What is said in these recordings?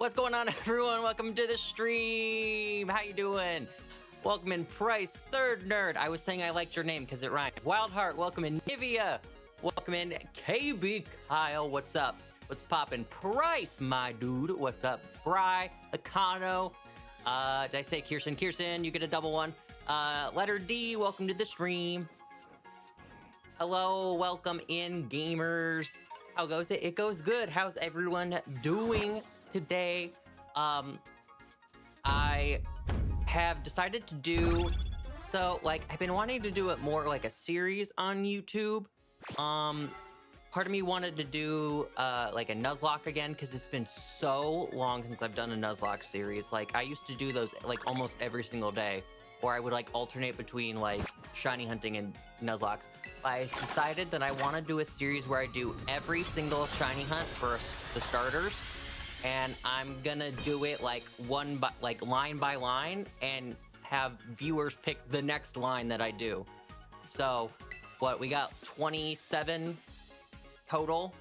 What's going on, everyone? Welcome to the stream. How you doing? Welcome in Price, Third Nerd. I was saying I liked your name because it rhymed. Wildheart, welcome in Nivea. Welcome in KB Kyle. What's up? What's poppin'? Price, my dude. What's up? Bry, Econo. Did I say Kirsten? Kirsten, you get a double one. Letter D, welcome to the stream. Hello, welcome in, gamers. How goes it? It goes good. How's everyone doing today? I have decided to do, so like I've been wanting to do it more like a series on YouTube. Part of me wanted to do like a Nuzlocke again because it's been so long since I've done a Nuzlocke series. Like I used to do those like almost every single day, or I would like alternate between like shiny hunting and Nuzlocks. I decided that I want to do a series where I do every single shiny hunt for the starters, and I'm gonna do it like line by line and have viewers pick the next line that I do. So what, we got 27 total?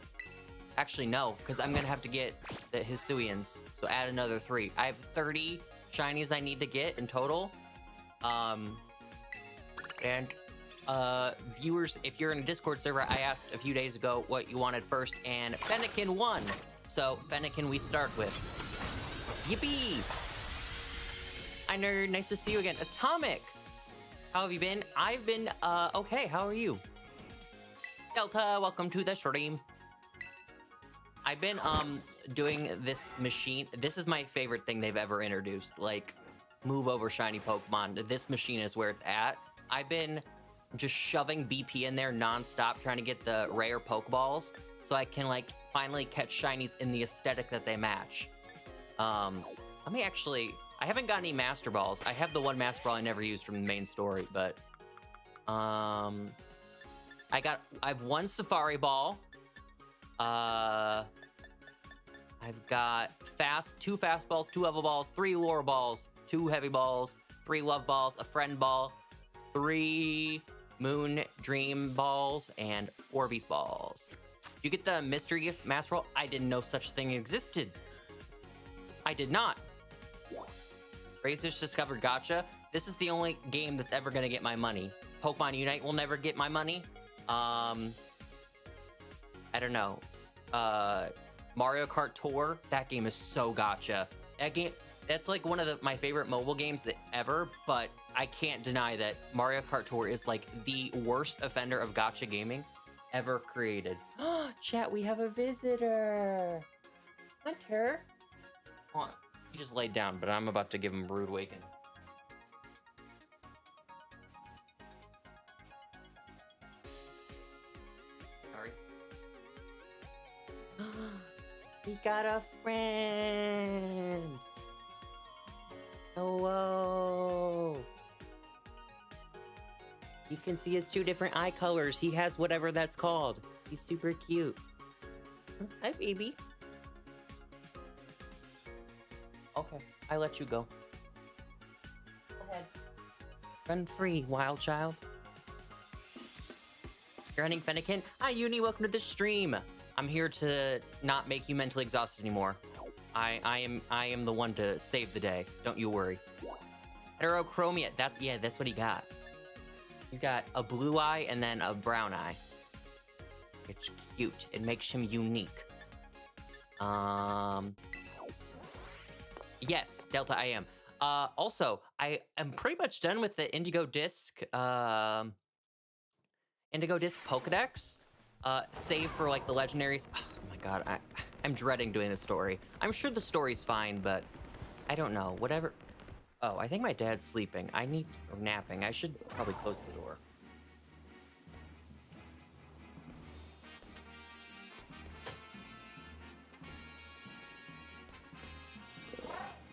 Actually no, because I'm gonna have to get the Hisuians, so add another 3. I have 30 shinies I need to get in total. Viewers, if you're in a Discord server, I asked a few days ago what you wanted first, and Fennekin won. So Fennekin we start with. Yippee! Hi nerd, nice to see you again. Atomic! How have you been? I've been, okay, how are you? Delta, welcome to the stream. I've been, doing this machine. This is my favorite thing they've ever introduced. Like, move over shiny Pokemon. This machine is where it's at. I've been just shoving BP in there non-stop, trying to get the rare Pokeballs, so I can, like, finally catch shinies in the aesthetic that they match. Let me actually... I haven't got any Master Balls. I have the one Master Ball I never used from the main story, but... I have one Safari Ball. I've got two Fast Balls, 2 Level Balls, 3 Lure Balls, 2 Heavy Balls, 3 Love Balls, a Friend Ball, 3 Moon Dream Balls, and 4 Beast Balls. Did you get the Mystery Gift Master Ball? I didn't know such thing existed. I did not. Razor's discovered Gotcha. This is the only game that's ever gonna get my money. Pokemon Unite will never get my money. I don't know. Mario Kart Tour, that game is so gotcha. That's like one of my favorite mobile games ever, but I can't deny that Mario Kart Tour is like the worst offender of gotcha gaming ever created. Chat, we have a visitor. Hunter. Come on. He just laid down, but I'm about to give him Rude Awaken. Sorry. He got a friend. Hello. You can see his 2 different eye colors. He has whatever that's called. He's super cute. Hi, baby. Okay, I let you go. Go ahead. Run free, wild child. You're hunting Fennekin? Hi, Uni, welcome to the stream. I'm here to not make you mentally exhausted anymore. I am the one to save the day. Don't you worry. Heterochromia, that's what he got. He's got a blue eye and then a brown eye. It's cute. It makes him unique. Yes, Delta, I am. Also, I am pretty much done with the Indigo Disk, Pokedex. Save for like the legendaries. Oh my god, I'm dreading doing the story. I'm sure the story's fine, but I don't know. Whatever. Oh, I think my dad's sleeping. Or napping. I should probably close the door.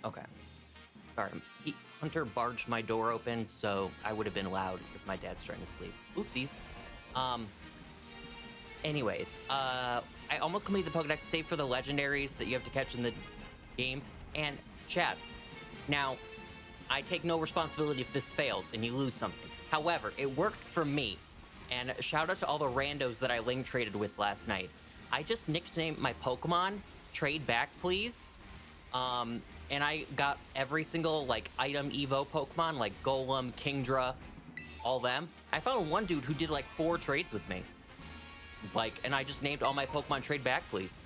Okay. Sorry. Hunter barged my door open, so I would have been loud if my dad's trying to sleep. Oopsies. Anyways, I almost completed the Pokedex save for the legendaries that you have to catch in the game. And chat, now, I take no responsibility if this fails and you lose something. However, it worked for me. And shout out to all the randos that I link traded with last night. I just nicknamed my Pokemon Trade Back Please. And I got every single, like, item Evo Pokemon, like Golem, Kingdra, all them. I found one dude who did, like, 4 trades with me. Like, and I just named all my Pokemon trade back, please.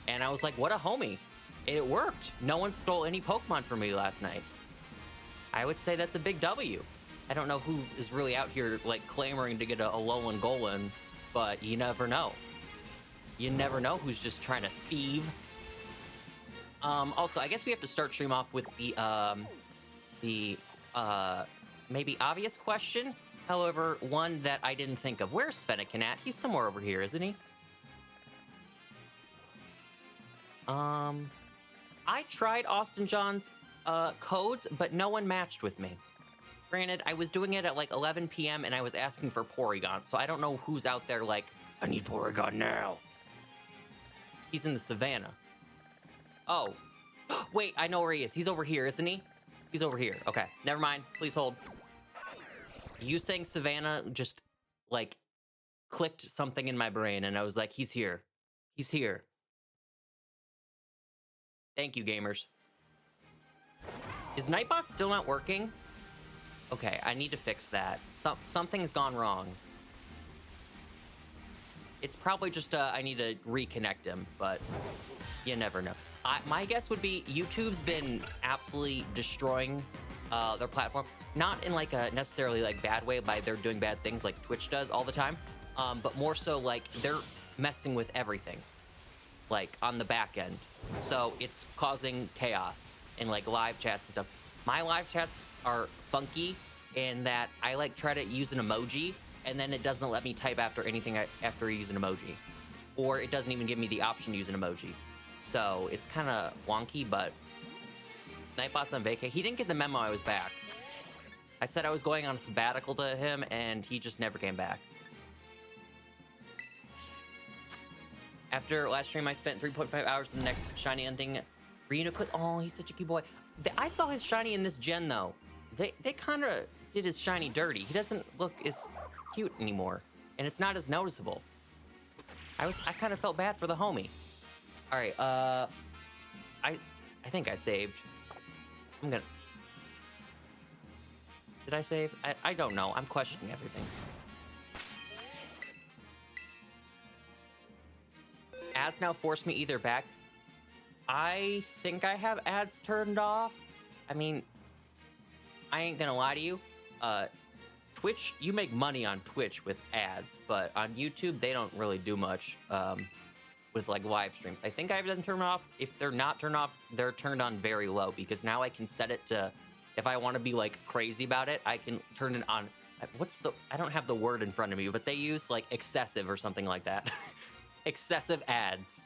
And I was like, what a homie. And it worked. No one stole any Pokemon from me last night. I would say that's a big W. I don't know who is really out here, like, clamoring to get a Alolan Golem, but you never know. You never know who's just trying to thieve. Also, I guess we have to start stream off with the maybe obvious question. However, one that I didn't think of. Where's Fennekin at? He's somewhere over here, isn't he? I tried Austin John's codes, but no one matched with me. Granted, I was doing it at like 11 p.m. and I was asking for Porygon, so I don't know who's out there like, I need Porygon now. He's in the savannah. Oh. Wait, I know where he is. He's over here, isn't he? He's over here. Okay, never mind. Please hold. You saying savannah just, like, clicked something in my brain, and I was like, he's here. He's here. Thank you, gamers. Is Nightbot still not working? Okay, I need to fix that. Something's gone wrong. It's probably just, I need to reconnect him, but you never know. My guess would be YouTube's been absolutely destroying their platform. Not in, like, a necessarily, like, bad way, by they're doing bad things like Twitch does all the time, but more so, like, they're messing with everything, like, on the back end. So it's causing chaos in, like, live chats and stuff. My live chats are funky in that I, like, try to use an emoji, and then it doesn't let me type after anything after I use an emoji. Or it doesn't even give me the option to use an emoji. So it's kind of wonky, but Nightbot's on vacay. He didn't get the memo I was back. I said I was going on a sabbatical to him, and he just never came back. After last stream, I spent 3.5 hours in the next shiny ending. Reno, oh, he's such a cute boy. I saw his shiny in this gen, though. They kind of did his shiny dirty. He doesn't look as cute anymore, and it's not as noticeable. I kind of felt bad for the homie. All right, I think I saved. I'm gonna. Did I save? I don't know. I'm questioning everything. Ads now force me either back. I think I have ads turned off. I mean, I ain't gonna lie to you. Twitch, you make money on Twitch with ads, but on YouTube, they don't really do much with, like, live streams. I think I have them turned off. If they're not turned off, they're turned on very low, because now I can set it to, if I want to be, like, crazy about it, I can turn it on. I don't have the word in front of me, but they use, like, excessive or something like that. Excessive ads.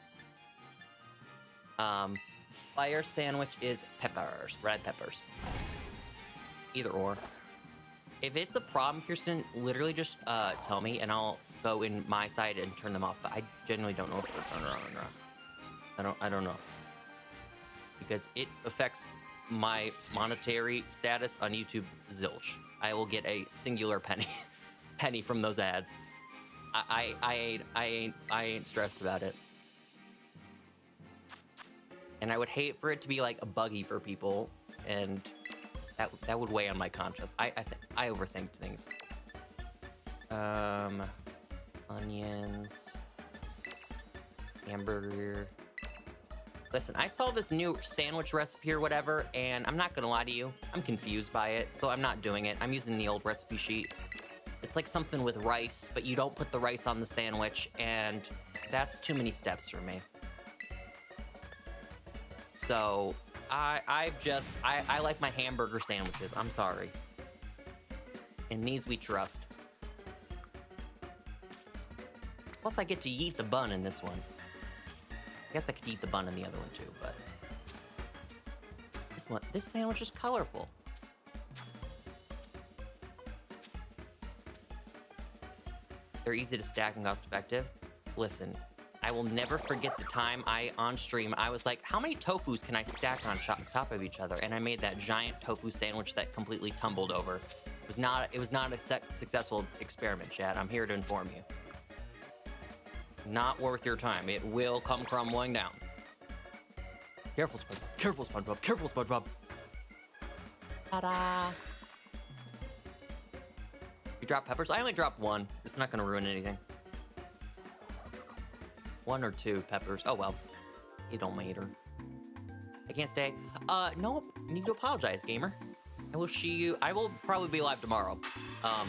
Fire sandwich is peppers, red peppers. Either or. If it's a problem, Kirsten, literally just tell me, and I'll go in my side and turn them off. But I genuinely don't know if they're turned on or not. I don't know, because it affects my monetary status on YouTube. Zilch. I will get a singular penny from those ads. I ain't stressed about it. And I would hate for it to be like a buggy for people, and that would weigh on my conscience. I overthink things. Onions, hamburger. Listen, I saw this new sandwich recipe or whatever, and I'm not gonna lie to you, I'm confused by it, so I'm not doing it. I'm using the old recipe sheet. It's like something with rice, but you don't put the rice on the sandwich, and that's too many steps for me. So I like my hamburger sandwiches. I'm sorry. In these we trust. Plus I get to eat the bun in this one. I guess I could eat the bun in the other one too, but this sandwich is colorful. They're easy to stack and cost effective. Listen, I will never forget the time on stream, I was like, how many tofus can I stack on top of each other? And I made that giant tofu sandwich that completely tumbled over. It was not a successful experiment, Chad. I'm here to inform you. Not worth your time. It will come crumbling down. Careful, SpongeBob. Careful, SpongeBob. Careful, SpongeBob. Ta-da! You drop peppers? I only dropped one. It's not gonna ruin anything. 1 or 2 peppers. Oh well. It don't matter. I can't stay. No, I need to apologize, gamer. I will see you. I will probably be live tomorrow. I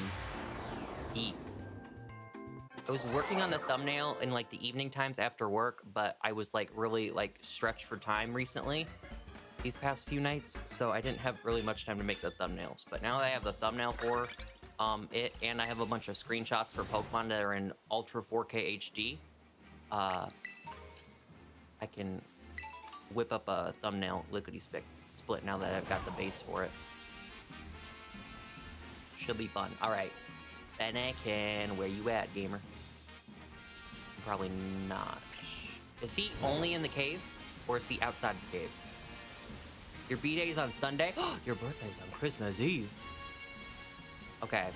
was working on the thumbnail in like the evening times after work, but I was like really like stretched for time recently these past few nights, so I didn't have really much time to make the thumbnails. But now that I have the thumbnail for it, and I have a bunch of screenshots for Pokemon that are in Ultra 4K HD, I can whip up a thumbnail lickety-split now that I've got the base for it. Should be fun. All right. Fennekin, where you at, gamer? Probably not. Is he only in the cave, or is he outside the cave? Your B-Day is on Sunday? Your birthday's on Christmas Eve. Okay.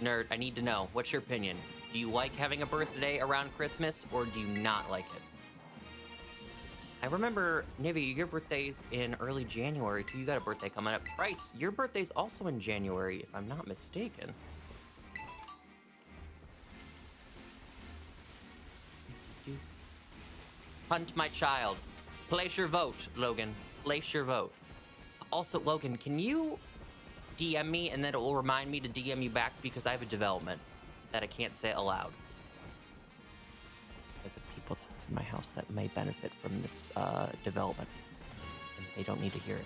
Nerd, I need to know. What's your opinion? Do you like having a birthday around Christmas, or do you not like it? I remember, Nivi, your birthday's in early January, too. You got a birthday coming up. Bryce, your birthday's also in January, if I'm not mistaken. Hunt my child. Place your vote, Logan. Place your vote. Also, Logan, can you DM me, and then it will remind me to DM you back, because I have a development that I can't say aloud. Because of people that live in my house that may benefit from this development, and they don't need to hear it.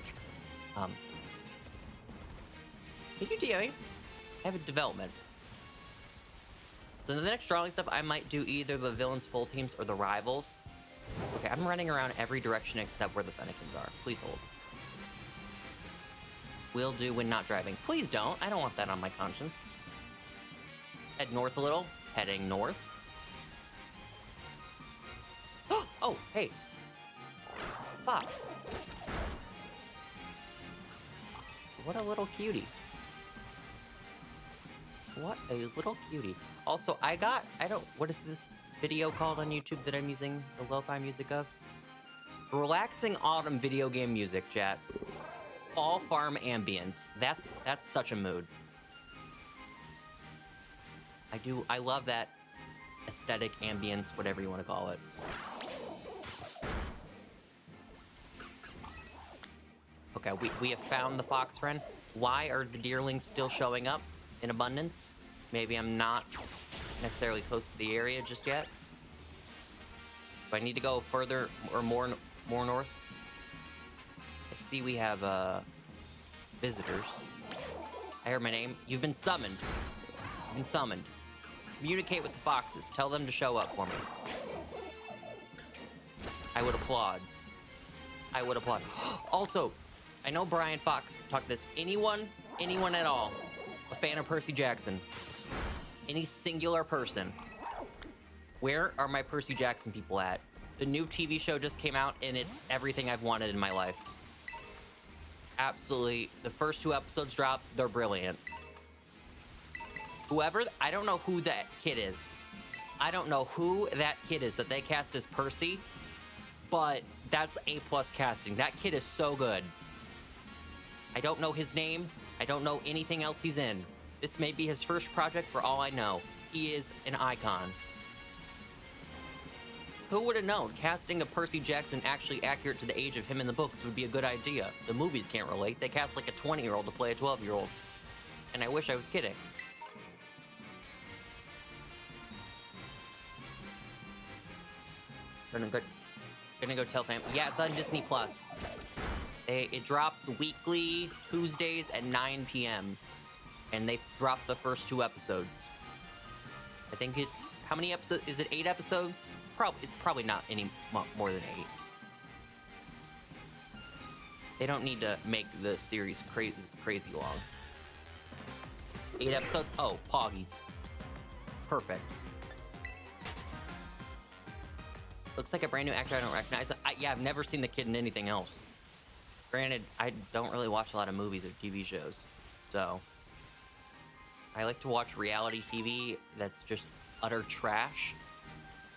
Can you DM me? I have a development. So the next drawing stuff, I might do either the villains full teams or the rivals. Okay, I'm running around every direction except where the Fennekins are. Please hold. Will do when not driving. Please don't. I don't want that on my conscience. Head north a little. Heading north. Oh, hey. Fox. What a little cutie. What a little cutie. Also, what is this video called on YouTube that I'm using the lo-fi music of? Relaxing autumn video game music, chat. Fall farm ambience. That's such a mood. I love that aesthetic ambience, whatever you want to call it. Okay, we have found the fox friend. Why are the deerlings still showing up in abundance? Maybe I'm not necessarily close to the area just yet. Do I need to go further or more north? I see we have visitors. I heard my name. You've been summoned. You've been summoned. Communicate with the foxes. Tell them to show up for me. I would applaud. I would applaud. Also, I know Brian Fox talked this. Anyone at all, a fan of Percy Jackson? Any singular person? Where are my Percy Jackson people at? The new TV show just came out, and it's everything I've wanted in my life. Absolutely. The first 2 episodes dropped. They're brilliant. I don't know who that kid is. I don't know who that kid is that they cast as Percy, but that's A+ casting. That kid is so good. I don't know his name. I don't know anything else he's in. This may be his first project for all I know. He is an icon. Who would have known casting a Percy Jackson actually accurate to the age of him in the books would be a good idea? The movies can't relate. They cast like a 20-year-old to play a 12-year-old. And I wish I was kidding. Gonna go tell fam. Yeah, it's on Disney Plus. It drops weekly Tuesdays at 9 p.m. And they dropped the first 2 episodes. I think it's, how many episodes? Is it 8 episodes? It's probably not any more than 8. They don't need to make the series crazy long. 8 episodes? Oh, Poggies. Perfect. Looks like a brand new actor I don't recognize. Yeah, I've never seen the kid in anything else. Granted, I don't really watch a lot of movies or TV shows, so I like to watch reality TV that's just utter trash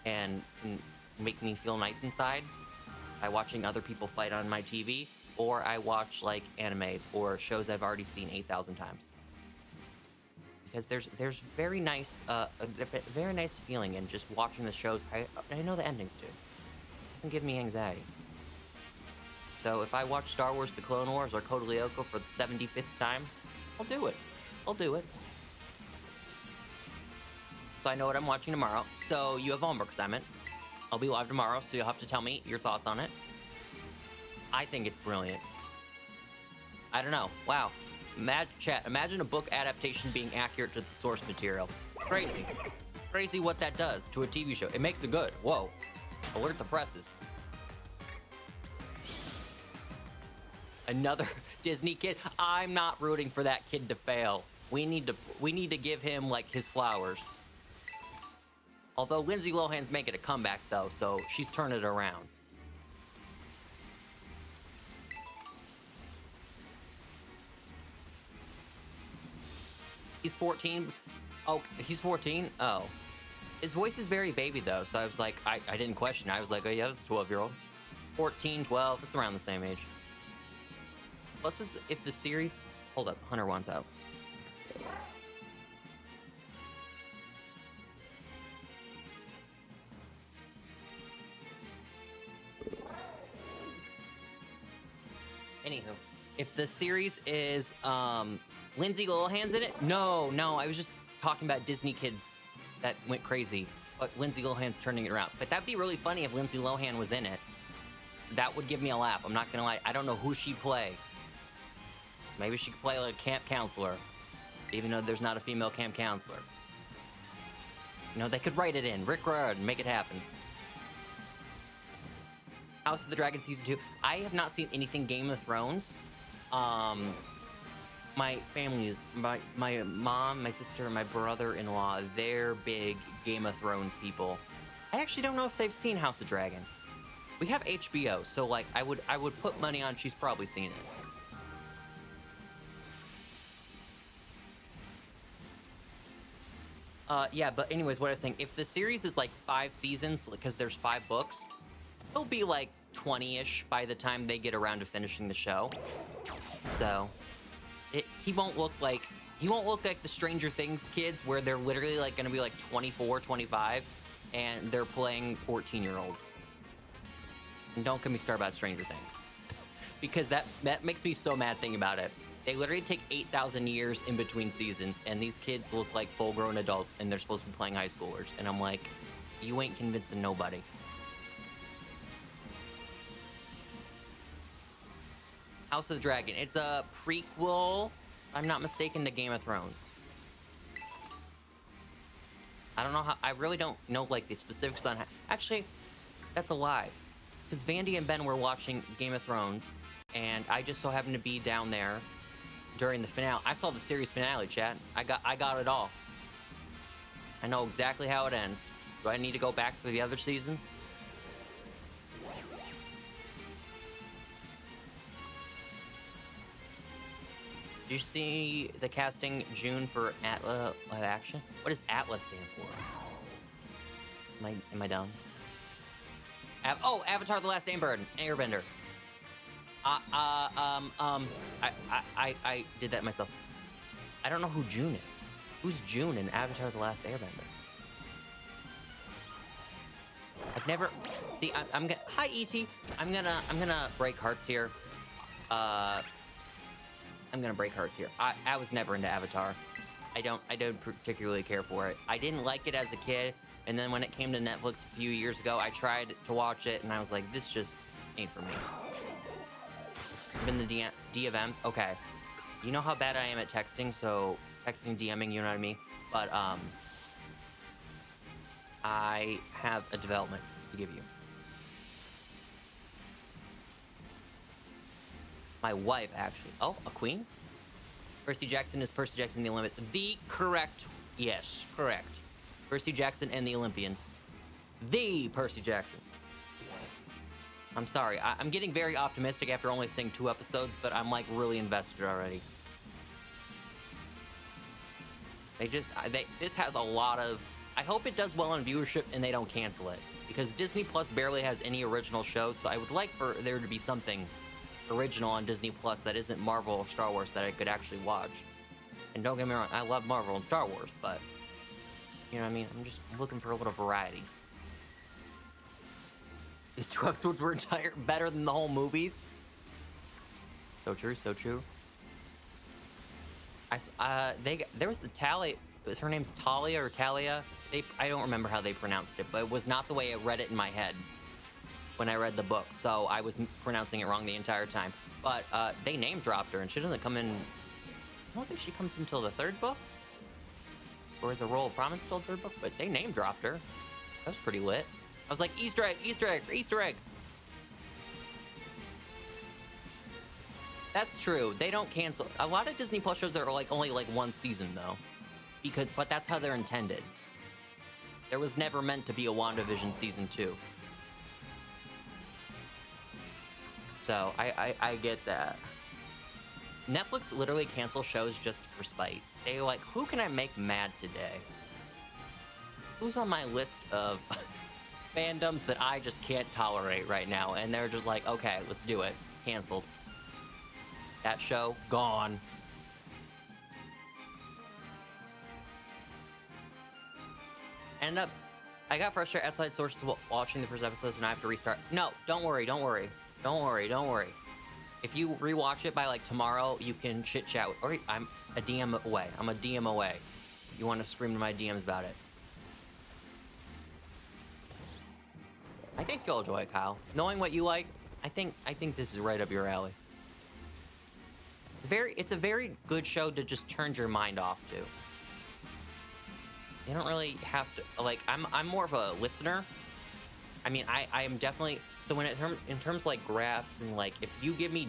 and make me feel nice inside. by watching other people fight on my TV, or I watch like animes or shows I've already seen 8,000 times. Because there's very nice a very nice feeling in just watching the shows. I know the endings too. It doesn't give me anxiety. So if I watch Star Wars: The Clone Wars or Code Lyoko for the 75th time, I'll do it. I'll do it. So I know what I'm watching tomorrow. So you have homework assignment. I'll be live tomorrow, so you'll have to tell me your thoughts on it. I think it's brilliant. I don't know. Wow. Imagine a book adaptation being accurate to the source material. Crazy. Crazy what that does to a TV show. It makes it good. Whoa. Alert the presses. Another Disney kid. I'm not rooting for that kid to fail. We need to give him like his flowers. Although Lindsay Lohan's making a comeback though, so she's turning it around. He's 14. Oh, he's 14? Oh. His voice is very baby though, so I was like, I didn't question it. I was like, oh yeah, that's a 12-year-old. 14, 12, it's around the same age. Plus, if the series... Hold up, Hunter wants out. Anywho, if the series is Lindsay Lohan's in it, no, I was just talking about Disney kids that went crazy, but Lindsay Lohan's turning it around. But that'd be really funny if Lindsay Lohan was in it. That would give me a laugh. I'm not gonna lie. I don't know who she'd play. Maybe she could play like a camp counselor, even though there's not a female camp counselor. You know, they could write it in. Rick Riordan and make it happen. House of the Dragon Season 2. I have not seen anything Game of Thrones. My family is... My mom, my sister, and my brother-in-law, they're big Game of Thrones people. I actually don't know if they've seen House of Dragon. We have HBO, so like I would put money on she's probably seen it. Yeah, but anyways, what I was saying, if the series is like 5 seasons, because there's 5 books, it'll be like 20-ish by the time they get around to finishing the show. So, he won't look like the Stranger Things kids, where they're literally like gonna be like 24, 25, and they're playing 14-year-olds. And don't get me started about Stranger Things, because that makes me so mad thinking about it. They literally take 8,000 years in between seasons, and these kids look like full-grown adults, and they're supposed to be playing high schoolers. And I'm like, you ain't convincing nobody. House of the Dragon. It's a prequel, if I'm not mistaken, to Game of Thrones. I don't know how... I really don't know, like, the specifics on how... Actually, that's a lie. Because Vandy and Ben were watching Game of Thrones, and I just so happened to be down there during the finale. I saw the series finale, chat. I got it all. I know exactly how it ends. Do I need to go back for the other seasons? Did you see the casting June for Atlas live action? What does Atlas stand for? Am I dumb? Avatar: The Last Airbender. I did that myself. I don't know who June is. Who's June in Avatar: The Last Airbender? I've never... See, I'm gonna... Hi, E.T. I'm gonna break hearts here. I'm gonna break hearts here. I was never into Avatar. I don't particularly care for it. I didn't like it as a kid, and then when it came to Netflix a few years ago, I tried to watch it, and I was like, this just ain't for me. Been the D of M's? Okay. You know how bad I am at texting, so texting, DMing, you know what I mean? But, I have a development to give you. My wife, actually. Oh, a queen? Percy Jackson is Percy Jackson the Olympian. The correct... Yes, correct. Percy Jackson and the Olympians. The Percy Jackson. I'm sorry. I'm getting very optimistic after only seeing 2 episodes, but I'm like really invested already. This has a lot of I hope it does well on viewership and they don't cancel it, because Disney Plus barely has any original shows, so I would like for there to be something original on Disney Plus that isn't Marvel or Star Wars that I could actually watch. And don't get me wrong, I love Marvel and Star Wars, but you know what I mean? I'm just looking for a little variety. These 2 episodes were better than the whole movies. So true, so true. There was the Talia. Her name's Talia or Talia. I don't remember how they pronounced it, but it was not the way I read it in my head when I read the book. So I was pronouncing it wrong the entire time. But they name dropped her, and she doesn't come in. I don't think she comes until the 3rd book, or is the role of prominence till the 3rd book? But they name dropped her. That was pretty lit. I was like, Easter egg, Easter egg, Easter egg. That's true. They don't cancel. A lot of Disney Plus shows are like only like 1 season though, but that's how they're intended. There was never meant to be a WandaVision season 2. So I get that. Netflix literally cancels shows just for spite. They're like, who can I make mad today? Who's on my list of fandoms that I just can't tolerate right now? And they're just like, okay, let's do it. Canceled. That show, gone. I got frustrated outside sources while watching the first episodes, and I have to restart. No, don't worry, don't worry. Don't worry, don't worry. If you rewatch it by like tomorrow, you can chit chat. Or I'm a DM away. I'm a DM away. You want to scream to my DMs about it? I think you'll enjoy it, Kyle. Knowing what you like, I think this is right up your alley. It's a very good show to just turn your mind off to. You don't really have to, like, I'm more of a listener. I mean, I am definitely, so when in terms like graphs and like, if you give me,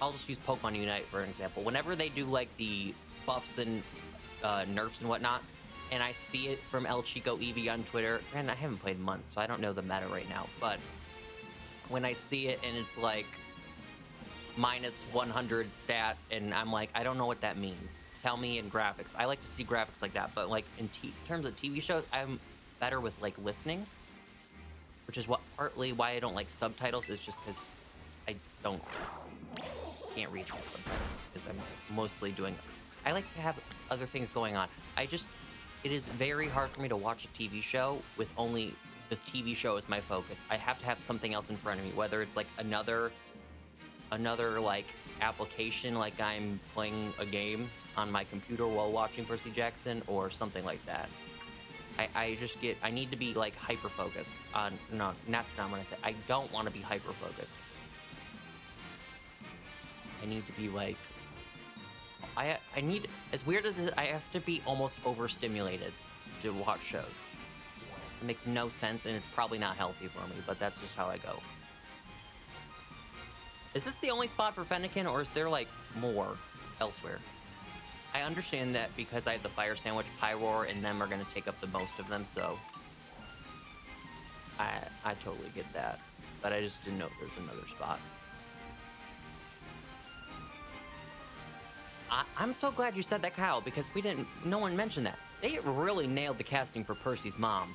I'll just use Pokemon Unite for an example. Whenever they do like the buffs and nerfs and whatnot, and I see it from El Chico Eevee on Twitter, and I haven't played months, so I don't know the meta right now, but when I see it and it's like minus 100 stat, and I'm like, I don't know what that means. Tell me in graphics. I like to see graphics like that, but like in terms of TV shows, I'm better with like listening, which is partly why I don't like subtitles, is just because I can't read subtitles, because I'm mostly doing, I like to have other things going on. It is very hard for me to watch a TV show with only this TV show as my focus. I have to have something else in front of me, whether it's like another like application, like I'm playing a game on my computer while watching Percy Jackson or something like that. I need to be like hyper focused on, no, that's not what I said. I don't want to be hyper focused. I need to be like, I need, as weird as it is, I have to be almost overstimulated to watch shows. It makes no sense, and it's probably not healthy for me, but that's just how I go. Is this the only spot for Fennekin, or is there like more elsewhere? I understand that because I have the Fire Sandwich, Pyroar, and them are going to take up the most of them, so I totally get that. But I just didn't know if there's another spot. I'm so glad you said that, Kyle, because no one mentioned that. They really nailed the casting for Percy's mom.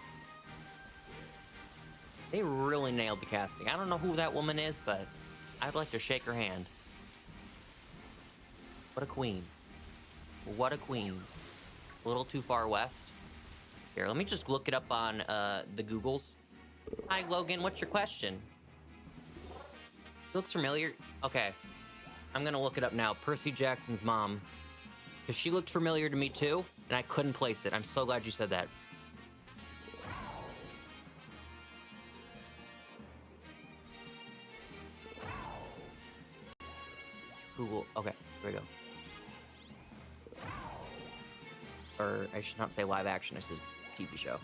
They really nailed the casting. I don't know who that woman is, but I'd like to shake her hand. What a queen. What a queen. A little too far west. Here, let me just look it up on the Googles. Hi, Logan, what's your question? Looks familiar. Okay. I'm gonna look it up now. Percy Jackson's mom. Because she looked familiar to me too, and I couldn't place it. I'm so glad you said that. Google. Okay, here we go. Or I should not say live action, I said TV show.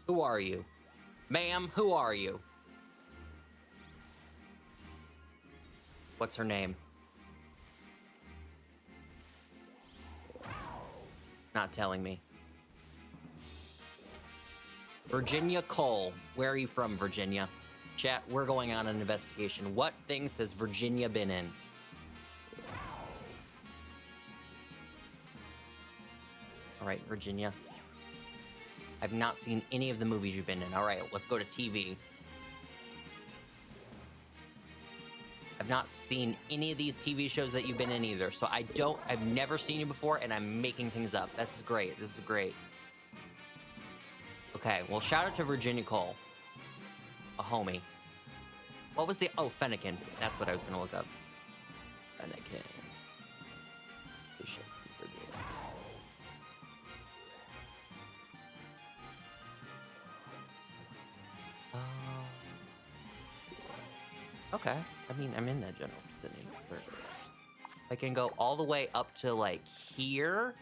Who are you? Ma'am, who are you? What's her name? Not telling me. Virginia Cole. Where are you from, Virginia? Chat, we're going on an investigation. What things has Virginia been in? right, Virginia. I've not seen any of the movies you've been in. All right, let's go to TV. I've not seen any of these TV shows that you've been in either, so I've never seen you before, and I'm making things up. This is great. This is great. Okay, well, shout out to Virginia Cole, a homie. What was the... Oh, Fennekin. That's what I was going to look up. Fennekin. Okay. I mean, I'm in that general vicinity. I can go all the way up to, like, here.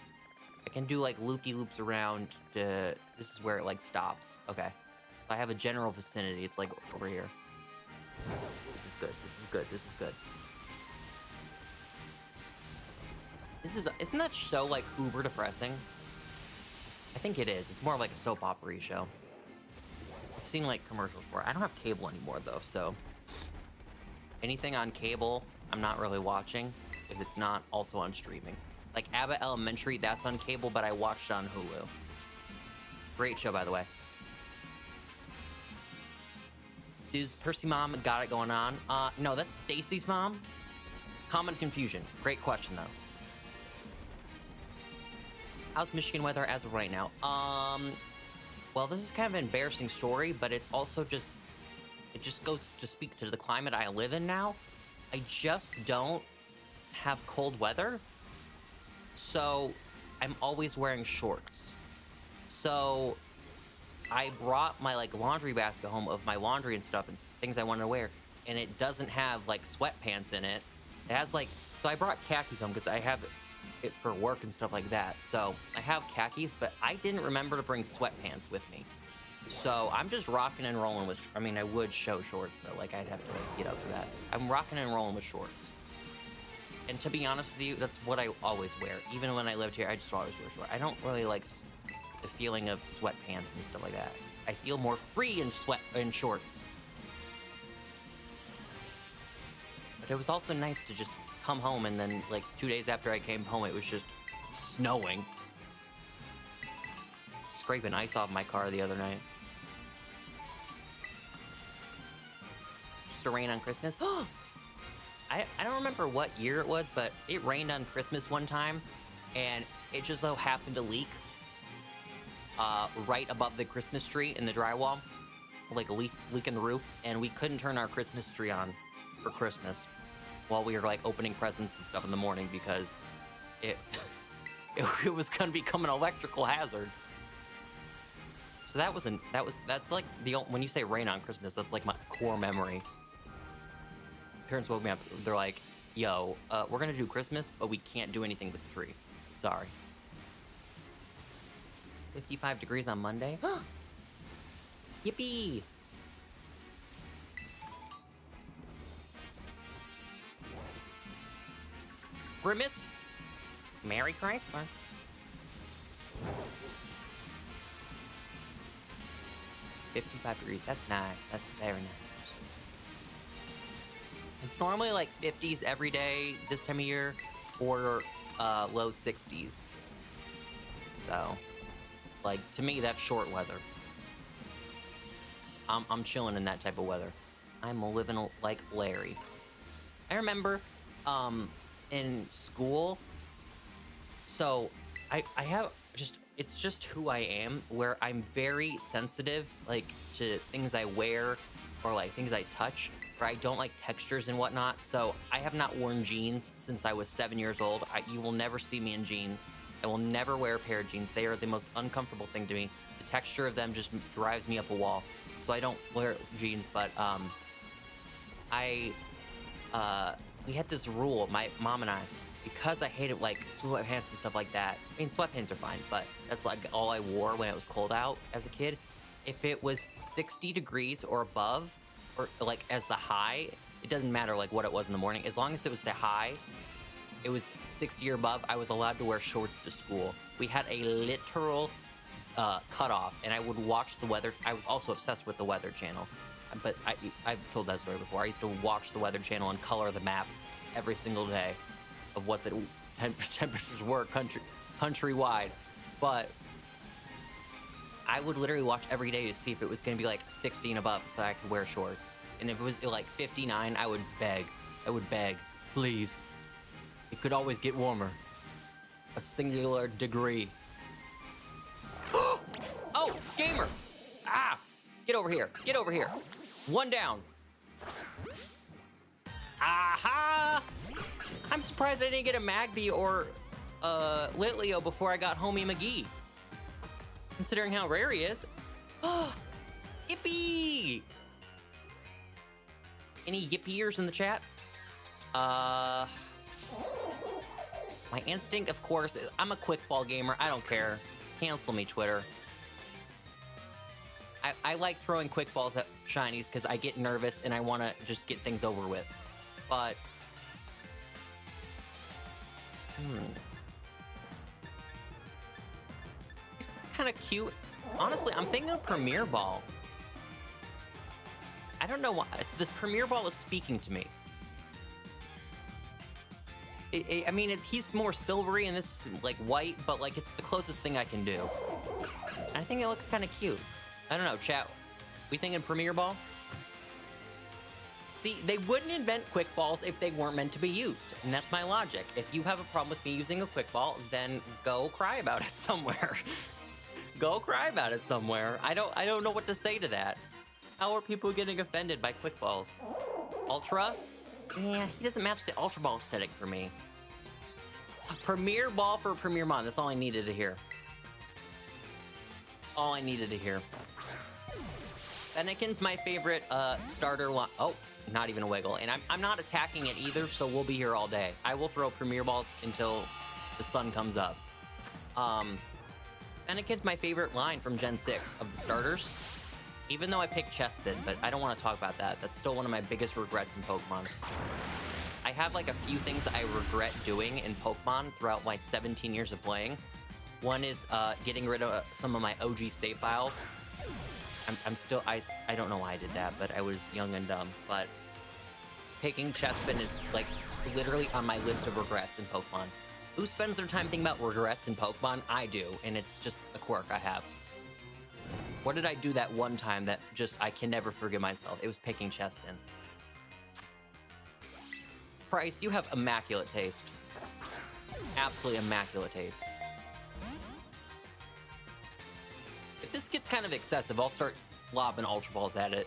I can do, like, loop-de-loops around to... This is where it, like, stops. Okay. I have a general vicinity. It's, like, over here. This is good. This is good. This is good. Isn't that show, like, uber depressing? I think it is. It's more like a soap opera show. I've seen, like, commercials for it. I don't have cable anymore, though, so... Anything on cable, I'm not really watching if it's not also on streaming. Like Abbott Elementary, that's on cable, but I watched it on Hulu. Great show, by the way. Does Percy mom got it going on? No, that's Stacy's mom. Common confusion. Great question, though. How's Michigan weather as of right now? Well, this is kind of an embarrassing story, but it's also just... It just goes to speak to the climate I live in now. I just don't have cold weather. So I'm always wearing shorts. So I brought my like laundry basket home of my laundry and stuff and things I want to wear. And it doesn't have like sweatpants in it. It has like, so I brought khakis home because I have it for work and stuff like that. So I have khakis, but I didn't remember to bring sweatpants with me. So I'm just rocking and rolling with, I mean, I would show shorts, but like I'd have to like get up for that. I'm rocking and rolling with shorts. And to be honest with you, that's what I always wear. Even when I lived here, I just always wear shorts. I don't really like the feeling of sweatpants and stuff like that. I feel more free in shorts. But it was also nice to just come home and then like 2 days after I came home, it was just snowing. Scraping ice off my car the other night. To rain on Christmas. I don't remember what year it was, but it rained on Christmas one time, and it just so happened to leak right above the Christmas tree in the drywall, like a leak in the roof, and we couldn't turn our Christmas tree on for Christmas while we were like opening presents and stuff in the morning because it was gonna become an electrical hazard. So that's like when you say rain on Christmas, that's like my core memory. Parents woke me up. They're like, yo, we're going to do Christmas, but we can't do anything with the tree. Sorry. 55 degrees on Monday. Yippee. Grimace. Merry Christmas. $55 degrees. That's nice. That's very nice. It's normally like 50s every day this time of year, or low 60s. So, like, to me, that's short weather. I'm chilling in that type of weather. I'm living like Larry. I remember in school, so I have just, it's just who I am, where I'm very sensitive, like, to things I wear or, like, things I touch, where I don't like textures and whatnot. So I have not worn jeans since I was 7 years old. You will never see me in jeans. I will never wear a pair of jeans. They are the most uncomfortable thing to me. The texture of them just drives me up a wall. So I don't wear jeans, but we had this rule, my mom and I, because I hated like sweatpants and stuff like that. I mean, sweatpants are fine, but that's like all I wore when it was cold out as a kid. If it was 60 degrees or above, or like as the high, it doesn't matter like what it was in the morning. As long as it was the high, it was 60 or above, I was allowed to wear shorts to school. We had a literal cutoff, and I would watch the weather. I was also obsessed with the Weather Channel, but I've told that story before. I used to watch the Weather Channel and color the map every single day of what the temperatures were countrywide. but I would literally watch every day to see if it was going to be like 60 and above so I could wear shorts. And if it was like 59, I would beg. I would beg, please. It could always get warmer. A singular degree. Oh, gamer! Ah! Get over here. Get over here. One down. Aha! I'm surprised I didn't get a Magby or Litleo before I got Homie McGee. Considering how rare he is. Yippee! Any yippiers in the chat? My instinct, of course, is I'm a quick ball gamer. I don't care. Cancel me, Twitter. I like throwing quick balls at shinies because I get nervous and I want to just get things over with. But... kind of cute. Honestly, I'm thinking of Premier Ball. I don't know why. This Premier Ball is speaking to me. I mean, he's more silvery and this is like white, but like it's the closest thing I can do. I think it looks kind of cute. I don't know, chat. We thinking Premier Ball? See, they wouldn't invent quick balls if they weren't meant to be used, and that's my logic. If you have a problem with me using a quick ball, then go cry about it somewhere. Go cry about it somewhere. I don't know what to say to that. How are people getting offended by quick balls? Ultra? Yeah, he doesn't match the Ultra Ball aesthetic for me. A Premier Ball for Premier Mon. That's all I needed to hear. All I needed to hear. Fennekin's my favorite starter one. Oh, not even a wiggle. And I'm not attacking it either, so we'll be here all day. I will throw Premier Balls until the sun comes up. Fennekin's my favorite line from Gen 6 of the starters. Even though I picked Chespin, but I don't want to talk about that. That's still one of my biggest regrets in Pokemon. I have like a few things that I regret doing in Pokemon throughout my 17 years of playing. One is getting rid of some of my OG save files. I don't know why I did that, but I was young and dumb. But picking Chespin is like literally on my list of regrets in Pokemon. Who spends their time thinking about regrets in Pokemon? I do, and it's just a quirk I have. What did I do that one time that just I can never forgive myself? It was picking Chespin. Price, you have immaculate taste. Absolutely immaculate taste. If this gets kind of excessive, I'll start lobbing Ultra Balls at it.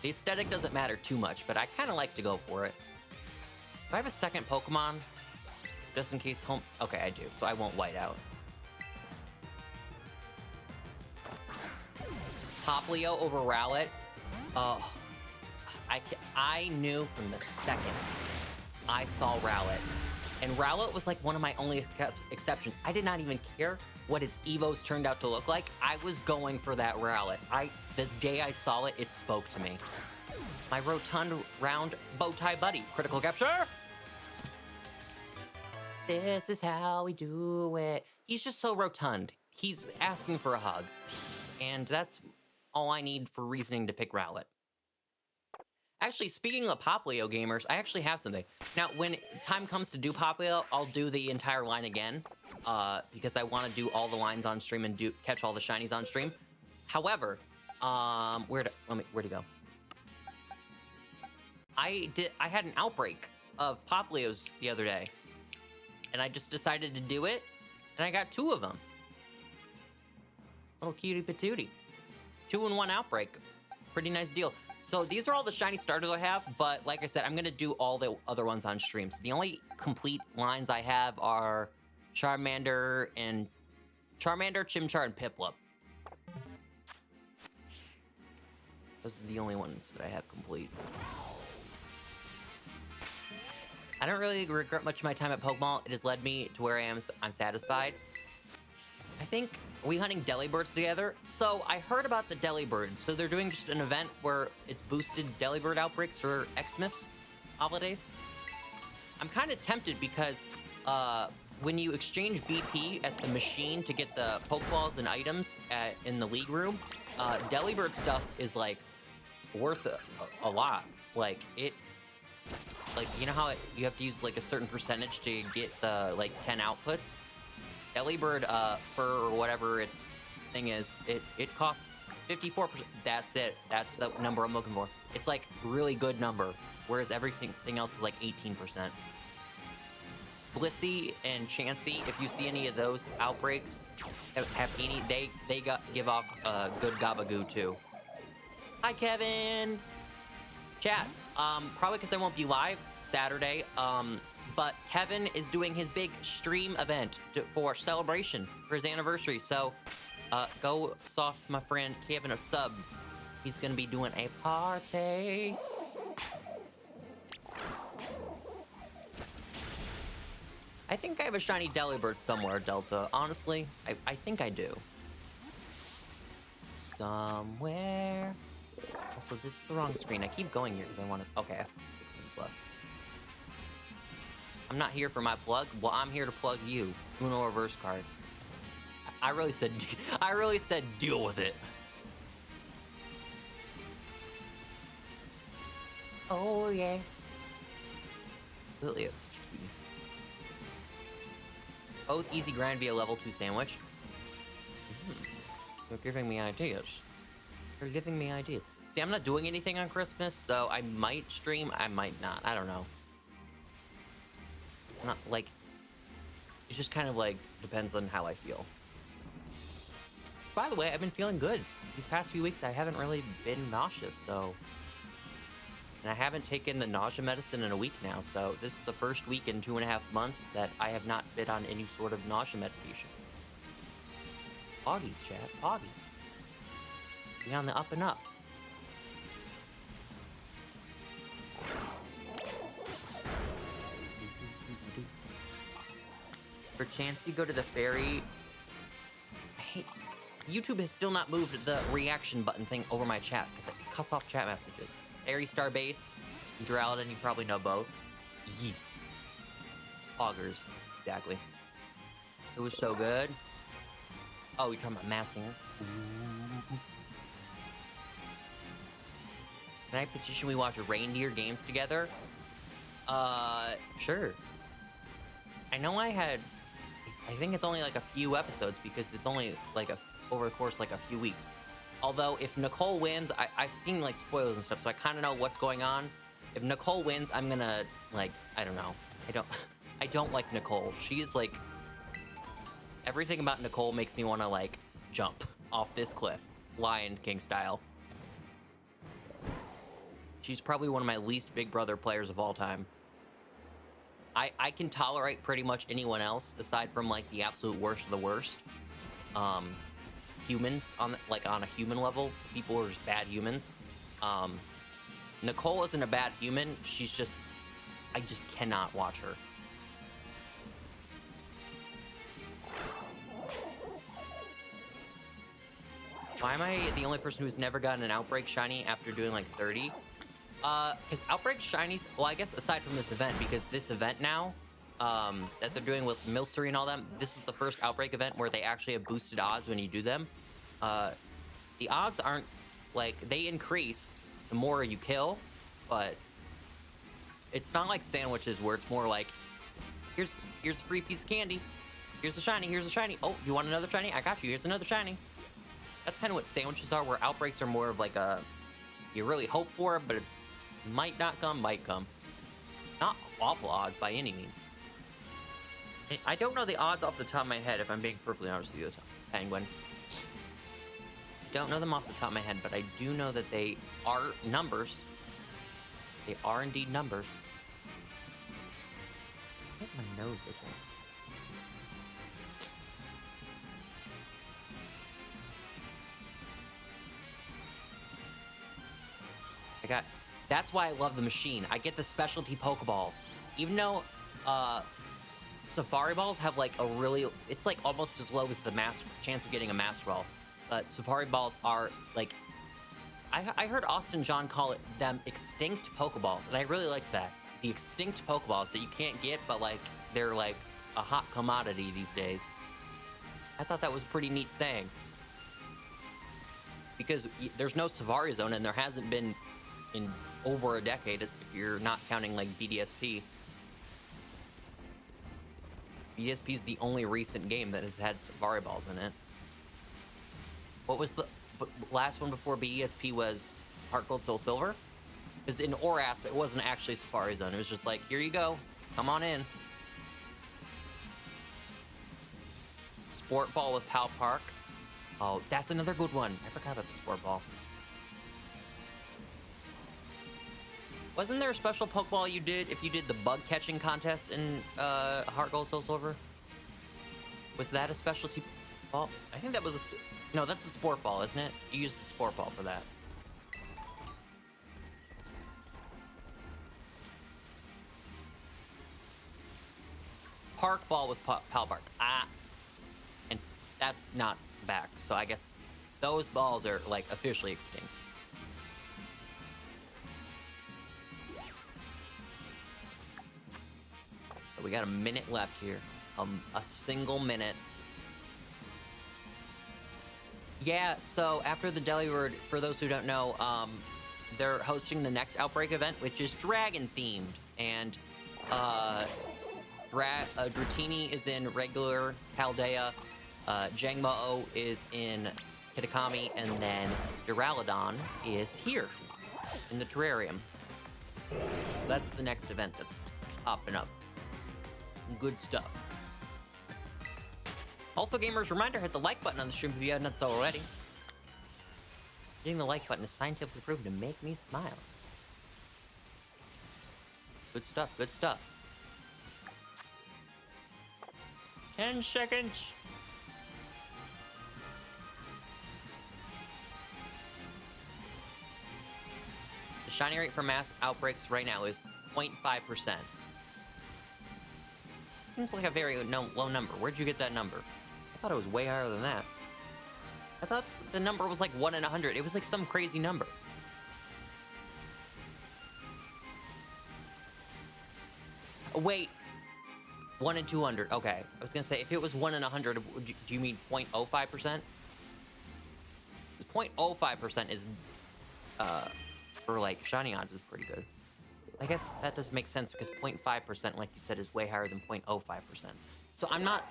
The aesthetic doesn't matter too much, but I kind of like to go for it. Do I have a second Pokemon? Just in case home... Okay, I do, so I won't white out. Poplio over Rowlet. Oh, I knew from the second I saw Rowlet. And Rowlet was like one of my only exceptions. I did not even care what its Evos turned out to look like. I was going for that Rowlet. The day I saw it, it spoke to me. My rotund, round, bow tie buddy. Critical capture! This is how we do it. He's just so rotund. He's asking for a hug. And that's all I need for reasoning to pick Rowlet. Actually, speaking of Poplio gamers, I actually have something. Now, when time comes to do Poplio, I'll do the entire line again. Because I want to do all the lines on stream and catch all the shinies on stream. However, where'd he go? I had an outbreak of Poplios the other day. And I just decided to do it. And I got 2 of them. Little cutie patootie. 2-in-1 outbreak. Pretty nice deal. So these are all the shiny starters I have, but like I said, I'm gonna do all the other ones on stream. So the only complete lines I have are Charmander, Chimchar, and Piplup. Those are the only ones that I have complete. I don't really regret much of my time at Pokemon. It has led me to where I am, so I'm satisfied. I think, are we hunting Delibirds together? So I heard about the Delibirds. So they're doing just an event where it's boosted Delibird outbreaks for Xmas holidays. I'm kind of tempted because when you exchange BP at the machine to get the Pokeballs and items in the league room, Delibird stuff is like worth a lot. Like you know how you have to use like a certain percentage to get the like 10 outputs? Delibird fur or whatever its thing is, it costs 54%. That's it. That's the number I'm looking for. It's like really good number, whereas everything else is like 18%. Blissey and Chansey, if you see any of those outbreaks have any, they give off good gabagoo too. Hi Kevin. Chat. Probably because I won't be live Saturday. But Kevin is doing his big stream event for celebration for his anniversary. So go sauce my friend Kevin a sub. He's gonna be doing a party. I think I have a shiny Delibird somewhere, Delta. Honestly, I think I do. Somewhere. Also, this is the wrong screen. I keep going here because I want to... Okay, I have 6 minutes left. I'm not here for my plug. Well, I'm here to plug you. Uno reverse card. I really said deal with it. Oh, yeah. Lily is such a cutie. Both easy grind via level 2 sandwich. You're giving me ideas. You're giving me ideas. See, I'm not doing anything on Christmas, so I might stream, I might not. I don't know. Not like, it's just kind of like depends on how I feel. By the way, I've been feeling good. These past few weeks, I haven't really been nauseous, so... And I haven't taken the nausea medicine in a week now, so this is the first week in 2.5 months that I have not been on any sort of nausea medication. Poggies, chat. Poggies. Be on the up and up. For Chansey, go to the ferry. Hey, YouTube has still not moved the reaction button thing over my chat because it cuts off chat messages. Airy Star Base, Drowden, you probably know both. Yeet. Poggers, exactly. It was so good. Oh, you're talking about Massinger. Can I petition we watch reindeer games together? Sure. I know I think it's only like a few episodes because it's only like over the course like a few weeks. Although if Nicole wins, I've seen like spoilers and stuff, so I kind of know what's going on. If Nicole wins, I'm gonna like, I don't know. I don't like Nicole. She's like, everything about Nicole makes me want to like jump off this cliff, Lion King style. She's probably one of my least Big Brother players of all time. I can tolerate pretty much anyone else aside from like the absolute worst of the worst. Humans on a human level, people who are just bad humans. Nicole isn't a bad human. She's just, I just cannot watch her. Why am I the only person who's never gotten an Outbreak shiny after doing like 30? Because Outbreak shinies, well, I guess aside from this event, because this event now, that they're doing with Milcery and all them, this is the first Outbreak event where they actually have boosted odds when you do them. The odds aren't, like, they increase the more you kill, but it's not like sandwiches where it's more like, here's a free piece of candy, here's a shiny, oh, you want another shiny? I got you, here's another shiny. That's kind of what sandwiches are, where Outbreaks are more of like a, you really hope for it, but it might not come, might come. Not awful odds by any means. I don't know the odds off the top of my head, if I'm being perfectly honest with you, Penguin. Don't know them off the top of my head, but I do know that they are numbers. They are indeed numbers. I hit my nose this one. That's why I love the machine. I get the specialty Pokeballs. Even though Safari Balls have like a really, it's like almost as low as the chance of getting a Master Ball. But Safari Balls are like, I heard Austin John call them extinct Pokeballs, and I really like that. The extinct Pokeballs that you can't get, but like they're like a hot commodity these days. I thought that was a pretty neat saying. Because there's no Safari Zone, and there hasn't been in over a decade, if you're not counting like BDSP. ESP is the only recent game that has had Safari Balls in it. What was the last one before BESP was Heart Gold Soul Silver? Because in ORAS, it wasn't actually Safari Zone. It was just like, here you go. Come on in. Sport Ball with Pal Park. Oh, that's another good one. I forgot about the Sport Ball. Wasn't there a special Pokeball you did if you did the bug catching contest in Heart Gold Soul Silver? Was that a specialty ball? I think that was a... No, that's a Sport Ball, isn't it? You used the Sport Ball for that. Park Ball was Pal Park. Ah. And that's not back, so I guess those balls are, like, officially extinct. So we got a minute left here. A single minute. Yeah, so after the Delibird, for those who don't know, they're hosting the next Outbreak event, which is dragon-themed. And, Dratini is in regular Paldea, Jangmo-O is in Kitakami, and then Duraludon is here in the terrarium. That's the next event that's popping up. Good stuff. Also, gamers, reminder, hit the like button on the stream if you haven't done so already. Hitting the like button is scientifically proven to make me smile. Good stuff, good stuff. 10 seconds. The shiny rate for mass outbreaks right now is 0.5%. Seems like a very low number. Where'd you get that number? I thought it was way higher than that. I thought the number was like 1 in 100. It was like some crazy number. Wait. 1 in 200. Okay. I was going to say, if it was 1 in 100, do you mean 0.05%? 0.05% is, for like shiny odds is pretty good. I guess that does make sense because 0.5%, like you said, is way higher than 0.05%. So I'm not,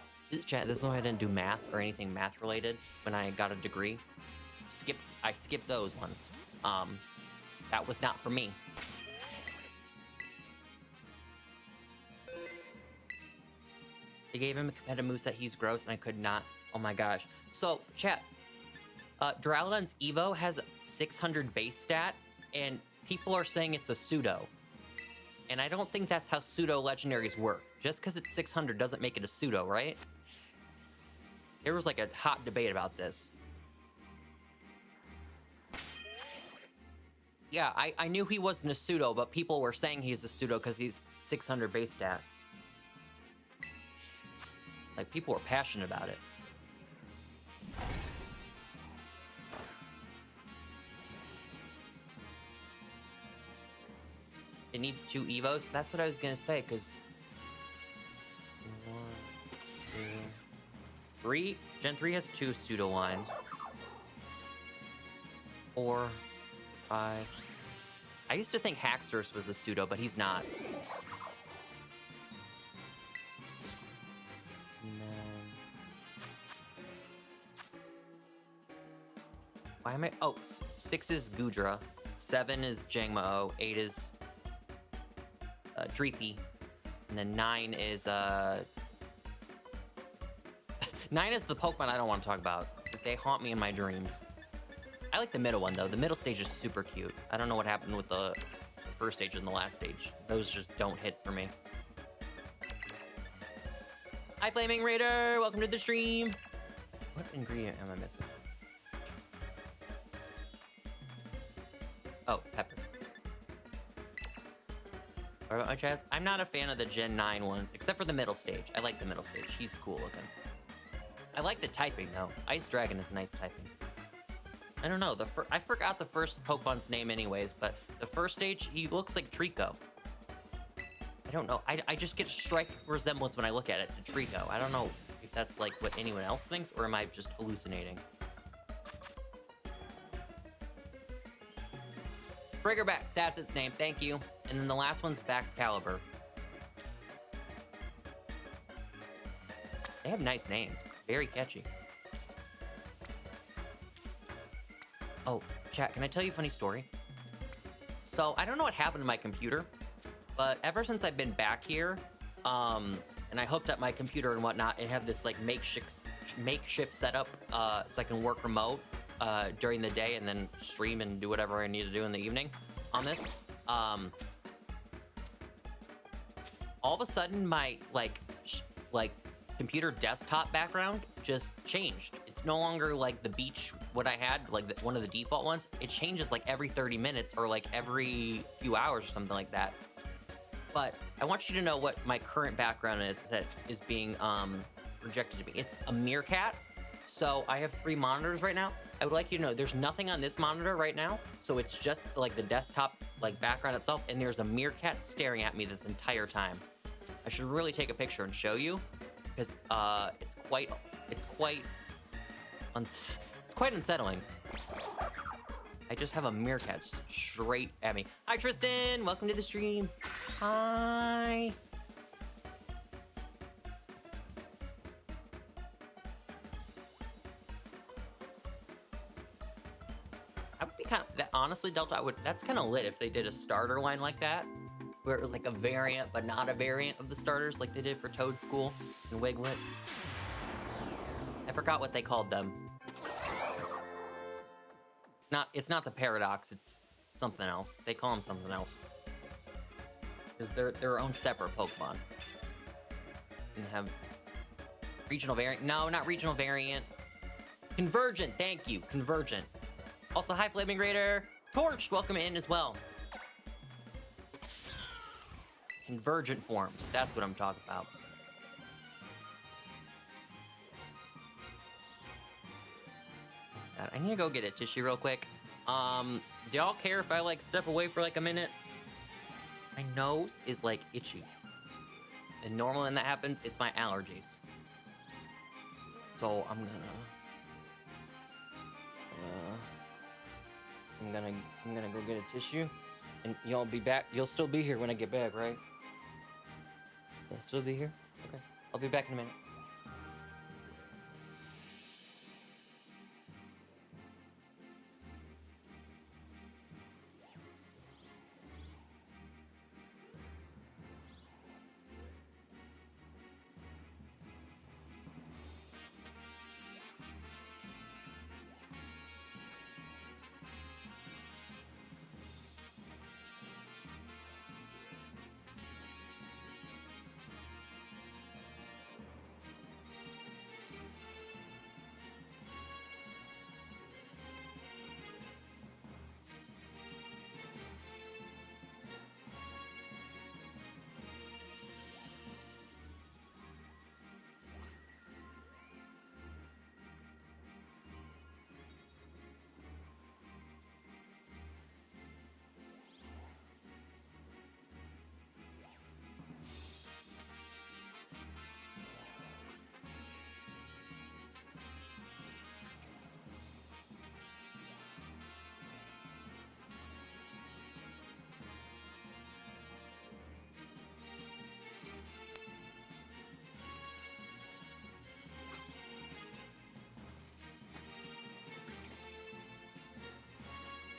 chat, this is why I didn't do math or anything math related when I got a degree. I skipped those ones. That was not for me. They gave him a competitive moveset. He's gross, and I could not. Oh my gosh. So, chat. Duraludon's Evo has 600 base stat, and people are saying it's a pseudo. And I don't think that's how pseudo legendaries work. Just because it's 600 doesn't make it a pseudo, right? There was like a hot debate about this. Yeah, I knew he wasn't a pseudo, but people were saying he's a pseudo because he's 600 base stat. Like, people were passionate about it. It needs 2 Evos? That's what I was gonna say, because... 1, 2... 3? Gen 3 has 2 pseudo lines. 4, 5... I used to think Haxorus was a pseudo, but he's not. Why am I... Oh, 6 is Goodra. 7 is Jangmo-O. 8 is... Dreepy. And then 9 is, 9 is the Pokemon I don't want to talk about. They haunt me in my dreams. I like the middle one, though. The middle stage is super cute. I don't know what happened with the first stage and the last stage. Those just don't hit for me. Hi, Flaming Raider! Welcome to the stream! What ingredient am I missing? Oh, pepper. What about my Chaz? I'm not a fan of the Gen 9 ones, except for the middle stage. I like the middle stage. He's cool looking. I like the typing, though. Ice Dragon is nice typing. I don't know. I forgot the first Pokemon's name anyways, but the first stage, he looks like Trico. I don't know. I just get a striking resemblance when I look at it to Trico. I don't know if that's like what anyone else thinks, or am I just hallucinating? Triggerback, that's its name, thank you. And then the last one's Baxcalibur. They have nice names. Very catchy. Oh, chat, can I tell you a funny story? So, I don't know what happened to my computer, but ever since I've been back here, and I hooked up my computer and whatnot, and have this, like, makeshift setup, so I can work remote, during the day and then stream and do whatever I need to do in the evening on this. All of a sudden, my, like, computer desktop background just changed. It's no longer like the beach, what I had, like one of the default ones. It changes like every 30 minutes or like every few hours or something like that. But I want you to know what my current background is that is being projected to me. It's a meerkat. So I have 3 monitors right now. I would like you to know there's nothing on this monitor right now. So it's just like the desktop like background itself. And there's a meerkat staring at me this entire time. I should really take a picture and show you, because it's quite unsettling. I just have a meerkat straight at me. Hi Tristan, welcome to the stream. Hi. I would be honestly, Delta, that's kind of lit if they did a starter line like that, where it was like a variant, but not a variant of the starters like they did for Toad School and Wiglet. I forgot what they called them. It's not the Paradox, it's something else. They call them something else. Because they're their own separate Pokemon. And have regional variant. No, not regional variant. Convergent, thank you, Convergent. Also, hi Flaming Raider. Torch, welcome in as well. Convergent forms, that's what I'm talking about. I need to go get a tissue real quick. Do y'all care if I like step away for like a minute? My nose is like itchy. And normally when that happens, it's my allergies. So I'm gonna go get a tissue. And y'all be back. You'll still be here when I get back, right? You'll still be here? Okay. I'll be back in a minute.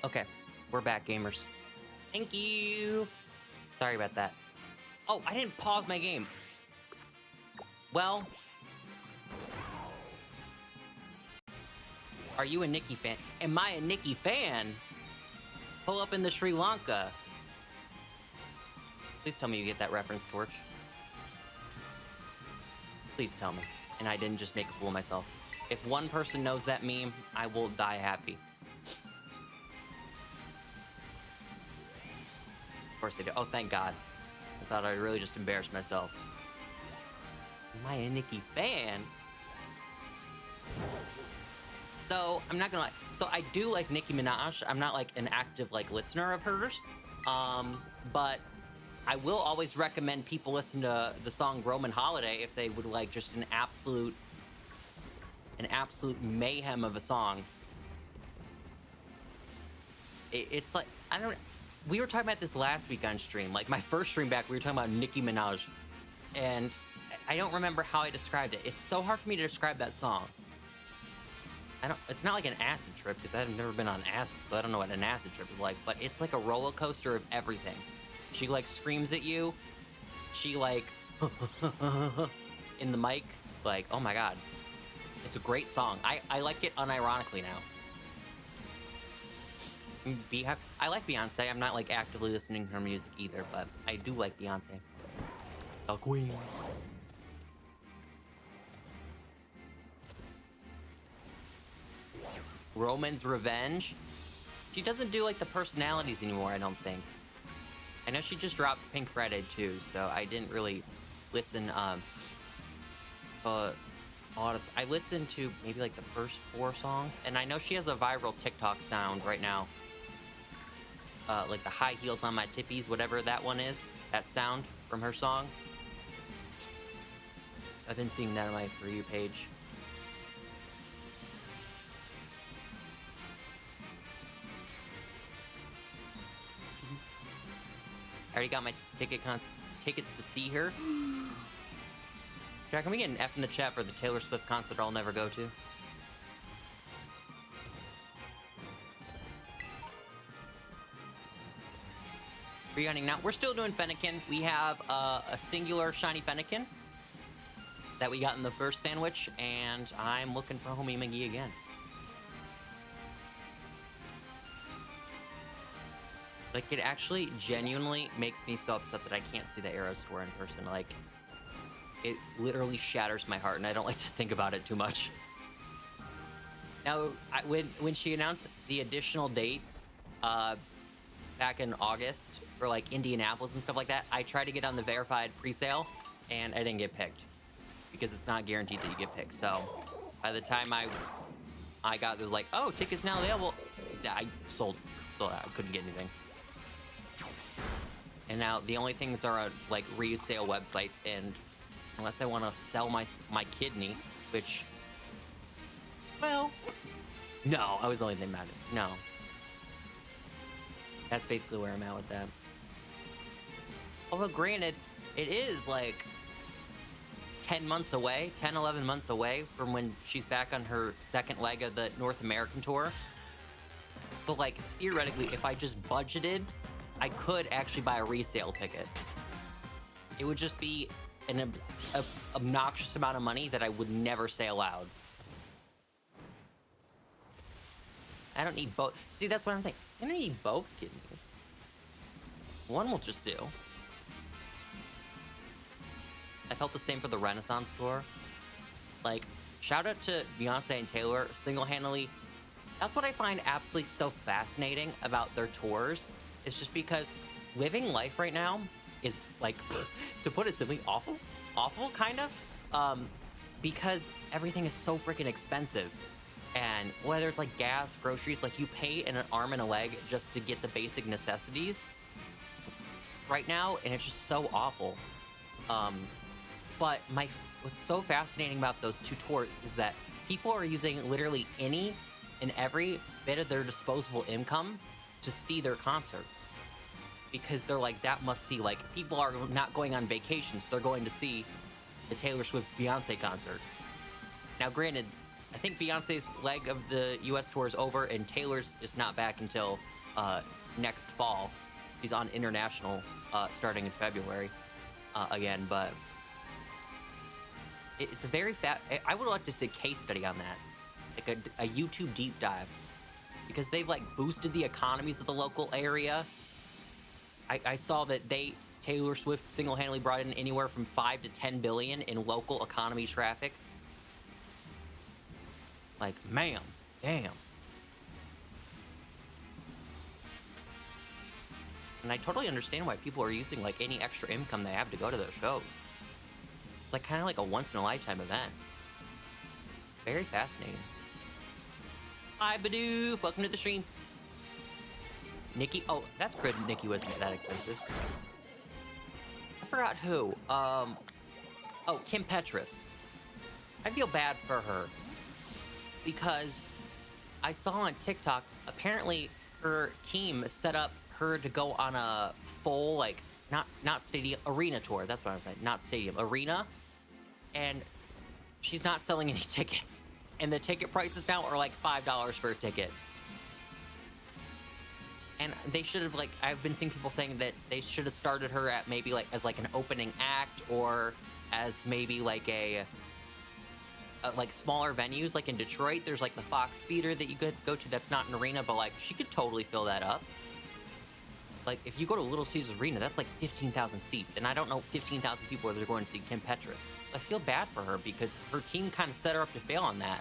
Okay, we're back, gamers. Thank you. Sorry about that. Oh, I didn't pause my game. Well, are you a Nikki fan? Am I a Nikki fan? Pull up in the Sri Lanka. Please tell me you get that reference, Torch. Please tell me. And I didn't just make a fool of myself. If one person knows that meme, I will die happy. Of course they do. Oh, thank God. I thought I really just embarrassed myself. Am I a Nikki fan? So, I'm not gonna lie. So, I do like Nicki Minaj. I'm not like an active like listener of hers. But I will always recommend people listen to the song Roman Holiday if they would like just an absolute mayhem of a song. It's like, I don't. We were talking about this last week on stream. Like my first stream back, we were talking about Nicki Minaj, and I don't remember how I described it. It's so hard for me to describe that song. It's not like an acid trip, because I've never been on acid, so I don't know what an acid trip is like, but it's like a roller coaster of everything. She, like, screams at you. She, like, in the mic. Like, oh my god. It's a great song. I like it unironically now. I like Beyonce. I'm not, like, actively listening to her music either, but I do like Beyonce. The queen. Roman's Revenge. She doesn't do, like, the personalities anymore, I don't think. I know she just dropped Pink Friday, too, so I didn't really listen, a lot of... I listened to maybe, like, the first 4 songs, and I know she has a viral TikTok sound right now. Like the high heels on my tippies, whatever that one is, that sound from her song. I've been seeing that on my For You page. I already got my tickets to see her. Jack, can we get an F in the chat for the Taylor Swift concert I'll never go to? Rerunning now. We're still doing Fennekin. We have a singular shiny Fennekin that we got in the first sandwich, and I'm looking for Homie McGee again. Like, it actually genuinely makes me so upset that I can't see the Arrow store in person. Like, it literally shatters my heart, and I don't like to think about it too much. Now, when she announced the additional dates back in August for, like, Indianapolis and stuff like that, I tried to get on the verified pre-sale, and I didn't get picked. Because it's not guaranteed that you get picked. So, by the time I got, it was like, oh, tickets now available. Yeah, I sold out. I couldn't get anything. And now the only things are like resale websites, and unless I want to sell my kidney, which, well, no, I was the only thing about it. No, that's basically where I'm at with that. Although granted, it is like 10 months away, 10, 11 months away from when she's back on her second leg of the North American tour. So like theoretically, if I just budgeted, I could actually buy a resale ticket. It would just be an obnoxious amount of money that I would never say aloud. I don't need both. See, that's what I'm thinking. I don't need both kidneys. One will just do. I felt the same for the Renaissance tour. Like, shout out to Beyonce and Taylor single-handedly. That's what I find absolutely so fascinating about their tours. It's just because living life right now is, like, to put it simply, awful, kind of. Because everything is so freaking expensive. And whether it's like gas, groceries, like you pay an arm and a leg just to get the basic necessities right now, and it's just so awful. But what's so fascinating about those two tours is that people are using literally any and every bit of their disposable income to see their concerts. Because they're like, that must see, like, people are not going on vacations, they're going to see the Taylor Swift Beyonce concert. Now, granted, I think Beyonce's leg of the US tour is over, and Taylor's is not back until next fall. She's on international starting in February again, but it's a very I would like to see a case study on that, like a YouTube deep dive, because they've like boosted the economies of the local area. I saw that Taylor Swift single-handedly brought in anywhere from 5 to 10 billion in local economy traffic. Like, ma'am, damn. And I totally understand why people are using like any extra income they have to go to those shows. Like, kind of like a once-in-a-lifetime event. Very fascinating. Hi, Badoo. Welcome to the stream. Nikki. Oh, that's good. Nikki wasn't that expensive. I forgot who. Oh, Kim Petras. I feel bad for her because I saw on TikTok, apparently her team set up her to go on a full, like, not stadium, arena tour. That's what I was saying. Not stadium, arena. and she's not selling any tickets. And the ticket prices now are like $5 for a ticket. And they should have, like, I've been seeing people saying that they should have started her at maybe like as like an opening act, or as maybe like a like smaller venues, like in Detroit. There's like the Fox Theater that you could go to. That's not an arena, but like she could totally fill that up. Like if you go to Little Caesars Arena, that's like 15,000 seats, and I don't know 15,000 people that are going to see Kim Petras. I feel bad for her because her team kind of set her up to fail on that.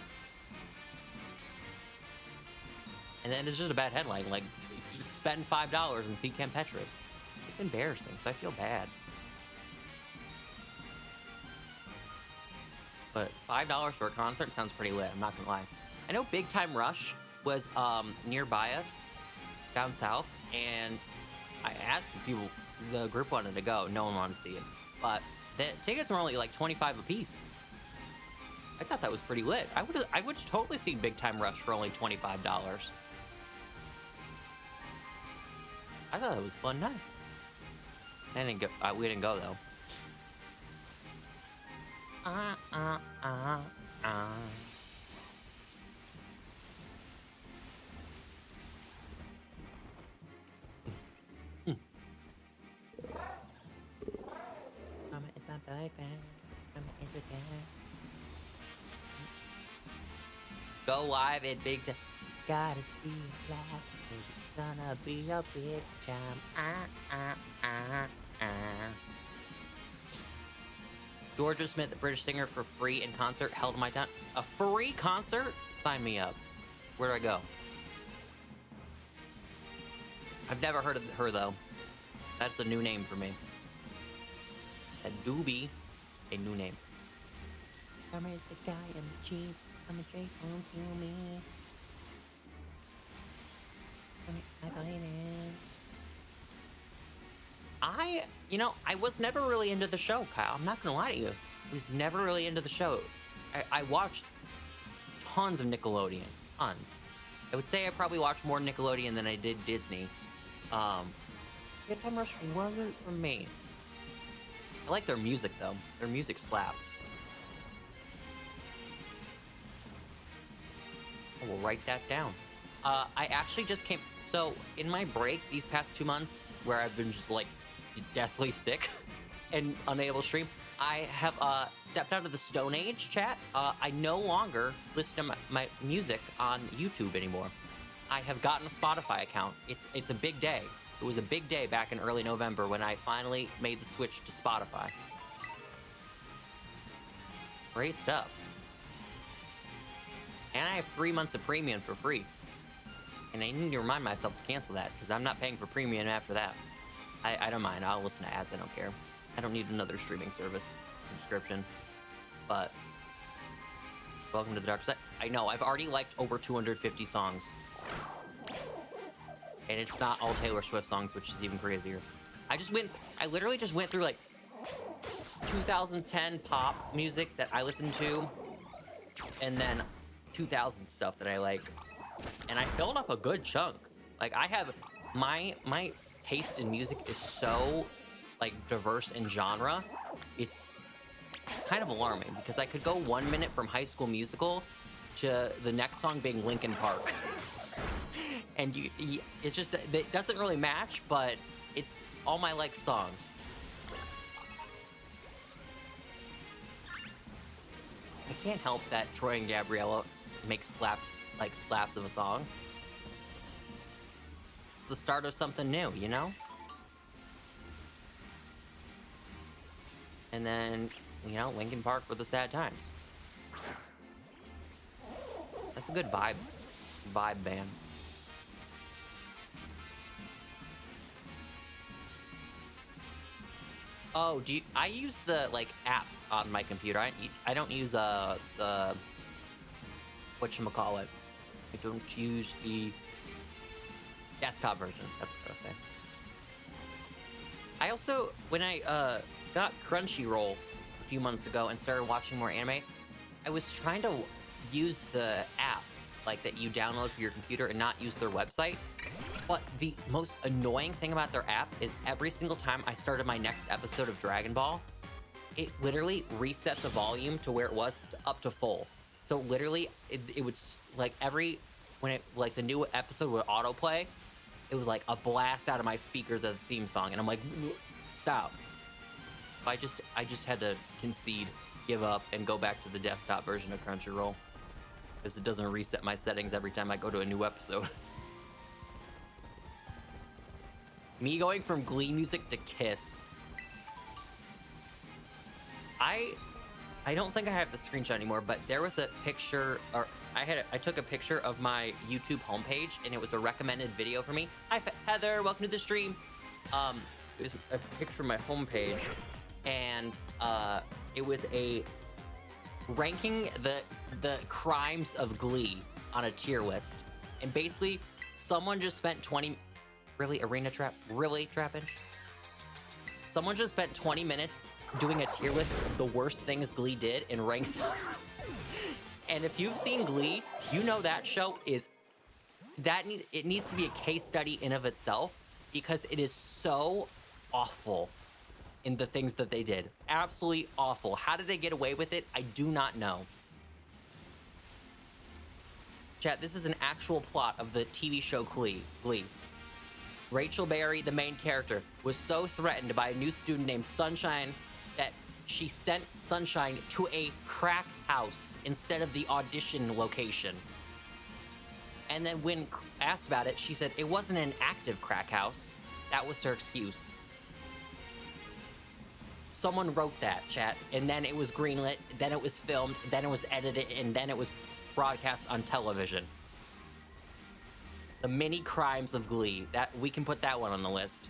And then it's just a bad headline, like, just spend $5 and see Kim Petras. It's embarrassing, so I feel bad. But $5 for a concert sounds pretty lit, I'm not gonna lie. I know Big Time Rush was nearby us, down south, and I asked if people, the group wanted to go. No one wanted to see it. But the tickets were only like $25 a piece. I thought that was pretty lit. I would have totally seen Big Time Rush for only $25. I thought it was a fun night. I didn't go. We didn't go though. Mama is my boyfriend. Mama is a guy. Go live at Big Time. Gotta see it live. It's gonna be a big time. Georgia Smith, the British singer, for free in concert held in my town. A free concert? Sign me up. Where do I go? I've never heard of her though. That's a new name for me. That do be a new name. Come is the guy in the jeans coming straight home to me. I was never really into the show, Kyle. I'm not gonna lie to you. I was never really into the show. I watched tons of Nickelodeon. Tons. I would say I probably watched more Nickelodeon than I did Disney. Good Time Rush wasn't for me. I like their music, though. Their music slaps. I will write that down. I actually just came... So, in my break these past 2 months, where I've been just, like, deathly sick and unable to stream, I have stepped out of the Stone Age chat. I no longer listen to my music on YouTube anymore. I have gotten a Spotify account. It's a big day. It was a big day back in early November when I finally made the switch to Spotify. Great stuff. And I have 3 months of premium for free. And I need to remind myself to cancel that, because I'm not paying for premium after that. I don't mind. I'll listen to ads. I don't care. I don't need another streaming service subscription. But welcome to the dark side. I know. I've already liked over 250 songs. And it's not all Taylor Swift songs, which is even crazier. I literally just went through like 2010 pop music that I listened to, and then 2000 stuff that I like. And I filled up a good chunk. Like, I have my taste in music is so like diverse in genre. It's kind of alarming, because I could go 1 minute from High School Musical to the next song being Linkin Park. And it just, it doesn't really match, but it's all my liked songs. I can't help that Troy and Gabriella make slaps of a song. It's the start of something new, you know? And then, you know, Linkin Park for the sad times. That's a good vibe band. Oh, I use the, like, app on my computer. I don't use the whatchamacallit. I don't use the desktop version. That's what I was saying. I also, when I got Crunchyroll a few months ago and started watching more anime, I was trying to use the app, like, that you download for your computer and not use their website. But the most annoying thing about their app is every single time I started my next episode of Dragon Ball, it literally reset the volume to where it was up to full. So literally, it would like when it like the new episode would autoplay, it was like a blast out of my speakers of the theme song, and I'm like, stop. I just had to concede, give up, and go back to the desktop version of Crunchyroll because it doesn't reset my settings every time I go to a new episode. Me going from Glee music to Kiss. I don't think I have the screenshot anymore, but there was a picture, or I took a picture of my YouTube homepage, and it was a recommended video for me. Hi, Heather, welcome to the stream. It was a picture of my homepage, and it was a ranking the crimes of Glee on a tier list, and basically, someone just spent 20. Really, arena trap? Really, trapping? Someone just spent 20 minutes doing a tier list of the worst things Glee did and ranked them. And if you've seen Glee, you know that show is... it needs to be a case study in of itself because it is so awful in the things that they did. Absolutely awful. How did they get away with it? I do not know. Chat, this is an actual plot of the TV show Glee. Rachel Berry, the main character, was so threatened by a new student named Sunshine that she sent Sunshine to a crack house instead of the audition location. And then when asked about it, she said it wasn't an active crack house. That was her excuse. Someone wrote that, chat, and then it was greenlit, then it was filmed, then it was edited, and then it was broadcast on television. The many crimes of Glee. That we can put that one on the list.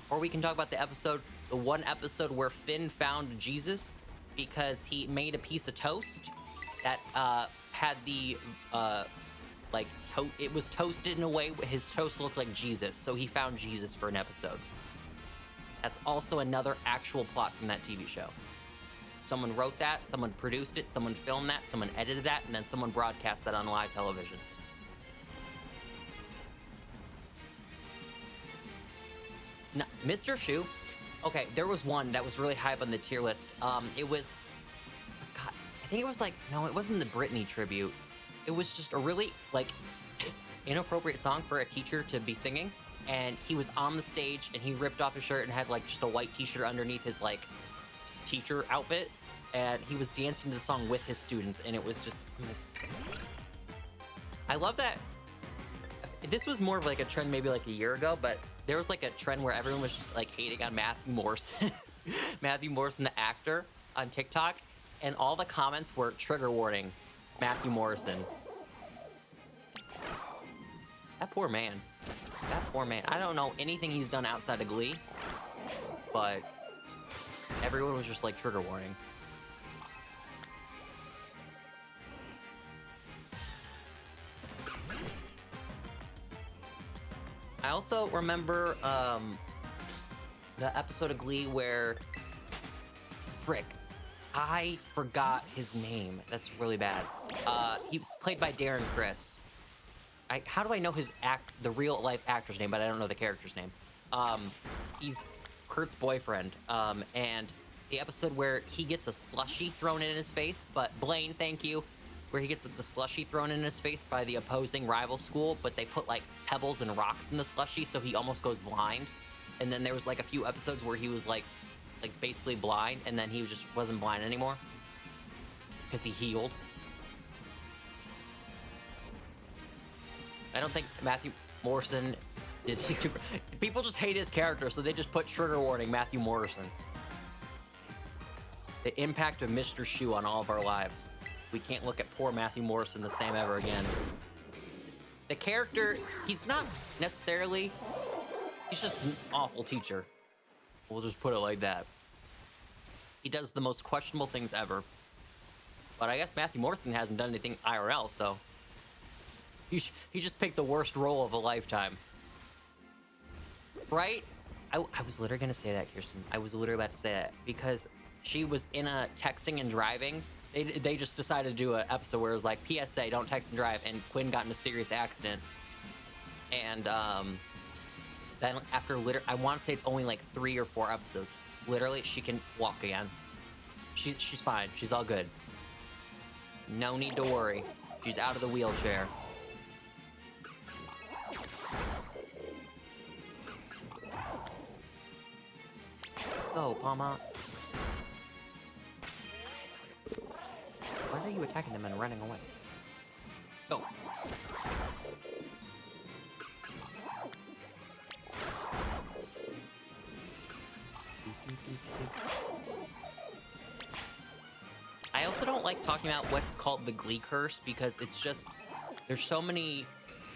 Or we can talk about the one episode where Finn found Jesus because he made a piece of toast that had the it was toasted in a way where his toast looked like Jesus, so he found Jesus for an episode. That's also another actual plot from that TV show. Someone wrote that, someone produced it, someone filmed that, someone edited that, and then someone broadcast that on live television. No, Mr. Shu. Okay, there was one that was really high up on the tier list. It was, God, I think it was like, no, it wasn't the Britney tribute. It was just a really inappropriate song for a teacher to be singing. And he was on the stage and he ripped off his shirt and had like just a white t-shirt underneath his like teacher outfit. And he was dancing to the song with his students, and it was just, I love that. This was more of like a trend maybe like a year ago, but there was like a trend where everyone was just, like hating on Matthew Morrison, Matthew Morrison, the actor, on TikTok, and all the comments were trigger warning, Matthew Morrison. That poor man. That poor man. I don't know anything he's done outside of Glee, but everyone was just like trigger warning. I also remember the episode of Glee where, frick, I forgot his name. That's really bad. He was played by Darren Criss. How do I know the real life actor's name, but I don't know the character's name? He's Kurt's boyfriend. And the episode where he gets a slushie thrown in his face, but Blaine, thank you. Where he gets the slushie thrown in his face by the opposing rival school, but they put like pebbles and rocks in the slushie, so he almost goes blind. And then there was like a few episodes where he was like basically blind, and then he just wasn't blind anymore because he healed. I don't think Matthew Morrison did. People just hate his character, so they just put trigger warning Matthew Morrison. The impact of Mr. Shu on all of our lives. We can't look at poor Matthew Morrison the same ever again. The character, he's not necessarily, he's just an awful teacher. We'll just put it like that. He does the most questionable things ever. But I guess Matthew Morrison hasn't done anything IRL, so he just picked the worst role of a lifetime. Right? I was literally going to say that, Kirsten. I was literally about to say that because she was in a texting and driving. They just decided to do an episode where it was like, PSA, don't text and drive, and Quinn got in a serious accident. And then after I want to say it's only like 3 or 4 episodes, literally, she can walk again. She's fine. She's all good. No need to worry. She's out of the wheelchair. Go, Palma. Why are you attacking them and running away? Go. I also don't like talking about what's called the Glee curse because it's just, there's so many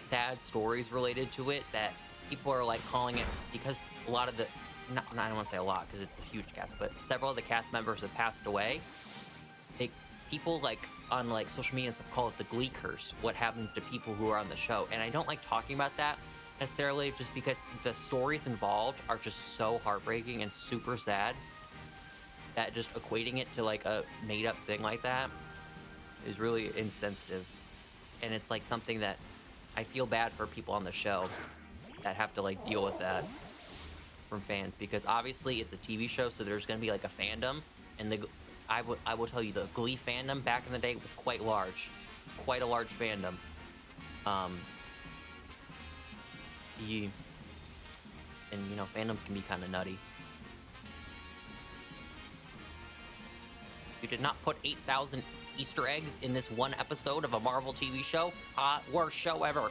sad stories related to it that people are like calling it, because a lot of the, I don't want to say a lot because it's a huge cast, but several of the cast members have passed away. People like on like social media and stuff call it the Glee curse, what happens to people who are on the show. And I don't like talking about that necessarily just because the stories involved are just so heartbreaking and super sad that just equating it to like a made-up thing like that is really insensitive. And it's like something that I feel bad for people on the show that have to like deal with that from fans, because obviously it's a TV show, so there's going to be like a fandom, and I will tell you, the Glee fandom back in the day was quite large. It's quite a large fandom. You know, fandoms can be kind of nutty. You did not put 8,000 Easter eggs in this one episode of a Marvel TV show. Worst show ever.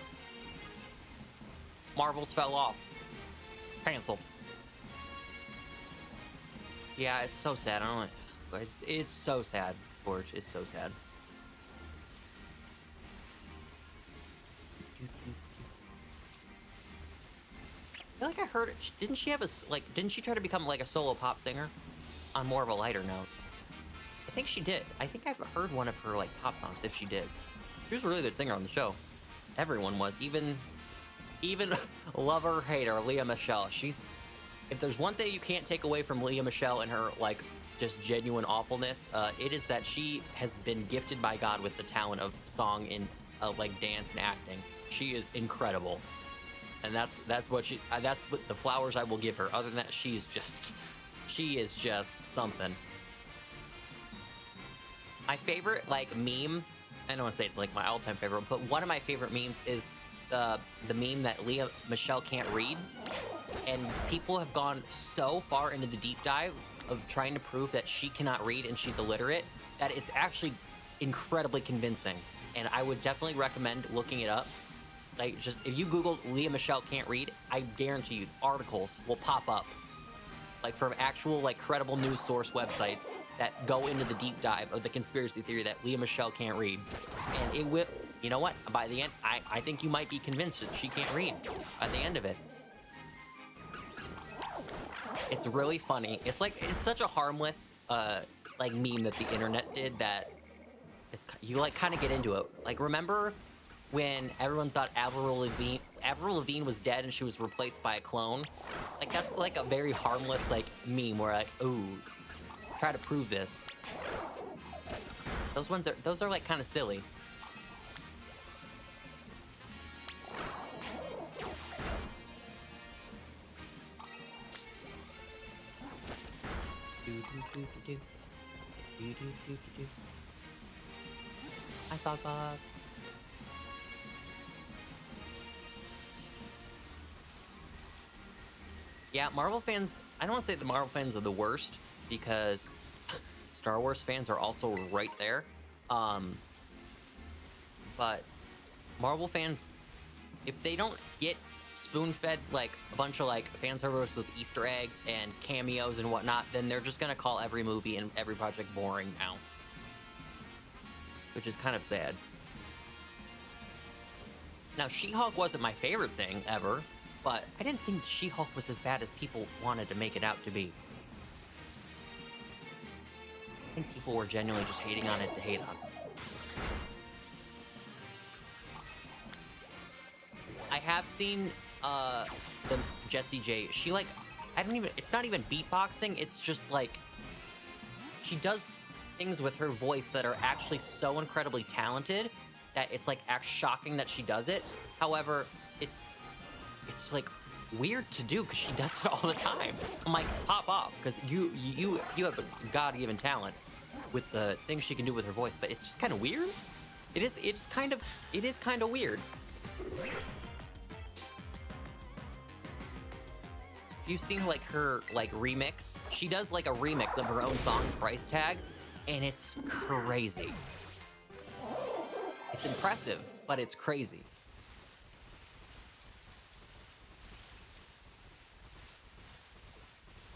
Marvels fell off. Cancelled. Yeah, it's so sad. I don't know. It's so sad, George. It's so sad. I feel like I heard it. Didn't she have didn't she try to become like a solo pop singer on more of a lighter note? I think she did. I think I've heard one of her like pop songs, if she did. She was a really good singer on the show. Everyone was, even lover, hater, Leah Michele. If there's one thing you can't take away from Leah Michele and her like just genuine awfulness, it is that she has been gifted by God with the talent of song and like dance and acting. She is incredible, and that's what the flowers I will give her. Other than that, she is just something. My favorite like meme, I don't want to say it's like my all-time favorite, but one of my favorite memes is the meme that Leah Michele can't read, and people have gone so far into the deep dive of trying to prove that she cannot read and she's illiterate that it's actually incredibly convincing. And I would definitely recommend looking it up. Like, just if you Google Leah Michele can't read, I guarantee you articles will pop up, like from actual like credible news source websites that go into the deep dive of the conspiracy theory that Leah Michele can't read. And it will, you know what? By the end, I think you might be convinced that she can't read by the end of it. It's really funny. It's such a harmless like meme that the internet did that you like kind of get into it. Like, remember when everyone thought Avril Lavigne was dead and she was replaced by a clone? Like, that's like a very harmless like meme where like, ooh, try to prove this. Those are like kind of silly. I saw God. Yeah, Marvel fans, I don't want to say the Marvel fans are the worst, because Star Wars fans are also right there. But Marvel fans, if they don't get spoon-fed like a bunch of like fan service with Easter eggs and cameos and whatnot, then they're just gonna call every movie and every project boring now, which is kind of sad. Now, She-Hulk wasn't my favorite thing ever, but I didn't think She-Hulk was as bad as people wanted to make it out to be. I think people were genuinely just hating on it to hate on it. I have seen the Jessie J. She like, it's not even beatboxing, it's just like, she does things with her voice that are actually so incredibly talented that it's like shocking that she does it. However, it's like weird to do because she does it all the time. I'm like, pop off, because you have a God-given talent with the things she can do with her voice, but it's just kind of weird. It is kind of weird. If you've seen like her like remix, she does like a remix of her own song, Price Tag, and it's crazy. It's impressive, but it's crazy.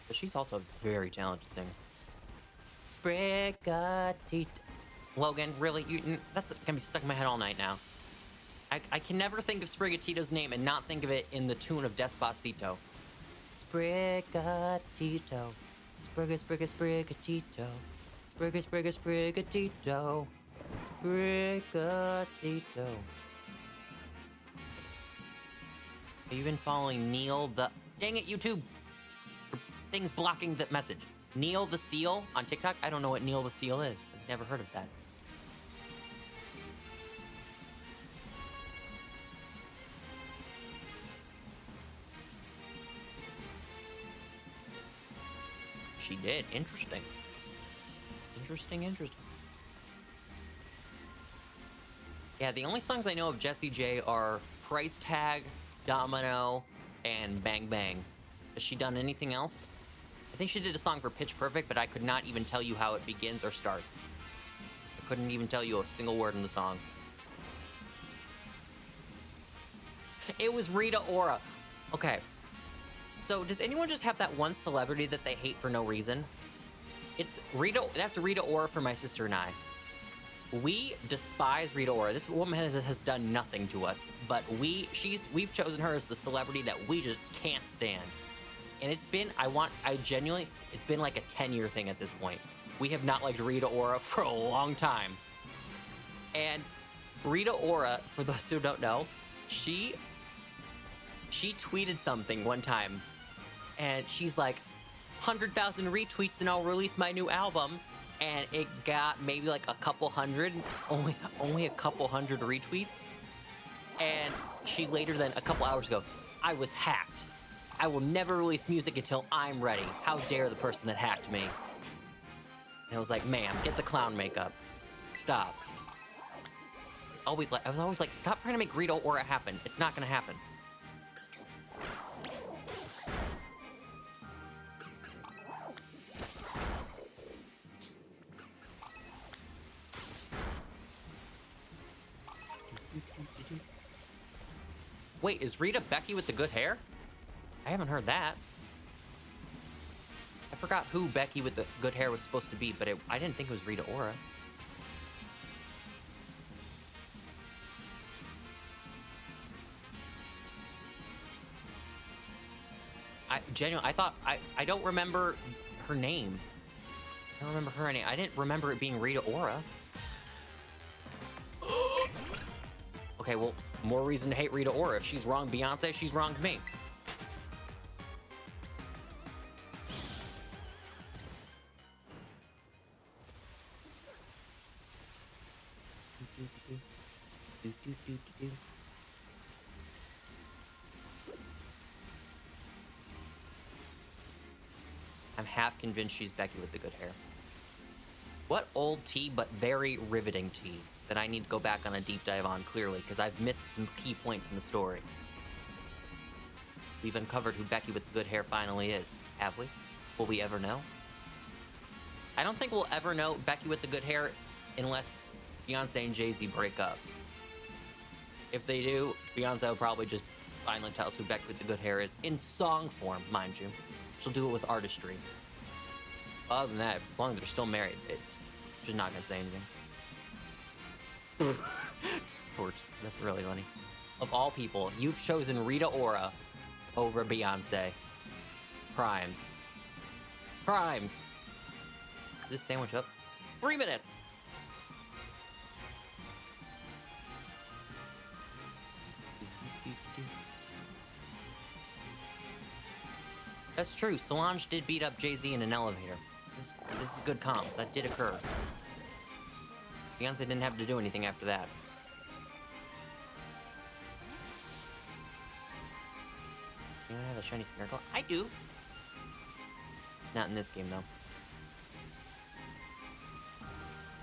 But she's also a very talented singer. Sprigatito. Logan, really? That's gonna be stuck in my head all night now. I can never think of Sprigatito's name and not think of it in the tune of Despacito. Sprigatito. Sprigatito. Sprigatito. Sprigatito. Have you been following Neil the... Dang it, YouTube! Things blocking the message. Neil the Seal on TikTok? I don't know what Neil the Seal is. I've never heard of that. She did. Interesting. Interesting. Yeah, the only songs I know of Jessie J are Price Tag, Domino, and Bang Bang. Has she done anything else? I think she did a song for Pitch Perfect, but I could not even tell you how it begins or starts. I couldn't even tell you a single word in the song. It was Rita Ora. Okay. So does anyone just have that one celebrity that they hate for no reason? It's Rita. That's Rita Ora for my sister and I. We despise Rita Ora. This woman has done nothing to us, but we've chosen her as the celebrity that we just can't stand. And it's been, it's been like a 10-year thing at this point. We have not liked Rita Ora for a long time. And Rita Ora, for those who don't know, she tweeted something one time, and she's like, 100,000 retweets and I'll release my new album. And it got maybe like a couple hundred, only a couple hundred retweets. And she later then, a couple hours ago, I was hacked. I will never release music until I'm ready. How dare the person that hacked me? And I was like, ma'am, get the clown makeup. Stop. I was always like, stop trying to make Rita Ora happen. It's not gonna happen. Wait, is Rita Becky with the good hair? I haven't heard that. I forgot who Becky with the good hair was supposed to be, but I didn't think it was Rita Ora. I don't remember her name. I don't remember her name. I didn't remember it being Rita Ora. Okay, well, more reason to hate Rita Ora. If she's wrong Beyonce, she's wrong to me. I'm half convinced she's Becky with the good hair. What old tea, but very riveting tea that I need to go back on a deep dive on, clearly, because I've missed some key points in the story. We've uncovered who Becky with the good hair finally is, have we? Will we ever know? I don't think we'll ever know Becky with the good hair unless Beyonce and Jay-Z break up. If they do, Beyonce will probably just finally tell us who Becky with the good hair is, in song form, mind you. She'll do it with artistry. Other than that, as long as they're still married, she's not gonna say anything. Torch, that's really funny. Of all people, you've chosen Rita Ora over Beyonce. Crimes. Crimes. Is this sandwich up? 3 minutes! That's true. Solange did beat up Jay-Z in an elevator. This is good comms. That did occur. Beyonce didn't have to do anything after that. You don't have a shiny Smeargle? I do. Not in this game, though.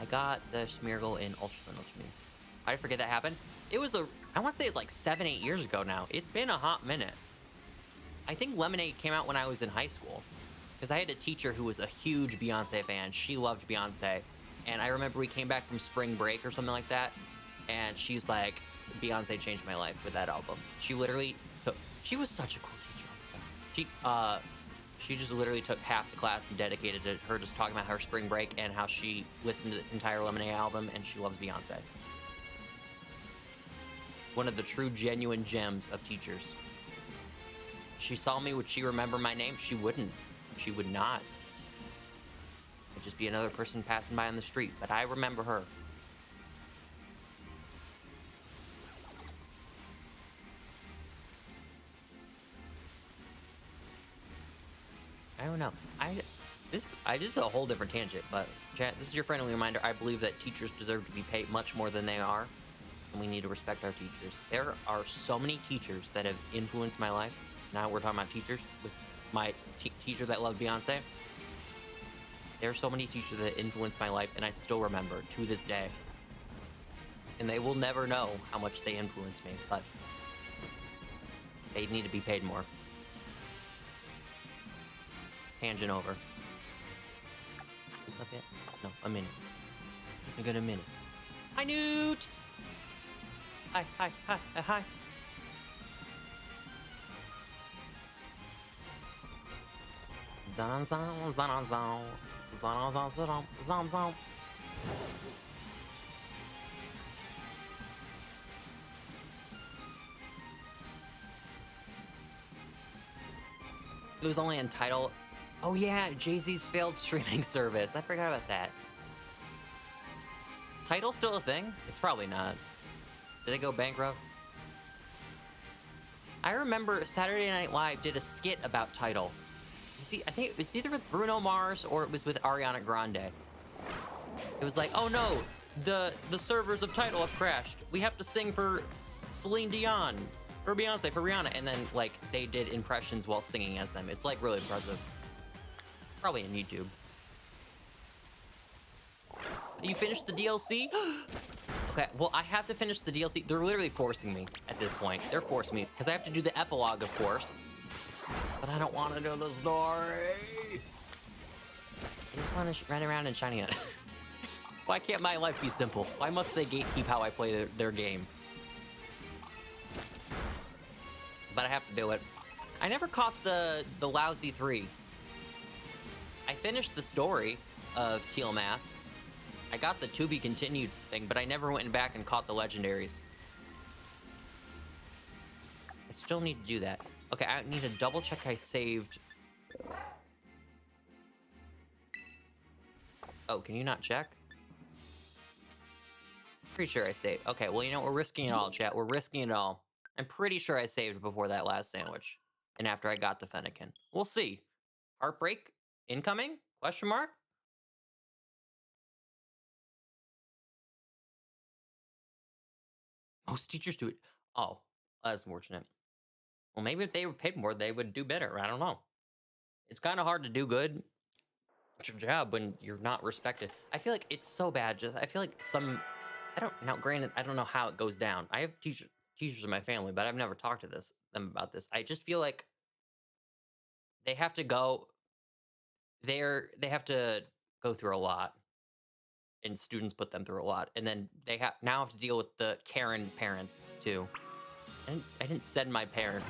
I got the Smeargle in Ultra Sun, I forget that happened. It was I want to say it's like 7-8 years ago now. It's been a hot minute. I think Lemonade came out when I was in high school. Because I had a teacher who was a huge Beyonce fan. She loved Beyonce. And I remember we came back from spring break or something like that. And she's like, Beyonce changed my life with that album. She literally took... She was such a cool teacher. She just literally took half the class and dedicated to her just talking about her spring break and how she listened to the entire Lemonade album and she loves Beyonce. One of the true, genuine gems of teachers. She saw me, would she remember my name? She wouldn't. She would not. It'd just be another person passing by on the street, but I remember her. I don't know. This is a whole different tangent, but chat, this is your friendly reminder. I believe that teachers deserve to be paid much more than they are, and we need to respect our teachers. There are so many teachers that have influenced my life. Now we're talking about teachers. With my teacher that loved Beyonce. There are so many teachers that influenced my life, and I still remember to this day. And they will never know how much they influenced me, but they need to be paid more. Tangent over. Is that it? No, a minute. I got a minute. Hi, Newt! Hi. It was only in title. Oh yeah, Jay-Z's failed streaming service. I forgot about that. Is Tidal still a thing? It's probably not. Did they go bankrupt? I remember Saturday Night Live did a skit about Tidal. You see, I think it was either with Bruno Mars or it was with Ariana Grande. It was like, oh no, the servers of Tidal have crashed. We have to sing for Celine Dion, for Beyonce, for Rihanna. And then like they did impressions while singing as them. It's like really impressive. Probably on YouTube. You finished the DLC? Okay, well, I have to finish the DLC. They're literally forcing me at this point. They're forcing me because I have to do the epilogue, of course. But I don't want to do the story. I just want to run around and shiny it. Why can't my life be simple? Why must they gatekeep how I play their game? But I have to do it. I never caught the lousy 3. I finished the story of Teal Mask. I got the to be continued thing, but I never went back and caught the legendaries. I still need to do that. Okay, I need to double check I saved. Oh, can you not check? Pretty sure I saved. Okay, well, you know, we're risking it all, chat. We're risking it all. I'm pretty sure I saved before that last sandwich. And after I got the Fennekin. We'll see. Heartbreak? Incoming? Question mark? Most teachers do it. Oh, that's unfortunate. Well, maybe if they were paid more, they would do better. I don't know. It's kind of hard to do good at your job when you're not respected. I feel like it's so bad. I feel like now granted, I don't know how it goes down. I have teachers in my family, but I've never talked to them about this. I just feel like they have to go they have to go through a lot, and students put them through a lot, and then they now have to deal with the Karen parents too. I didn't send my parents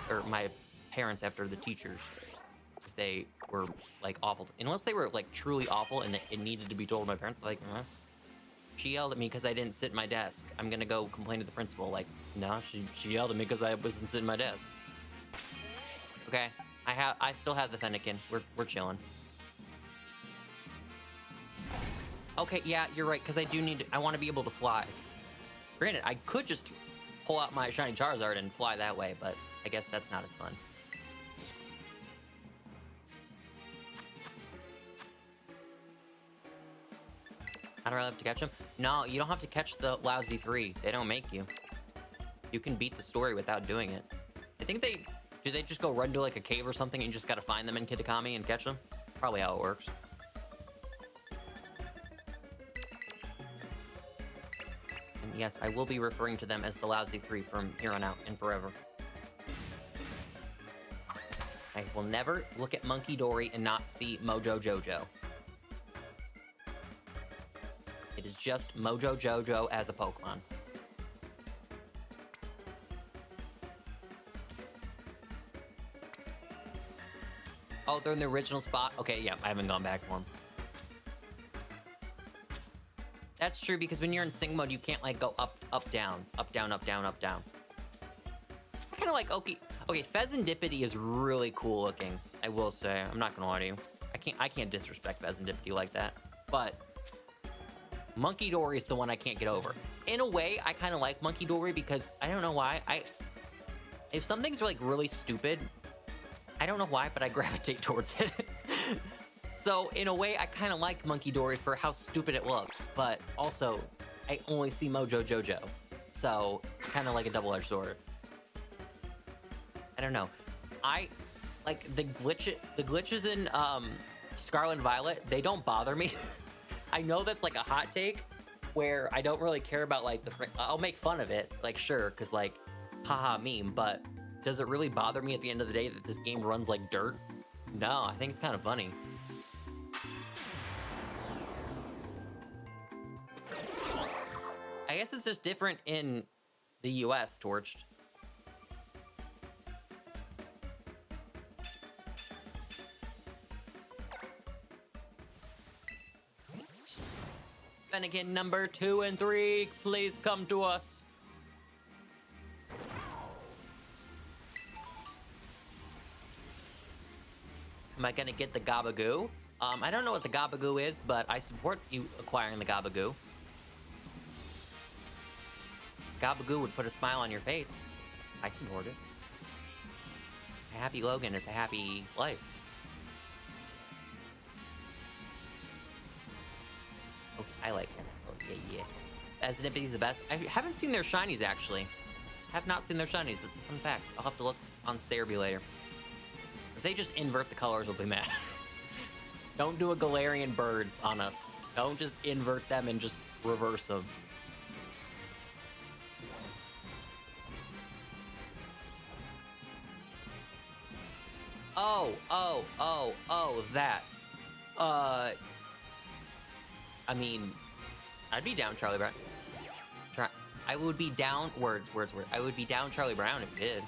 after the teachers if they were like awful, unless they were like truly awful and it needed to be told to my parents. Like, she yelled at me because I didn't sit at my desk. I'm gonna go complain to the principal. Like, no, she yelled at me because I wasn't sitting at my desk. Okay, I still have the Fennekin. We're chilling. Okay, yeah, you're right, because I want to be able to fly. Granted, I could just pull out my shiny Charizard and fly that way, but I guess that's not as fun. How do I have to catch them? No, you don't have to catch the lousy 3. They don't make you. You can beat the story without doing it. I think they Do they just go run to like a cave or something and you just gotta find them in Kitakami and catch them? Probably how it works. And yes, I will be referring to them as the Lousy Three from here on out and forever. I will never look at Monkey Dory and not see Mojo Jojo. It is just Mojo Jojo as a Pokemon. Oh, they're in the original spot? Okay, yeah, I haven't gone back for them. That's true, because when you're in Sing mode, you can't, like, go up, up, down, up, down, up, down, up, down. I kind of like, okay, Pheasantipity is really cool looking, I will say. I'm not gonna lie to you. I can't disrespect Pheasantipity like that. But Monkey Dory is the one I can't get over. In a way, I kind of like Monkey Dory because I don't know why. If something's, like, really stupid, I don't know why, but I gravitate towards it. So, in a way, I kind of like Monkey Dory for how stupid it looks, but also, I only see Mojo Jojo. So, kind of like a double-edged sword. I don't know. I, like, the glitches in, Scarlet Violet, they don't bother me. I know that's, like, a hot take, where I don't really care about, like, I'll make fun of it, like, sure, because, like, haha meme, but does it really bother me at the end of the day that this game runs like dirt? No, I think it's kind of funny. I guess it's just different in the US, Torched. Finnegan number 2 and 3, please come to us. Am I gonna get the Gabagoo? I don't know what the Gabagoo is, but I support you acquiring the Gabagoo. Gabagoo would put a smile on your face. I support it. A happy Logan is a happy life. Okay, I like him. Oh, yeah. Pheasantipity is the best. I haven't seen their shinies, actually. Have not seen their shinies. That's a fun fact. I'll have to look on Cerebi later. If they just invert the colors, we'll be mad. Don't do a Galarian birds on us. Don't just invert them and just reverse them. Oh, that. I mean, I'd be down Charlie Brown. I would be down, words. I would be down Charlie Brown if you did.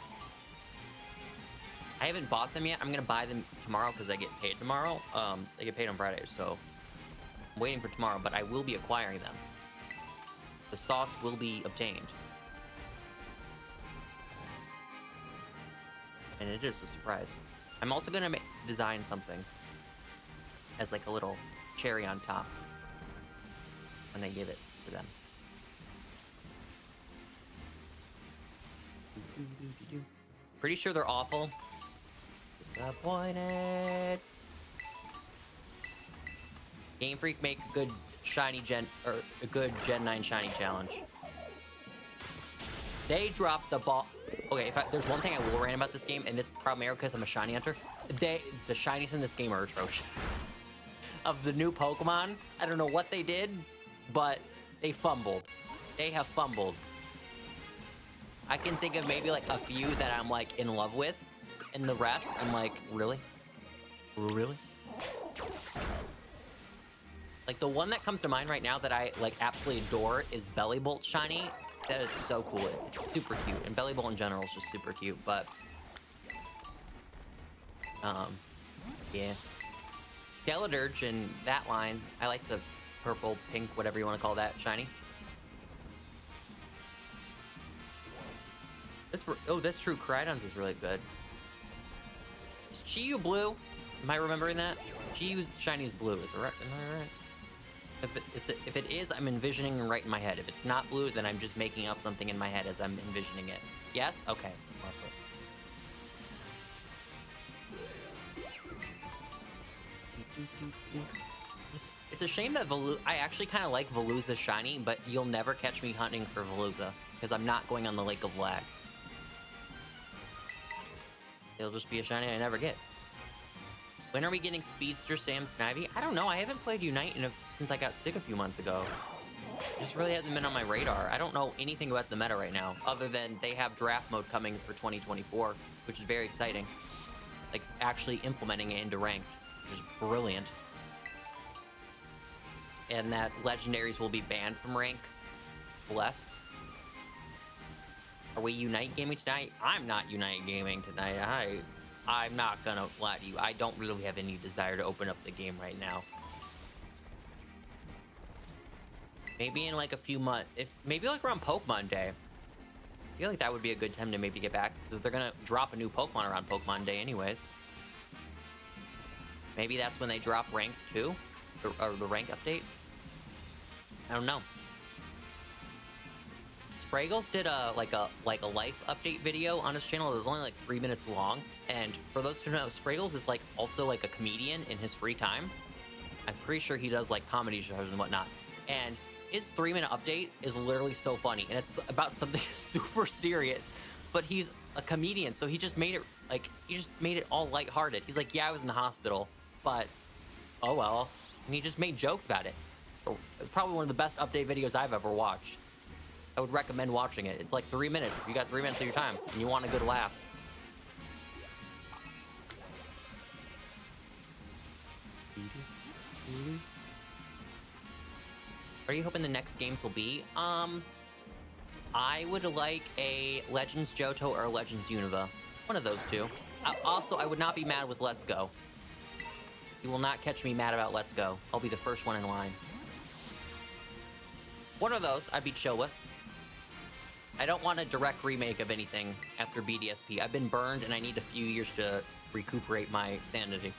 I haven't bought them yet. I'm gonna buy them tomorrow because I get paid tomorrow. They get paid on Fridays, so I'm waiting for tomorrow, but I will be acquiring them. The sauce will be obtained. And it is a surprise. I'm also gonna design something as like a little cherry on top when I give it to them. Pretty sure they're awful. Disappointed. Game Freak, make a good shiny Gen, or a good Gen 9 shiny challenge. They dropped the ball. Okay, there's one thing I will rant about this game, and it's primarily because I'm a shiny hunter. The shinies in this game are atrocious. Of the new Pokemon, I don't know what they did, but they fumbled. They have fumbled. I can think of maybe like a few that I'm like in love with, and the rest I'm like, really? Really? Like the one that comes to mind right now that I like absolutely adore is Bellybolt shiny. That is so cool. It's super cute, and Bellybolt in general is just super cute. But yeah, Skeledirge and that line. I like the purple, pink, whatever you want to call that shiny. That's true. Koraidon's is really good. Is Chi-Yu blue? Am I remembering that? Chi-Yu's shiny is blue. Is it right? Am I right? If it is, I'm envisioning right in my head. If it's not blue, then I'm just making up something in my head as I'm envisioning it. Yes? Okay. It's a shame that I actually kind of like Veluza shiny, but you'll never catch me hunting for Veluza because I'm not going on the Lake of Lag. It'll just be a shiny I never get. When are we getting Speedster Sam Snivy? I don't know. I haven't played Unite since I got sick a few months ago. It just really hasn't been on my radar. I don't know anything about the meta right now, other than they have draft mode coming for 2024, which is very exciting. Like, actually implementing it into ranked, which is brilliant. And that legendaries will be banned from rank. Bless. Are we Unite gaming tonight? I'm not Unite gaming tonight. I'm not gonna lie to you. I don't really have any desire to open up the game right now. Maybe in like a few months, maybe like around Pokemon Day. I feel like that would be a good time to maybe get back, because they're gonna drop a new Pokemon around Pokemon Day anyways. Maybe that's when they drop rank 2, or the rank update. I don't know. Spraggles did a life update video on his channel. It was only like 3 minutes long, and for those who know, Spraggles is like also like a comedian in his free time. I'm pretty sure he does like comedy shows and whatnot, and his 3-minute update is literally so funny, and it's about something super serious, but he's a comedian, so he just made it all lighthearted. He's like, yeah, I was in the hospital, but oh well, and he just made jokes about it. It's probably one of the best update videos I've ever watched. I would recommend watching it. It's like 3 minutes. If you got 3 minutes of your time and you want a good laugh. What are you hoping the next games will be? I would like a Legends Johto or a Legends Unova. One of those two. Also, I would not be mad with Let's Go. You will not catch me mad about Let's Go. I'll be the first one in line. One of those I'd be chill with. I don't want a direct remake of anything after BDSP. I've been burned and I need a few years to recuperate my sanity.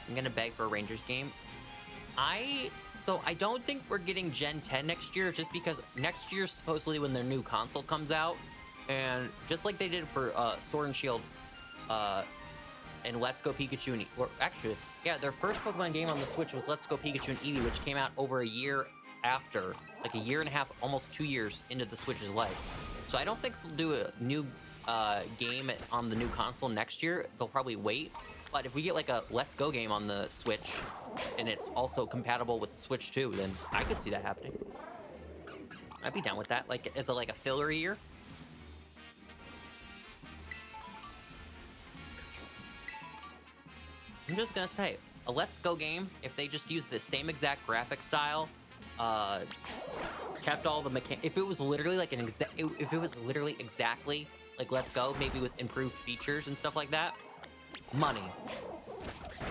I'm gonna beg for a Rangers game. So I don't think we're getting Gen 10 next year, just because next year supposedly when their new console comes out, and just like they did for Sword and Shield and Let's Go Pikachu and or actually, yeah, their first Pokemon game on the Switch was Let's Go Pikachu and Eevee, which came out over a year after, like a year and a half, almost 2 years into the Switch's life. So I don't think they'll do a new game on the new console next year. They'll probably wait. But if we get like a Let's Go game on the Switch, and it's also compatible with Switch 2, then I could see that happening. I'd be down with that, like as a filler year. I'm just gonna say, a Let's Go game, if they just use the same exact graphic style, kept all the if it was literally like if it was literally exactly like Let's Go, maybe with improved features and stuff like that, money.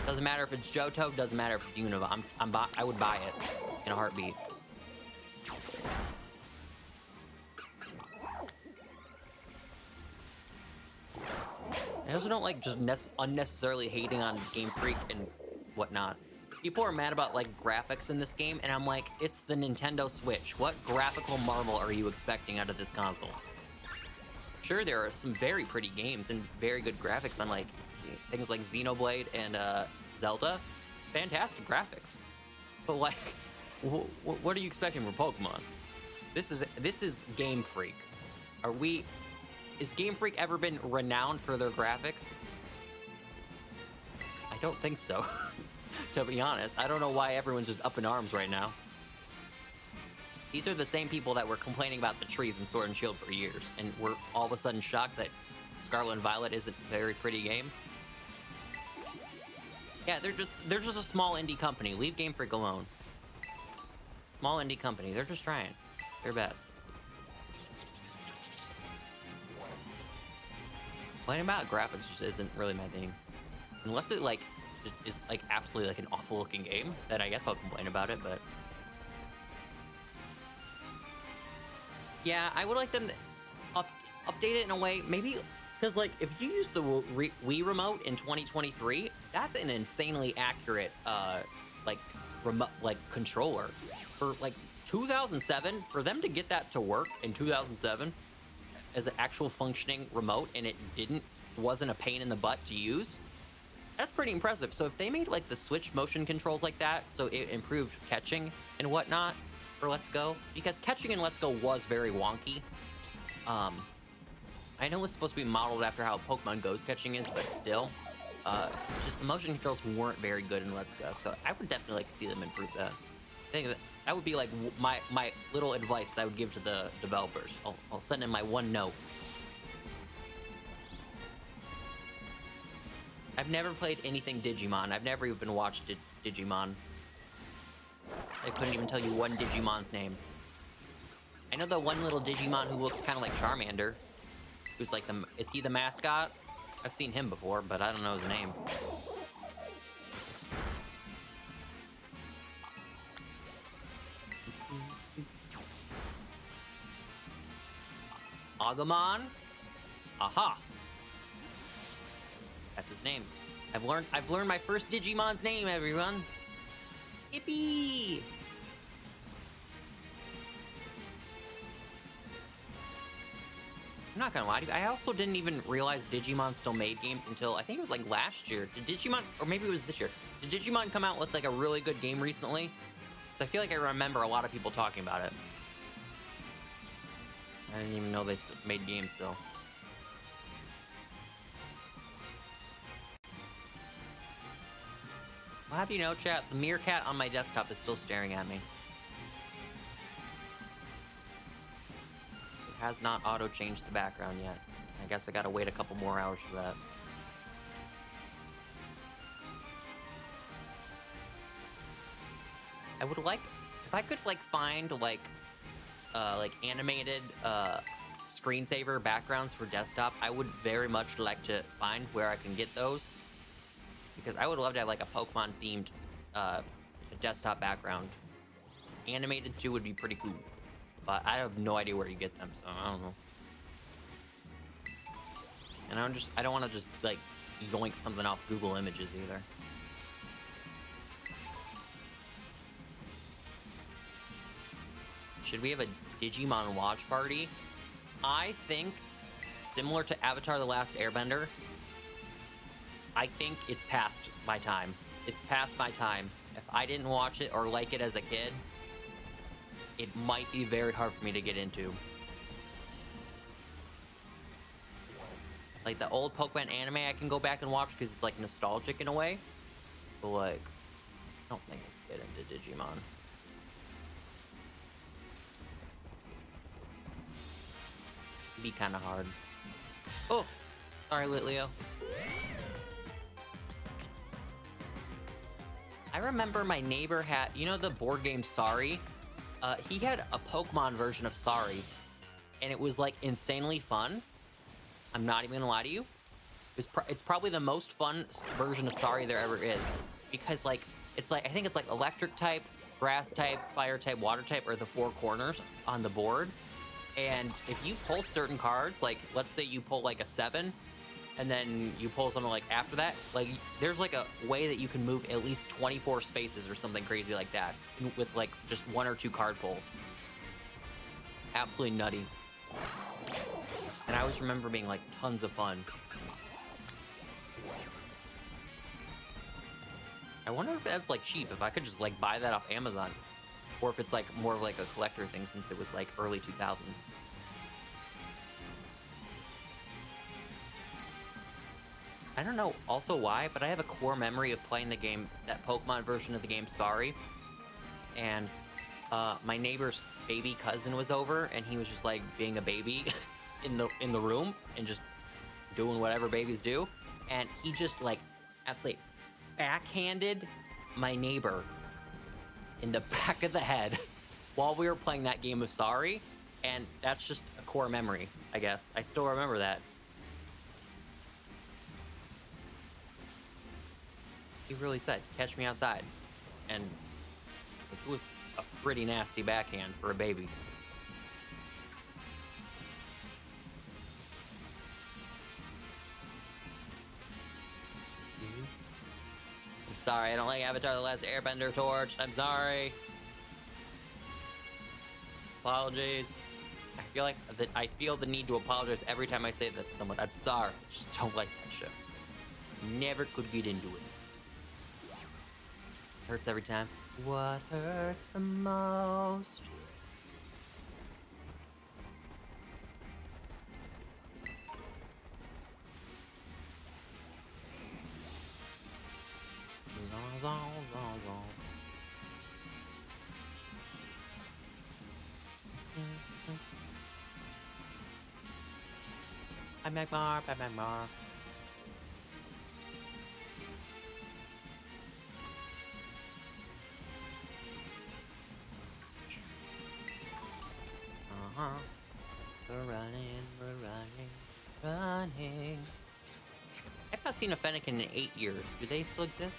Doesn't matter if it's Johto, doesn't matter if it's Unova. I would buy it in a heartbeat. I also don't like just unnecessarily hating on Game Freak and whatnot. People are mad about like graphics in this game, and I'm like, it's the Nintendo Switch. What graphical marvel are you expecting out of this console? Sure, there are some very pretty games and very good graphics on like things like Xenoblade and Zelda. Fantastic graphics. But like, what are you expecting from Pokemon? This is Game Freak. Is Game Freak ever been renowned for their graphics? I don't think so. To be honest, I don't know why everyone's just up in arms right now. These are the same people that were complaining about the trees in Sword and Shield for years, and we're all of a sudden shocked that Scarlet and Violet isn't a very pretty game. Yeah, they're just a small indie company. Leave Game Freak alone. Small indie company. They're just trying their best. Complaining about graphics just isn't really my thing. Unless it like is like absolutely like an awful looking game, then I guess I'll complain about it, but yeah, I would like them to update it in a way, maybe, because like if you use the Wii remote in 2023, that's an insanely accurate like remote like controller. For like 2007, for them to get that to work in 2007 as an actual functioning remote, and it wasn't a pain in the butt to use, That's pretty impressive. So if they made like the Switch motion controls like that, so it improved catching and whatnot for Let's Go, because catching in Let's Go was very wonky. I know it's supposed to be modeled after how Pokemon Go's catching is, but still, just the motion controls weren't very good in Let's Go. So I would definitely like to see them improve that. I think that would be like my little advice I would give to the developers. I'll send in my one note. I've never played anything Digimon. I've never even watched Digimon. I couldn't even tell you one Digimon's name. I know the one little Digimon who looks kind of like Charmander. Who's like is he the mascot? I've seen him before, but I don't know his name. Agumon? Aha! That's his name. I've learned my first Digimon's name, everyone. Yippee! I'm not gonna lie to you, I also didn't even realize Digimon still made games until I think it was like last year. Did Digimon, or maybe it was this year, did Digimon come out with like a really good game recently? So I feel like I remember a lot of people talking about it. I didn't even know they made games still. Well, how do you know, chat? The meerkat on my desktop is still staring at me. It has not auto-changed the background yet. I guess I gotta wait a couple more hours for that. I would like, if I could like find like animated screensaver backgrounds for desktop, I would very much like to find where I can get those. Because I would love to have like a Pokemon themed desktop background. Animated too would be pretty cool. But I have no idea where you get them, so I don't know. And I don't want to just like yoink something off Google Images either. Should we have a Digimon watch party? I think, similar to Avatar: The Last Airbender, I think it's past my time. It's past my time. If I didn't watch it or like it as a kid, it might be very hard for me to get into. Like the old Pokemon anime, I can go back and watch because it's like nostalgic in a way. But like, I don't think I can get into Digimon. It'd be kind of hard. Oh, sorry, Litleo. I remember my neighbor had, you know the board game Sorry? He had a Pokemon version of Sorry, and it was like insanely fun. I'm not even gonna lie to you. It's probably the most fun version of Sorry there ever is, because like I think it's like electric type, grass type, fire type, water type are the four corners on the board. And if you pull certain cards, like let's say you pull like a 7, and then you pull something like after that, like there's like a way that you can move at least 24 spaces or something crazy like that with like just 1 or 2 card pulls. Absolutely nutty. And I always remember being like tons of fun. I wonder if that's like cheap, if I could just like buy that off Amazon, or if it's like more of like a collector thing since it was like early 2000s. I don't know also why, but I have a core memory of playing the game, that Pokemon version of the game Sorry, and my neighbor's baby cousin was over, and he was just like being a baby in the room and just doing whatever babies do, and he just like absolutely backhanded my neighbor in the back of the head while we were playing that game of Sorry, and that's just a core memory, I guess. I still remember that. He really said, "Catch me outside," and it was a pretty nasty backhand for a baby. I'm sorry, I don't like Avatar: The Last Airbender Torch. I'm sorry. Apologies. I feel the need to apologize every time I say that to someone. I'm sorry. I just don't like that shit. Never could get into it. Hurts every time. What hurts the most? Bye, Magmar. Bye, Magmar. We're running. I've not seen a Fennekin in 8 years. Do they still exist?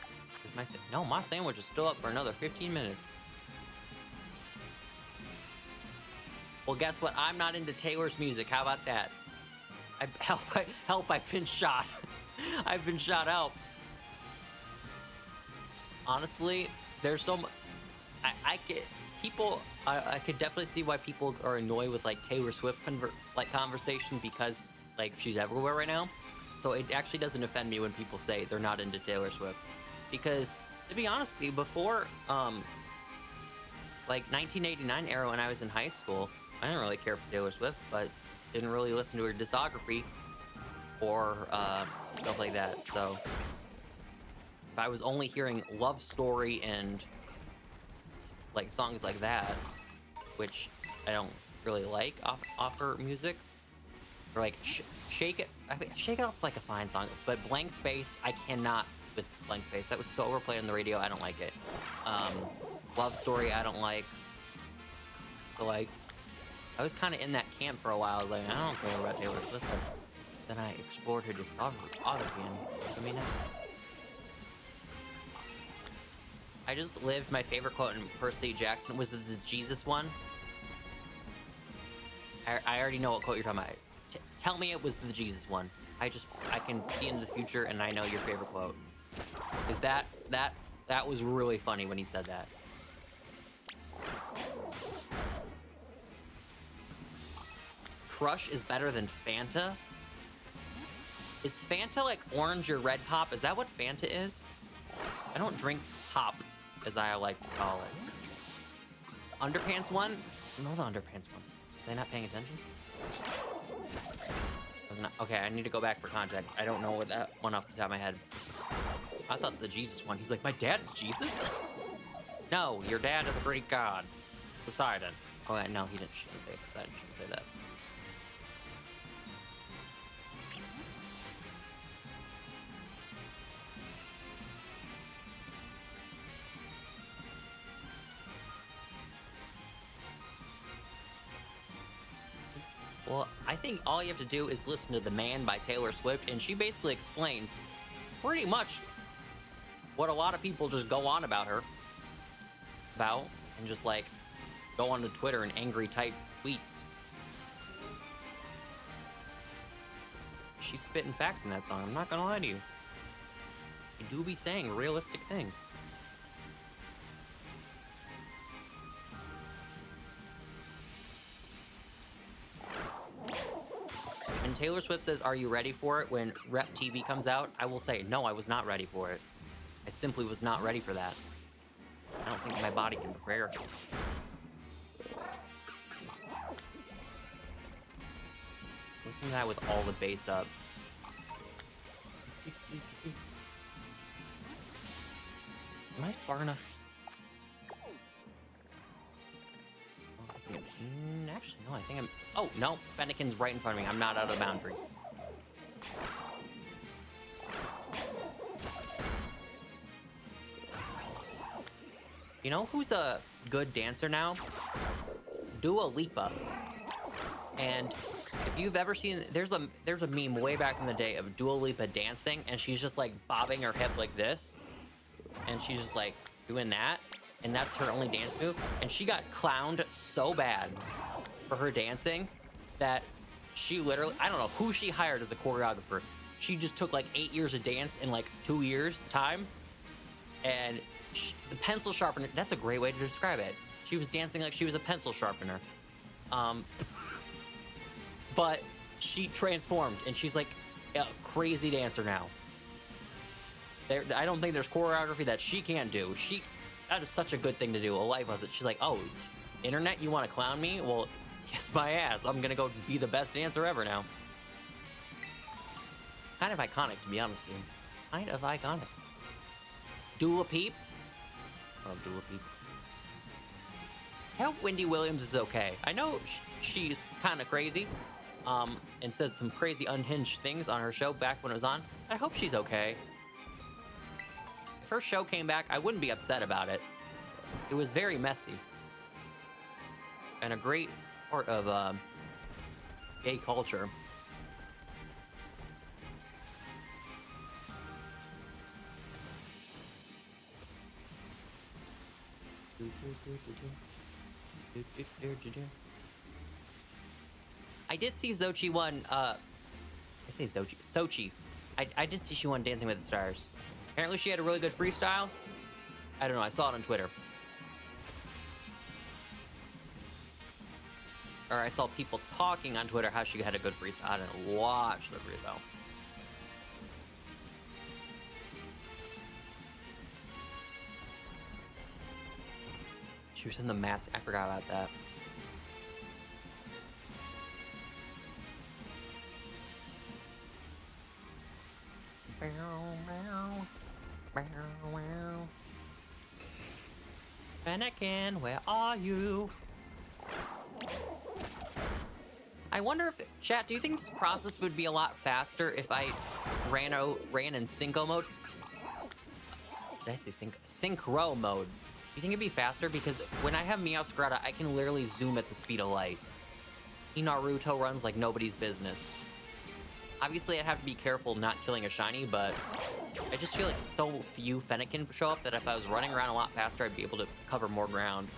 No, my sandwich is still up for another 15 minutes. Well, guess what? I'm not into Taylor's music. How about that? Help, I've been shot. I've been shot out. Honestly, there's so much. I could definitely see why people are annoyed with like Taylor Swift conversation, because like she's everywhere right now. So it actually doesn't offend me when people say they're not into Taylor Swift, because to be honest with you, before like 1989 era when I was in high school, I didn't really care for Taylor Swift, but didn't really listen to her discography or stuff like that. So if I was only hearing Love Story and like songs like that, which I don't really like off her music, or like Shake It. I mean, Shake It Off's like a fine song, but Blank Space, I cannot with Blank Space. That was so overplayed on the radio. I don't like it. Love Story, I don't like. So like, I was kind of in that camp for a while. Like, I don't care about Taylor Swift. But then I explored her discography, and I mean, I just lived. My favorite quote in Percy Jackson was the Jesus one. I already know what quote you're talking about. Tell me it was the Jesus one. I can see into the future, and I know your favorite quote. Is that was really funny when he said that. Crush is better than Fanta? Is Fanta like orange or red pop? Is that what Fanta is? I don't drink pop, as I like to call it. Underpants one? No, the Underpants one. Was I not paying attention? Okay, I need to go back for context. I don't know what that one off the top of my head. I thought the Jesus one. He's like, my dad's Jesus? No, your dad is a Greek god. Poseidon. Oh, no, he didn't. Shouldn't say Poseidon. Shouldn't say that. Well, I think all you have to do is listen to The Man by Taylor Swift, and she basically explains pretty much what a lot of people just go on about her. And just like go onto Twitter and angry type tweets. She's spitting facts in that song, I'm not gonna lie to you. She do be saying realistic things. When Taylor Swift says, "Are you ready for it?" when Rep TV comes out, I will say, no, I was not ready for it. I simply was not ready for that. I don't think my body can prepare. Listen to that with all the bass up. Am I far enough? Actually, no, I think I'm... Oh, no, Fennekin's right in front of me. I'm not out of boundaries. You know who's a good dancer now? Dua Lipa. And if you've ever seen... There's a meme way back in the day of Dua Lipa dancing, and she's just, like, bobbing her hip like this. And she's just, like, doing that. And that's her only dance move. And she got clowned so bad for her dancing that she literally, I don't know who she hired as a choreographer. She just took like 8 years of dance in like 2 years time. And the pencil sharpener, that's a great way to describe it. She was dancing like she was a pencil sharpener. But she transformed and she's like a crazy dancer now. I don't think there's choreography that she can't do. That is such a good thing to do. A life was it. She's like, oh, internet, you want to clown me? Well, kiss my ass. I'm gonna go be the best dancer ever now. Kind of iconic, to be honest with you. Kind of iconic. Dua Peep. Oh, Dua Peep. I hope Wendy Williams is okay. I know she's kind of crazy, and says some crazy unhinged things on her show back when it was on. I hope she's okay. If her show came back, I wouldn't be upset about it. It was very messy. And a great part of gay culture. I did see Xochi won, I say Xochi, Sochi. I did see she won Dancing with the Stars. Apparently she had a really good freestyle. I don't know, I saw it on Twitter. Or I saw people talking on Twitter how she had a good freestyle. I didn't watch the freestyle. She was in the mask. I forgot about that. Fennekin, where are you? I wonder if, chat, do you think this process would be a lot faster if I ran in synchro mode? Did I say synchro mode? Do you think it'd be faster? Because when I have Meowscarada, I can literally zoom at the speed of light. He Naruto runs like nobody's business. Obviously, I'd have to be careful not killing a shiny, but I just feel like so few Fennekin show up that if I was running around a lot faster, I'd be able to cover more ground.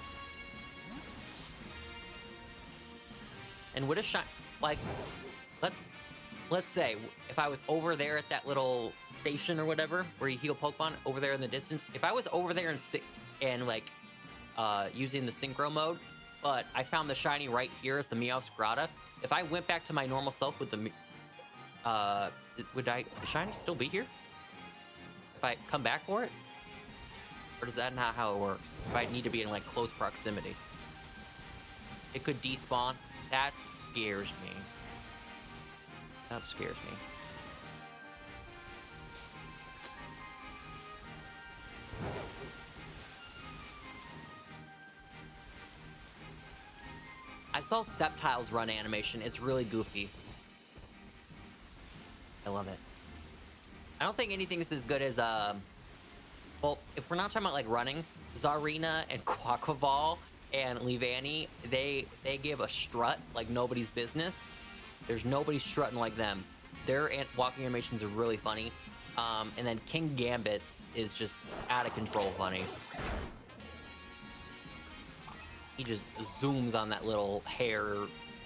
And would a shiny, like, let's say if I was over there at that little station or whatever where you heal Pokemon over there in the distance, if I was over there and like using the synchro mode, but I found the shiny right here as the Meowscarada, if I went back to my normal self with the would the shiny still be here if I come back for it? Or is that not how it works? If I need to be in like close proximity, it could despawn. That scares me. That scares me. I saw Sceptile's run animation. It's really goofy. I love it. I don't think anything is as good as, well, if we're not talking about like running, Zarina and Quaquaval and Leavanny, they give a strut like nobody's business. There's nobody strutting like them. Their walking animations are really funny. And then King Gambit's is just out of control funny. He just zooms on that little hair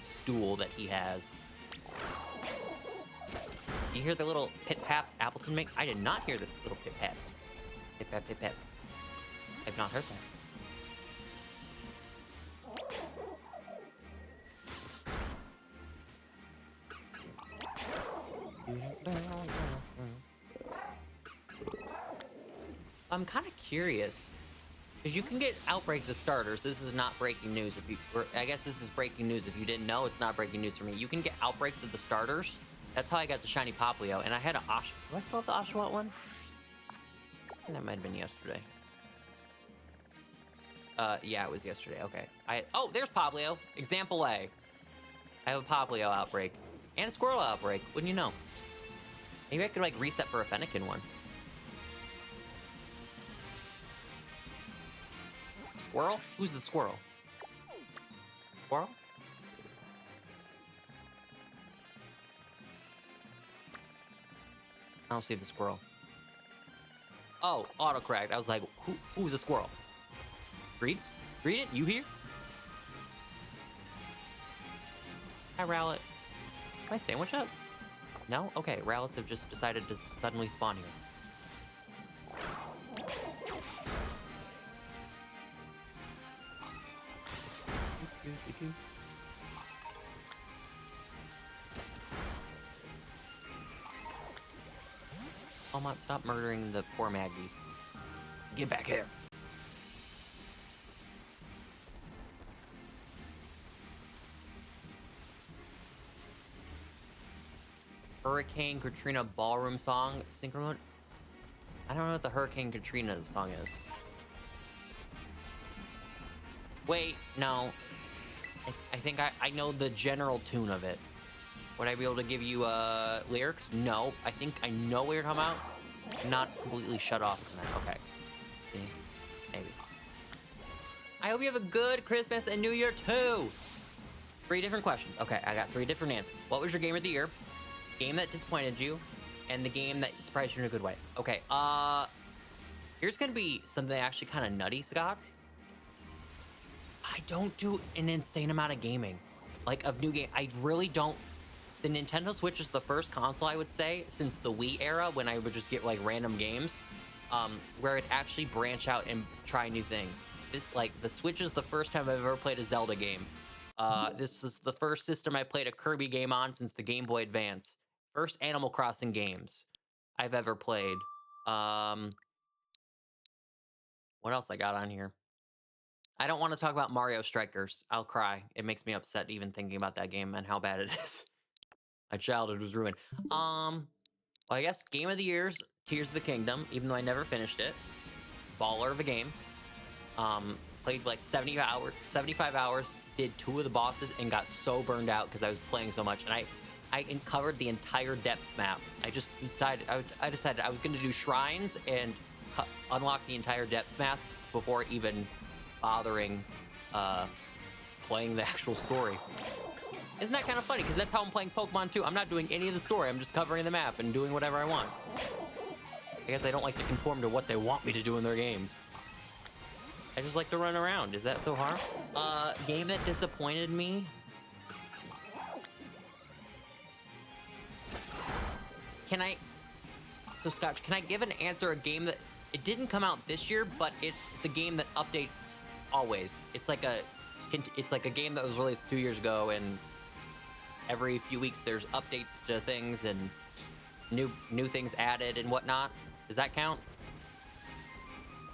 stool that he has. You hear the little pit-paps Appleton make? I did not hear the little pit-paps. Pit-pap, pit-pap. I've not heard that. I'm kind of curious, because you can get outbreaks as starters. This is not breaking news. I guess this is breaking news. If you didn't know, it's not breaking news for me. You can get outbreaks of the starters. That's how I got the shiny Poplio, and I had a do I still have the Oshawott one? I think that might have been yesterday. Yeah, it was yesterday. Okay. Oh, there's Poplio. Example A. I have a Poplio outbreak and a Squirrel outbreak. Wouldn't you know? Maybe I could like reset for a Fennekin one. Squirrel? Who's the squirrel? Squirrel? I don't see the squirrel. Oh, autocorrect. I was like, who's the squirrel? Read? Read it? You here? Hi, Rowlet. Can I sandwich up? No? Okay, Rowlets have just decided to suddenly spawn here. Almont, stop murdering the poor Maggies. Get back here. Hurricane Katrina ballroom song synchro. I don't know what the Hurricane Katrina song is. Wait, no. I think I know the general tune of it. Would I be able to give you lyrics? No. I think I know what you're talking about. Not completely shut off from that. Okay. See? Maybe. I hope you have a good Christmas and New Year too. 3 different questions. Okay, I got 3 different answers. What was your game of the year? Game that disappointed you, and the game that surprised you in a good way. Okay, here's gonna be something actually kind of nutty, Scott. I don't do an insane amount of gaming, like of new game. I really don't. The Nintendo Switch is the first console I would say since the Wii era when I would just get like random games, where it actually branch out and try new things. This like the Switch is the first time I've ever played a Zelda game. This is the first system I played a Kirby game on since the Game Boy Advance. First Animal Crossing games I've ever played. What else I got on here? I don't want to talk about Mario Strikers. I'll cry. It makes me upset even thinking about that game and how bad it is. My childhood was ruined. Well, I guess Game of the Year's Tears of the Kingdom, even though I never finished it. Baller of a game. Played like 75 hours, did 2 of the bosses, and got so burned out because I was playing so much. And I covered the entire depths map. I decided I was going to do shrines and unlock the entire depths map before even bothering playing the actual story. Isn't that kind of funny? Because that's how I'm playing Pokemon too. I'm not doing any of the story. I'm just covering the map and doing whatever I want. I guess I don't like to conform to what they want me to do in their games. I just like to run around. Is that so hard? Game that disappointed me. So Scotch, can I give an answer, a game that, it didn't come out this year, but it's a game that updates always. It's like a game that was released 2 years ago, and every few weeks there's updates to things and new things added and whatnot. Does that count?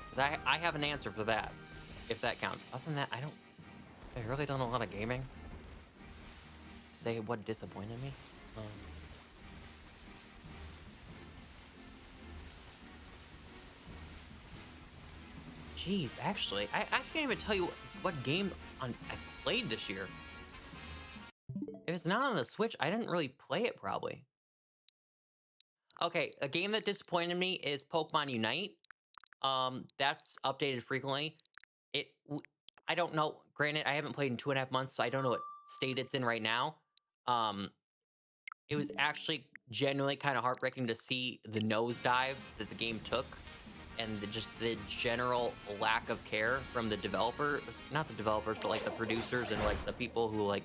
Because I have an answer for that, if that counts. Other than that, I really don't know a lot of gaming. Say what disappointed me? Jeez, actually, I can't even tell you what games I played this year. If it's not on the Switch, I didn't really play it, probably. Okay, a game that disappointed me is Pokemon Unite. That's updated frequently. I don't know. Granted, I haven't played in 2.5 months, so I don't know what state it's in right now. It was actually genuinely kind of heartbreaking to see the nosedive that the game took, and just the general lack of care from the developers, not the developers, but like the producers and like the people who like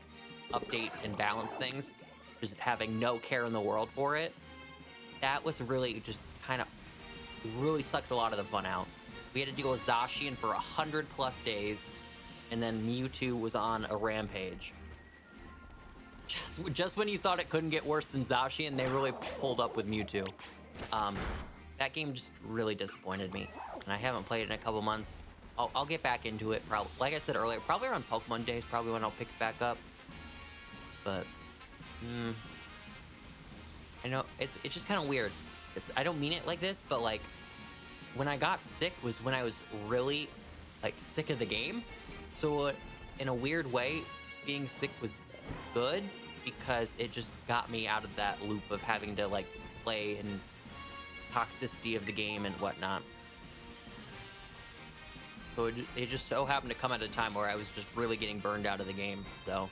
update and balance things, just having no care in the world for it. That was really just kind of really sucked a lot of the fun out. We had to deal with Zacian for 100+ days, and then Mewtwo was on a rampage. Just when you thought it couldn't get worse than Zacian, they really pulled up with Mewtwo. That game just really disappointed me, and I haven't played it in a couple months. I'll get back into it, probably. Like I said earlier, probably around Pokemon Days, probably when I'll pick it back up. But, I know, it's just kind of weird. I don't mean it like this, but like, when I got sick was when I was really, like, sick of the game. So, in a weird way, being sick was good, because it just got me out of that loop of having to, like, play and toxicity of the game and whatnot. So it just so happened to come at a time where I was just really getting burned out of the game. So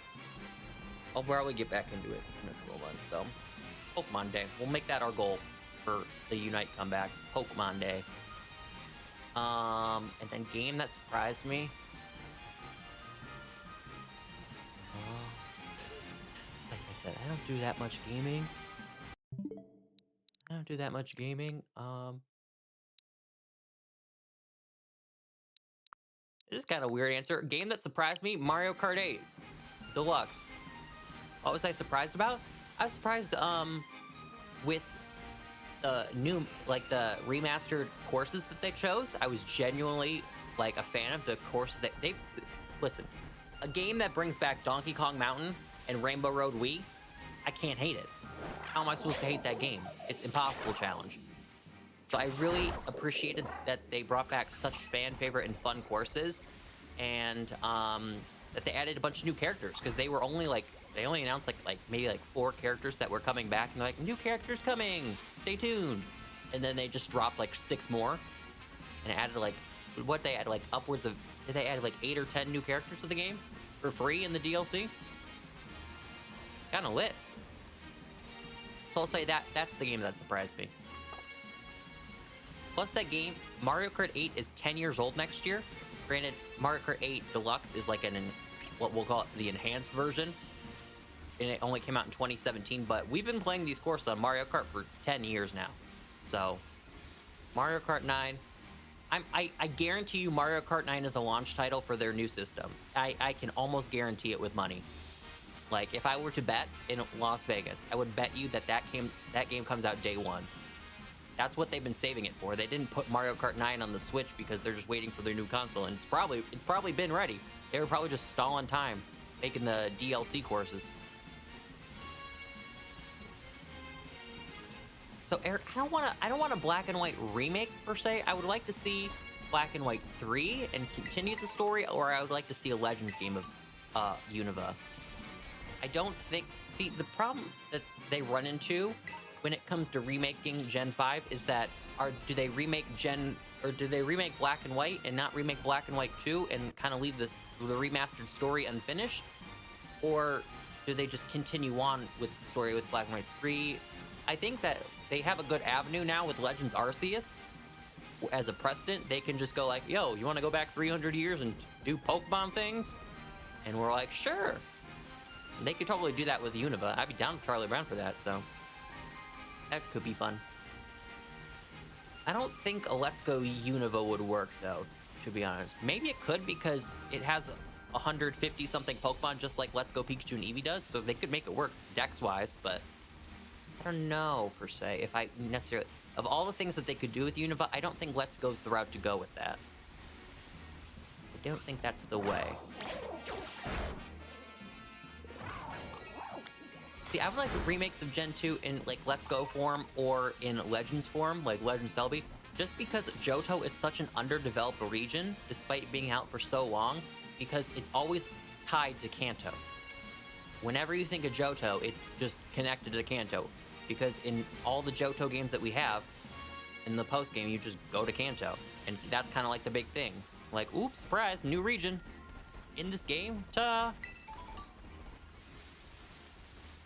I'll probably get back into it in a couple months. So Pokemon Day, we'll make that our goal for the Unite comeback. Pokemon Day. And then game that surprised me. Like I said, I don't do that much gaming. This is kind of a weird answer. Game that surprised me, Mario Kart 8 Deluxe. What was I surprised about? I was surprised with the new, like the remastered courses that they chose, I was genuinely like a fan of the courses that they listen. A game that brings back Donkey Kong Mountain and Rainbow Road Wii, I can't hate it. How am I supposed to hate that game? It's impossible challenge. So I really appreciated that they brought back such fan favorite and fun courses, and that they added a bunch of new characters, because they were only like, they only announced like maybe like 4 characters that were coming back, and they're like, new characters coming, stay tuned. And then they just dropped like 6 more and added like, what they added like upwards of, did they add like 8 or 10 new characters to the game for free in the DLC? Kind of lit. So I'll say that's the game that surprised me. Plus that game, Mario Kart 8 is 10 years old next year. Granted, Mario Kart 8 Deluxe is like what we'll call it the enhanced version. And it only came out in 2017, but we've been playing these courses on Mario Kart for 10 years now. So, Mario Kart 9, I guarantee you Mario Kart 9 is a launch title for their new system. I can almost guarantee it with money. Like, if I were to bet in Las Vegas, I would bet you that game comes out day 1. That's what they've been saving it for. They didn't put Mario Kart 9 on the Switch because they're just waiting for their new console, and it's probably been ready. They were probably just stalling time, making the DLC courses. So Eric, I don't want a Black and White remake per se. I would like to see Black and White 3 and continue the story, or I would like to see a Legends game of Unova. I don't think. See, the problem that they run into when it comes to remaking Gen 5 is that do they remake Black and White and not remake Black and White 2 and kind of leave the remastered story unfinished? Or do they just continue on with the story with Black and White 3? I think that they have a good avenue now with Legends Arceus as a precedent. They can just go like, yo, you want to go back 300 years and do Pokemon things? And we're like, sure. They could totally do that with Unova. I'd be down with Charlie Brown for that, so that could be fun. I don't think a Let's Go Unova would work, though, to be honest. Maybe it could because it has 150-something Pokemon, just like Let's Go Pikachu and Eevee does, so they could make it work dex-wise, but I don't know, per se, if I necessarily... Of all the things that they could do with Unova, I don't think Let's Go's the route to go with that. I don't think that's the way. See, I would like remakes of Gen 2 in, like, Let's Go form or in Legends form, like Legends Selby, just because Johto is such an underdeveloped region, despite being out for so long, because it's always tied to Kanto. Whenever you think of Johto, it's just connected to Kanto, because in all the Johto games that we have, in the post-game, you just go to Kanto, and that's kind of like the big thing. Like, oops, surprise, new region in this game, ta!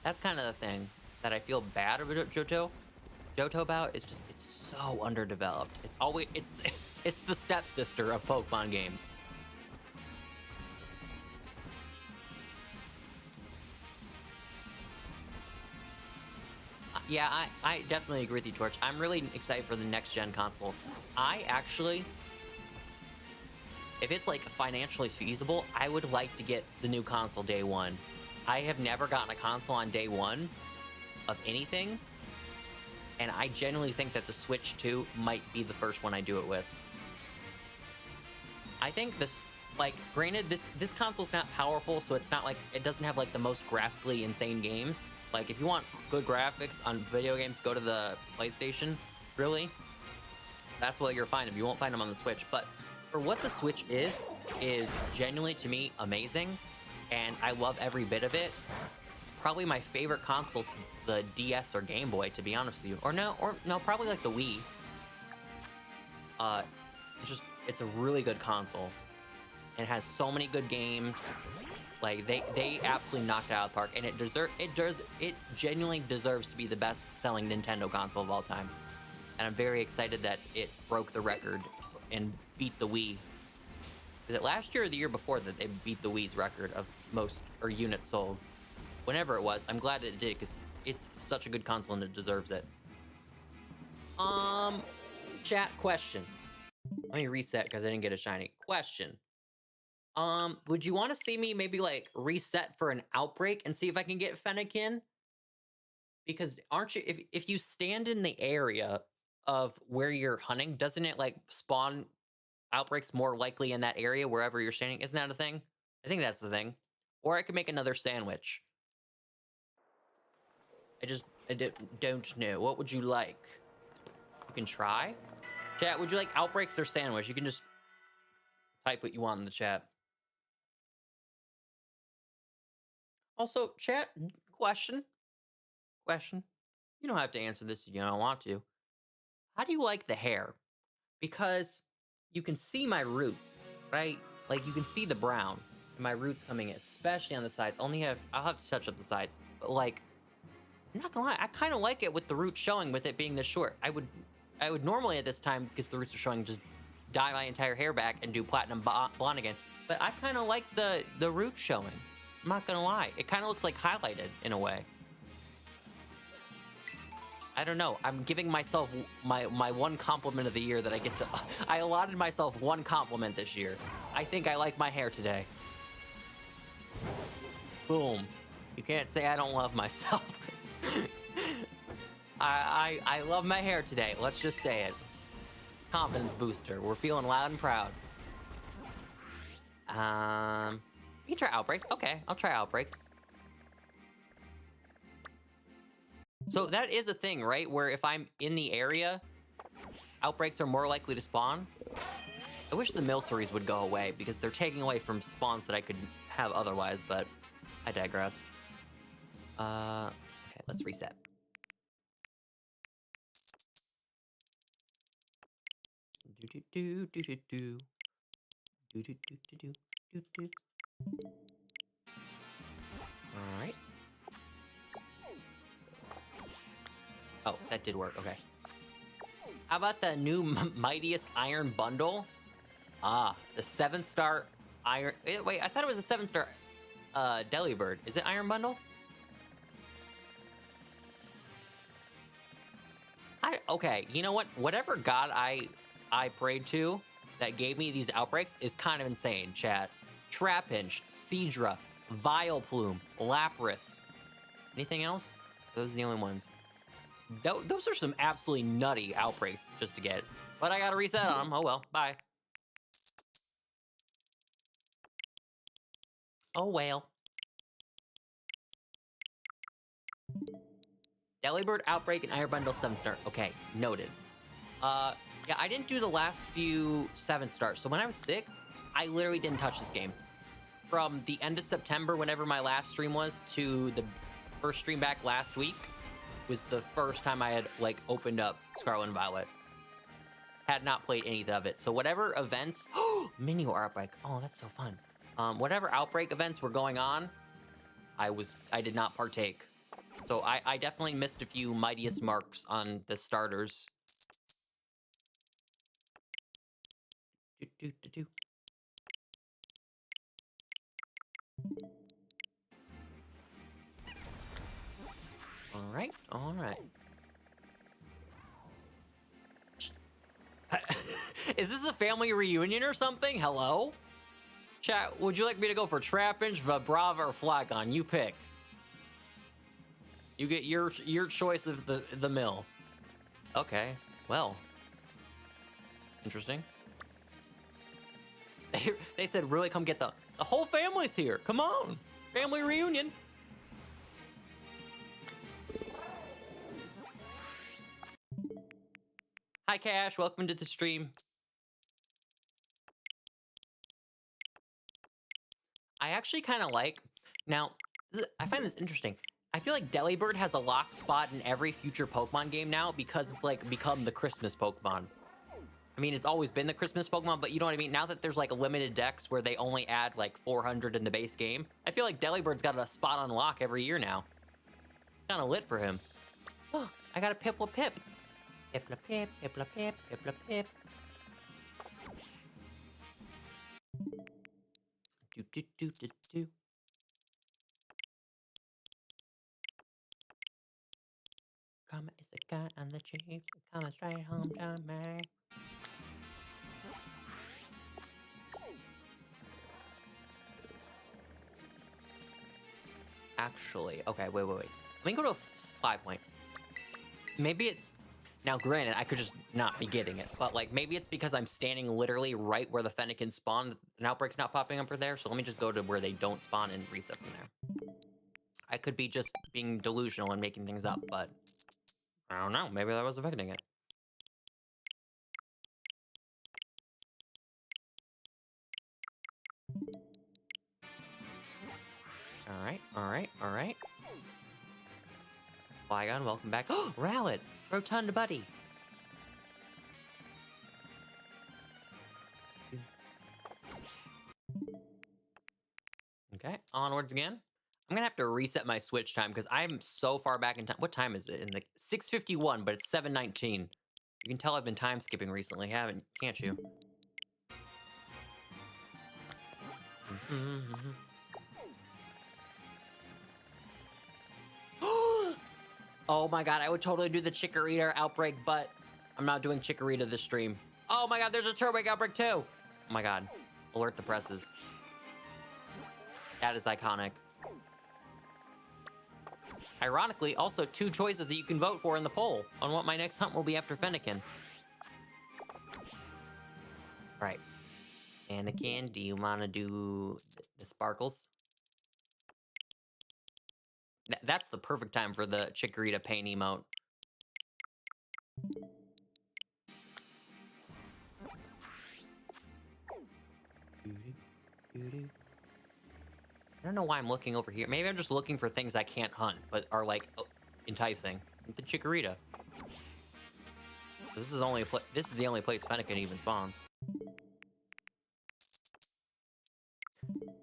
That's kind of the thing that I feel bad about Johto about. Is just, it's so underdeveloped. It's always, it's the stepsister of Pokemon games. Yeah, I definitely agree with you, Torch. I'm really excited for the next gen console. I actually, if it's like financially feasible, I would like to get the new console day 1. I have never gotten a console on day 1 of anything, and I genuinely think that the Switch 2 might be the first one I do it with. I think this, like, granted, this console's not powerful, so it's not like, it doesn't have like the most graphically insane games. Like, if you want good graphics on video games, go to the PlayStation, really. That's what you'll find. You won't find them on the Switch, but for what the Switch is genuinely, to me, amazing. And I love every bit of it. It's probably my favorite console since the DS or Game Boy, to be honest with you. Or no, probably like the Wii. It's a really good console. And it has so many good games. Like, they absolutely knocked it out of the park. And it genuinely deserves to be the best-selling Nintendo console of all time. And I'm very excited that it broke the record and beat the Wii. Was it last year or the year before that they beat the Wii's record of most units sold? Whenever it was, I'm glad it did, because it's such a good console and it deserves it. Chat question. Let me reset because I didn't get a shiny question. Would you want to see me maybe like reset for an outbreak and see if I can get Fennekin? Because aren't you if you stand in the area of where you're hunting, doesn't it like spawn outbreaks more likely in that area wherever you're standing? Isn't that a thing? I think that's the thing. Or I could make another sandwich. Don't know. What would you like? You can try. Chat, would you like outbreaks or sandwich? You can just type what you want in the chat. Also, chat, question. You don't have to answer this if you don't want to. How do you like the hair? Because you can see my roots, right? Like you can see the brown and my roots coming in, especially on the sides. I'll have to touch up the sides. But like, I'm not gonna lie, I kind of like it with the roots showing, with it being this short. I would normally at this time, because the roots are showing, just dye my entire hair back and do platinum blonde again. But I kind of like the roots showing. I'm not gonna lie. It kind of looks like highlighted in a way. I don't know. I'm giving myself my one compliment of the year that I get to. I allotted myself one compliment this year. I think I like my hair today. Boom. You can't say I don't love myself. I love my hair today. Let's just say it. Confidence booster. We're feeling loud and proud. You can try outbreaks. Okay, I'll try outbreaks. So that is a thing, right? Where if I'm in the area, outbreaks are more likely to spawn. I wish the mill series would go away because they're taking away from spawns that I could have otherwise, but I digress. Okay, let's reset. All right. Oh, that did work. Okay. How about the new Mightiest Iron Bundle? Ah, the 7-star Iron... Wait, I thought it was a 7-star Delibird. Is it Iron Bundle? Okay, you know what? Whatever god I prayed to that gave me these outbreaks is kind of insane, chat. Trapinch, Seadra, Vileplume, Lapras. Anything else? Those are the only ones. Those are some absolutely nutty outbreaks just to get. But I gotta reset on them. Oh well, bye. Oh well. Delibird, Outbreak, and Iron Bundle 7-star. Okay, noted. Yeah, I didn't do the last few 7-stars. So when I was sick, I literally didn't touch this game. From the end of September, whenever my last stream was, to the first stream back last week, was the first time I had, like, opened up Scarlet and Violet. Had not played any of it. So whatever events... Mini Outbreak. Oh, that's so fun. Whatever Outbreak events were going on, I did not partake. So I definitely missed a few mightiest marks on the starters. All right, all right. Is this a family reunion or something? Hello? Chat, would you like me to go for Trapinch, Vibrava, or Flygon? You pick. You get your choice of the mill. Okay, well. Interesting. They said, really, come get the whole family's here. Come on. Family reunion. Hi, Cash. Welcome to the stream. I actually kind of like... Now, I find this interesting. I feel like Delibird has a locked spot in every future Pokemon game now because it's, like, become the Christmas Pokemon. I mean, it's always been the Christmas Pokemon, but you know what I mean? Now that there's, like, a limited decks where they only add, like, 400 in the base game, I feel like Delibird's got a spot on lock every year now. Kind of lit for him. Oh, I got a Piplup-Pip. Piplup-Pip, Piplup-Pip, Piplup-Pip. Do. Karma is a guy on the chief. Coming straight home to me. Actually, okay, wait. Let me go to a fly point. Maybe it's... Now, granted, I could just not be getting it, but, like, maybe it's because I'm standing literally right where the Fennekin spawn. An outbreak's not popping up or there, so let me just go to where they don't spawn and reset from there. I could be just being delusional and making things up, but I don't know. Maybe that was affecting it. All right. Flygon, welcome back. Oh, Rowlet! Rotund buddy! Okay, onwards again. I'm gonna have to reset my switch time because I'm so far back in time. What time is it? In the 6:51, but it's 7:19. You can tell I've been time skipping recently, can't you? Oh my god, I would totally do the Chikorita outbreak, but I'm not doing Chikorita this stream. Oh my god, there's a Turtwig outbreak too! Oh my god, alert the presses. That is iconic. Ironically, also 2 choices that you can vote for in the poll on what my next hunt will be after Fennekin. Right. Fennekin, do you want to do the sparkles? That's the perfect time for the Chikorita pain emote. I don't know why I'm looking over here. Maybe I'm just looking for things I can't hunt, but are like enticing. The Chikorita. This is the only place Fennekin even spawns.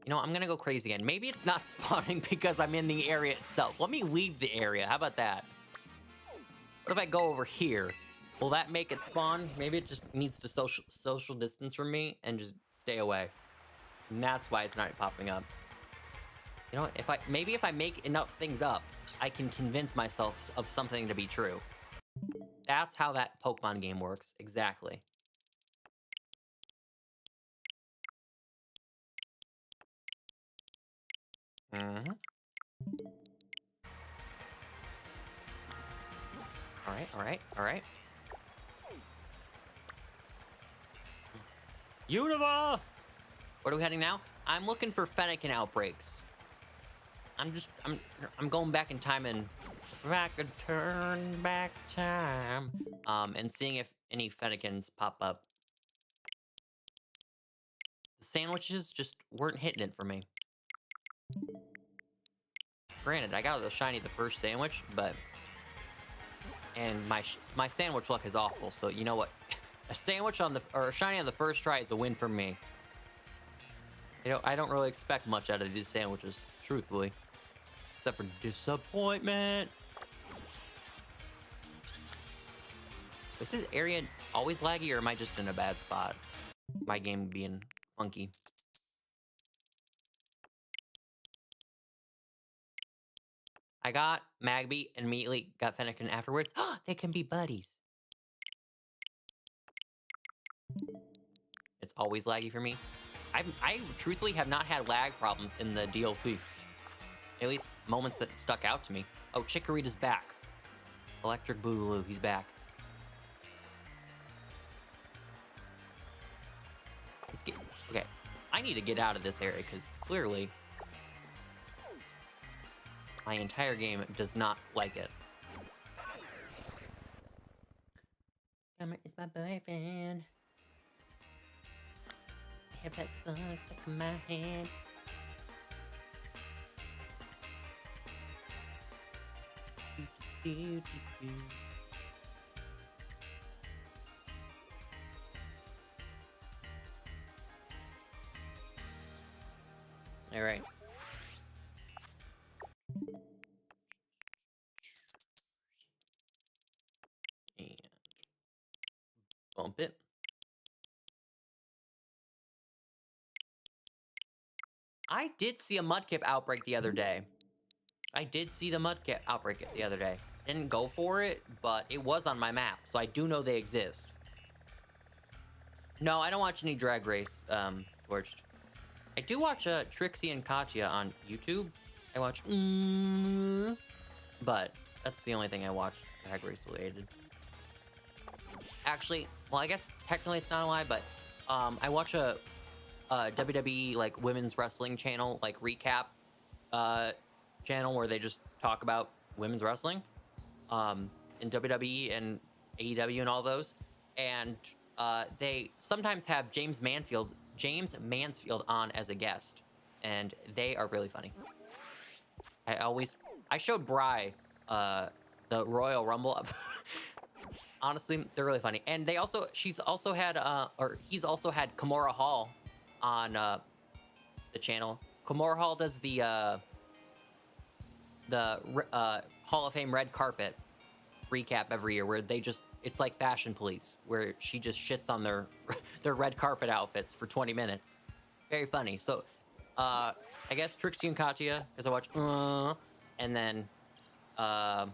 You know, I'm gonna go crazy again. Maybe it's not spawning because I'm in the area itself. Let me leave the area. How about that? What if I go over here? Will that make it spawn? Maybe it just needs to social distance from me and just stay away. And that's why it's not popping up. You know what? Maybe if I make enough things up, I can convince myself of something to be true. That's how that Pokemon game works. Exactly. Mm-hmm. All right. Unova! Where are we heading now? I'm looking for Fennekin outbreaks. I'm going back in time and if I could turn back time, and seeing if any Fennekins pop up. The sandwiches just weren't hitting it for me. Granted, I got the shiny the first sandwich, and my sandwich luck is awful. So you know what? A sandwich or a shiny on the first try is a win for me. You know, I don't really expect much out of these sandwiches, truthfully. Except for disappointment. Is this area always laggy, or am I just in a bad spot? My game being funky. I got Magby and immediately got Fennekin afterwards. They can be buddies. It's always laggy for me. I truthfully have not had lag problems in the DLC. At least moments that stuck out to me. Oh, Chikorita's back. Electric Boogaloo, he's back. Okay, I need to get out of this area because clearly my entire game does not like it. Summer is my boyfriend. I have that song stuck in my head. All right. And bump it. I did see a Mudkip outbreak the other day. Didn't go for it, but it was on my map, so I do know they exist. No, I don't watch any Drag Race, Torched. I do watch Trixie and Katya on YouTube. I watch, But that's the only thing I watch Drag Race related. Actually, well, I guess technically it's not a lie, but I watch a WWE like women's wrestling channel, like recap channel where they just talk about women's wrestling in WWE and AEW and all those. And they sometimes have James Mansfield on as a guest, and they are really funny. I showed Bri the Royal Rumble up. Honestly, they're really funny. And he's also had Kimura Hall on the channel. Kimura Hall does the Hall of Fame red carpet recap every year, where it's like Fashion Police, where she just shits on their red carpet outfits for 20 minutes. Very funny. So I guess Trixie and Katya, because I watch and then I'll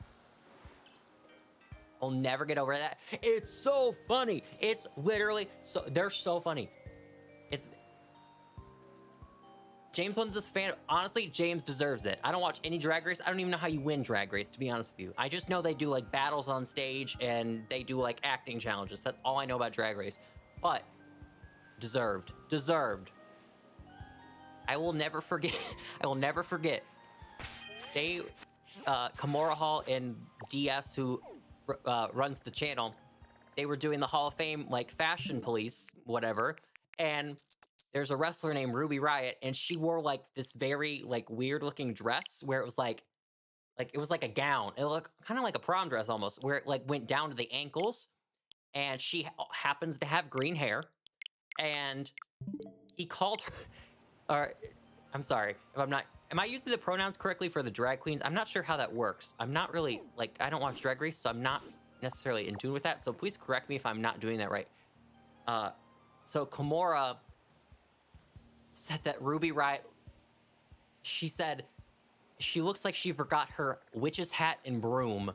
never get over that. It's so funny. It's literally they're so funny. James won this fan. Honestly, James deserves it. I don't watch any Drag Race. I don't even know how you win Drag Race, to be honest with you. I just know they do like battles on stage and they do like acting challenges. That's all I know about Drag Race. But deserved. I will never forget. They Kimura Hall and DS, who runs the channel, they were doing the Hall of Fame like Fashion Police, whatever, and there's a wrestler named Ruby Riott, and she wore like this very like weird looking dress where it was like it was like a gown. It looked kind of like a prom dress almost, where it like went down to the ankles, and she happens to have green hair, and he called her, or I'm sorry if I'm not. Am I using the pronouns correctly for the drag queens? I'm not sure how that works. I'm not really, like, I don't watch Drag Race, so I'm not necessarily in tune with that. So please correct me if I'm not doing that right. So Kimura said that Ruby Riott, she said she looks like she forgot her witch's hat and broom.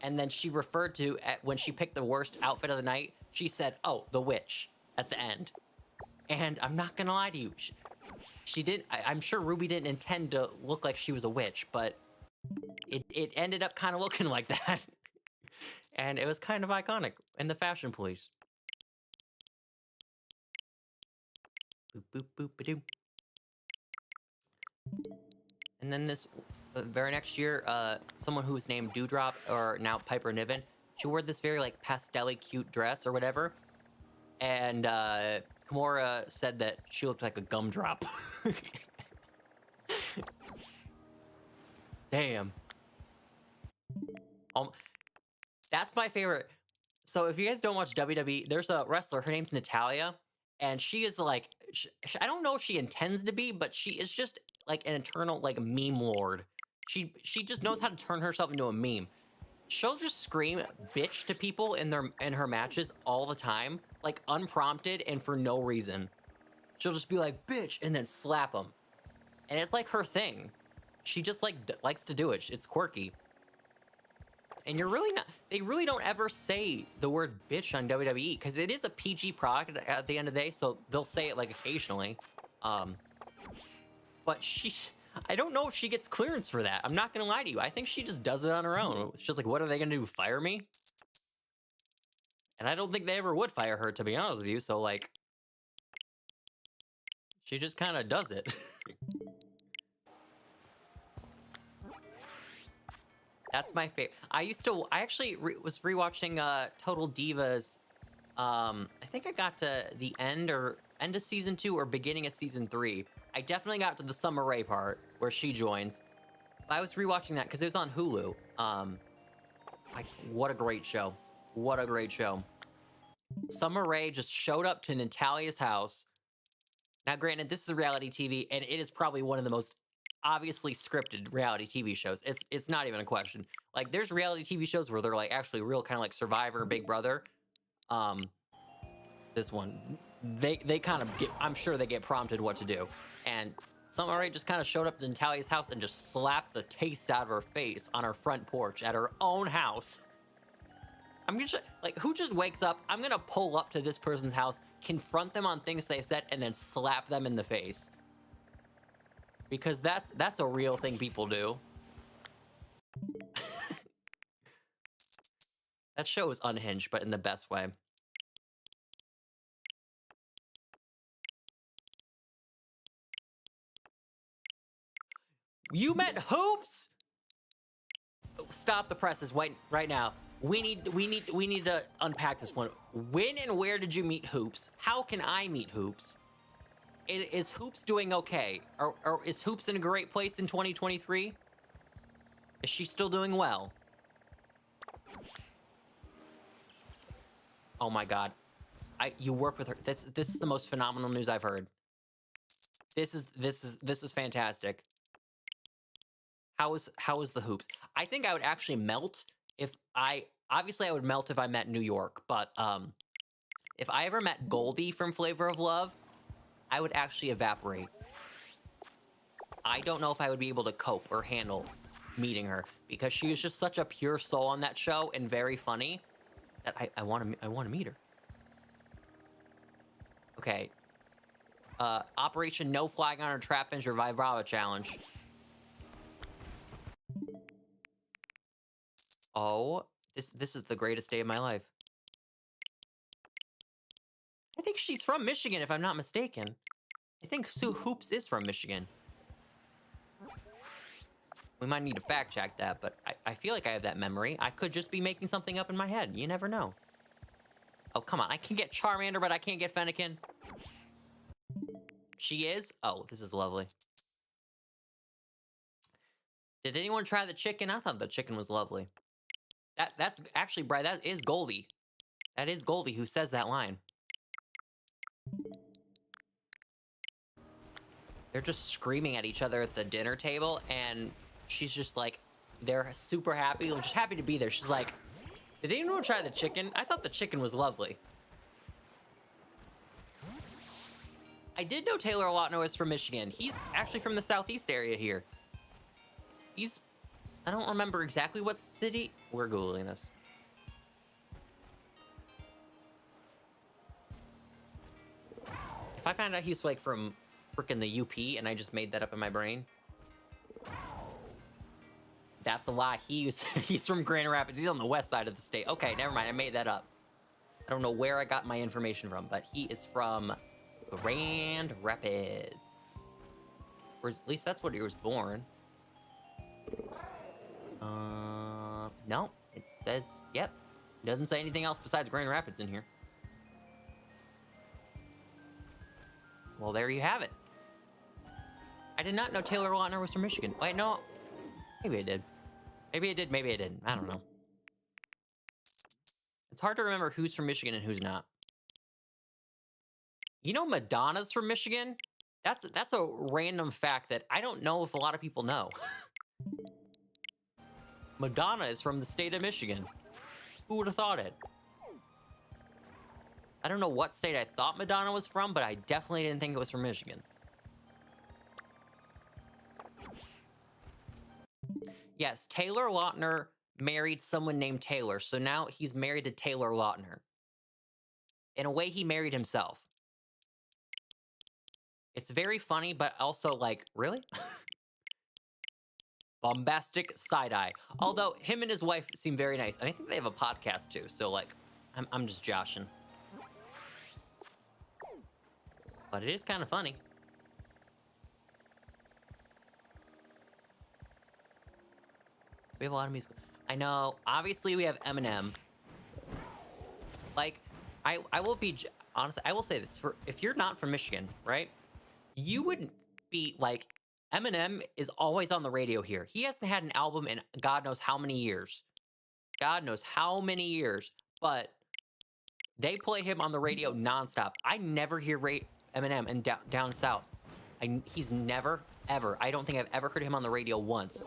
And then she referred to, when she picked the worst outfit of the night, she said, oh, the witch, at the end. And I'm not gonna lie to you. She didn't. I'm sure Ruby didn't intend to look like she was a witch, but it ended up kind of looking like that, and it was kind of iconic in the Fashion Police. Boop boop boop ba-doo. And then this very next year, someone who was named Dewdrop, or now Piper Niven, she wore this very like pastel-y cute dress or whatever, and Kimura said that she looked like a gumdrop. Damn. That's my favorite. So if you guys don't watch WWE, there's a wrestler, her name's Natalia, and she is like, I don't know if she intends to be, but she is just like an eternal like meme lord. She just knows how to turn herself into a meme. She'll just scream bitch to people in her matches all the time, like unprompted and for no reason. She'll just be like bitch and then slap them, and it's like her thing. She just like likes to do it. It's quirky, and you're really not. They really don't ever say the word bitch on WWE because it is a PG product at the end of the day. So they'll say it like occasionally, but I don't know if she gets clearance for that. I'm not gonna lie to you. I think she just does it on her own. It's just like, what are they gonna do? Fire me? And I don't think they ever would fire her, to be honest with you. So like, she just kind of does it. That's my favorite. I actually was rewatching Total Divas. I think I got to the end of season 2 or beginning of season 3. I definitely got to the Summer Rae part where she joins. I was rewatching that because it was on Hulu. Like, what a great show. What a great show. Summer Rae just showed up to Natalia's house. Now, granted, this is reality TV, and it is probably one of the most obviously scripted reality TV shows. It's not even a question. Like, there's reality TV shows where they're like actually real, kind of like Survivor, Big Brother. This one, they kind of get, I'm sure they get prompted what to do. And Summer Rae just kind of showed up to Natalia's house and just slapped the taste out of her face on her front porch at her own house. I'm just like, who just wakes up? I'm gonna pull up to this person's house, confront them on things they said, and then slap them in the face. Because that's a real thing people do. That show is unhinged, but in the best way. You meant Hoops? Stop the presses right now. We need to unpack this one. When and where did you meet Hoops? How can I meet Hoops? Is Hoops doing okay? Or is Hoops in a great place in 2023? Is she still doing well? Oh my god. You work with her. This is the most phenomenal news I've heard. This is fantastic. How is the Hoops? I think I would actually melt if I would melt if I met New York, but if I ever met Goldie from Flavor of Love, I would actually evaporate. I don't know if I would be able to cope or handle meeting her because she was just such a pure soul on that show and very funny that I want to meet her. Okay. Operation No Flag on her Trap Inch or Vibrava challenge. Oh, this is the greatest day of my life. I think she's from Michigan, if I'm not mistaken. I think Sue Hoops is from Michigan. We might need to fact check that, but I feel like I have that memory. I could just be making something up in my head. You never know. Oh, come on. I can get Charmander, but I can't get Fennekin. She is? Oh, this is lovely. Did anyone try the chicken? I thought the chicken was lovely. That's actually, Bri, that is Goldie. That is Goldie who says that line. They're just screaming at each other at the dinner table, and she's just like, they're super happy. I'm just happy to be there. She's like, did anyone try the chicken? I thought the chicken was lovely. I did know Taylor Lautner was from Michigan. He's actually from the southeast area here. I don't remember exactly what city. We're Googling this. If I found out he's like from freaking the UP and I just made that up in my brain, that's a lie. He's from Grand Rapids. He's on the west side of the state. Okay, never mind. I made that up. I don't know where I got my information from, but he is from Grand Rapids. Or at least that's where he was born. No, it says, yep. It doesn't say anything else besides Grand Rapids in here. Well, there you have it. I did not know Taylor Lautner was from Michigan. Wait, no. Maybe I did. Maybe I did, maybe I didn't. I don't know. It's hard to remember who's from Michigan and who's not. You know Madonna's from Michigan? That's a random fact that I don't know if a lot of people know. Madonna is from the state of Michigan. Who would have thought it? I don't know what state I thought Madonna was from, but I definitely didn't think it was from Michigan. Yes, Taylor Lautner married someone named Taylor, so now he's married to Taylor Lautner. In a way, he married himself. It's very funny, but also like, really? Bombastic side-eye. Although, him and his wife seem very nice. And I think they have a podcast, too. So, like, I'm just joshing. But it is kind of funny. We have a lot of music. I know. Obviously, we have Eminem. Like, I will be... Honestly, I will say this. If you're not from Michigan, right? You wouldn't be, like... Eminem is always on the radio here. He hasn't had an album in God knows how many years. God knows how many years. But they play him on the radio nonstop. I never hear Eminem in down south. He's never, ever. I don't think I've ever heard him on the radio once.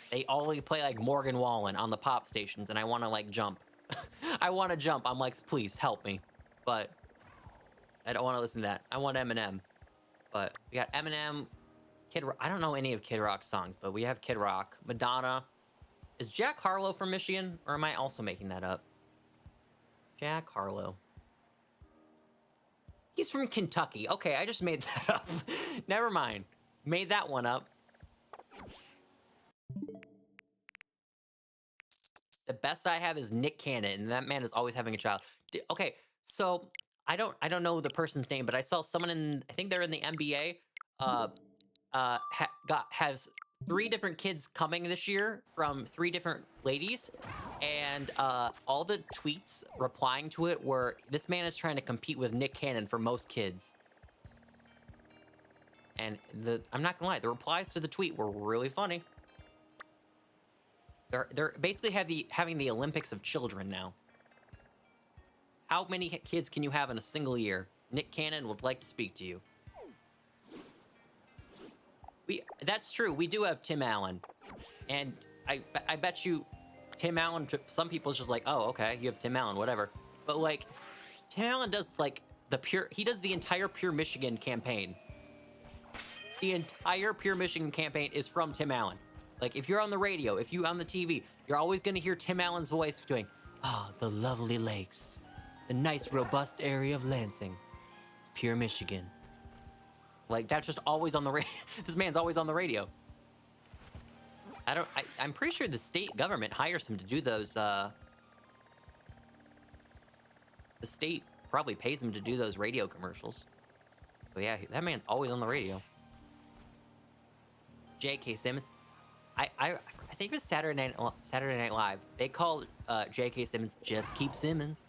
They always play like Morgan Wallen on the pop stations, and I want to like jump. I want to jump. I'm like, please help me. But I don't want to listen to that. I want Eminem. But we got Eminem... Kid Rock. I don't know any of Kid Rock's songs, but we have Kid Rock. Madonna. Is Jack Harlow from Michigan? Or am I also making that up? Jack Harlow. He's from Kentucky. Okay, I just made that up. Never mind. Made that one up. The best I have is Nick Cannon, and that man is always having a child. Okay, so I don't know the person's name, but I saw someone in, I think they're in the NBA. Has 3 different kids coming this year from 3 different ladies, and all the tweets replying to it were, this man is trying to compete with Nick Cannon for most kids. And I'm not gonna lie, the replies to the tweet were really funny. They're basically having the Olympics of children now. How many kids can you have in a single year? Nick Cannon would like to speak to you. That's true. We do have Tim Allen, and I bet you Tim Allen, to some people, is just like, oh, okay, you have Tim Allen, whatever. But like, Tim Allen does like he does the entire Pure Michigan campaign. The entire Pure Michigan campaign is from Tim Allen. Like, if you're on the radio, if you're on the TV, you're always going to hear Tim Allen's voice doing, oh, the lovely lakes, the nice, robust area of Lansing. It's Pure Michigan. Like, that's just always on the radio. This man's always on the radio. I'm pretty sure the state government hires him to do those, the state probably pays him to do those radio commercials. But yeah, that man's always on the radio. J.K. Simmons. I think it was Saturday Night Live. They called J.K. Simmons Just Keep Simmons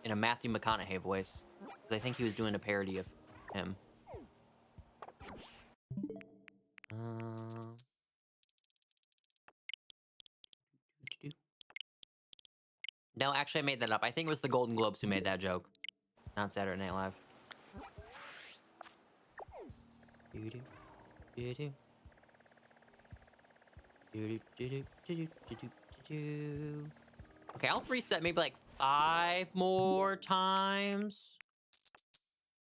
in a Matthew McConaughey voice, because I think he was doing a parody of him. No, actually, I made that up. I think it was the Golden Globes who made that joke, not Saturday Night Live. Okay, I'll reset maybe like 5 more times,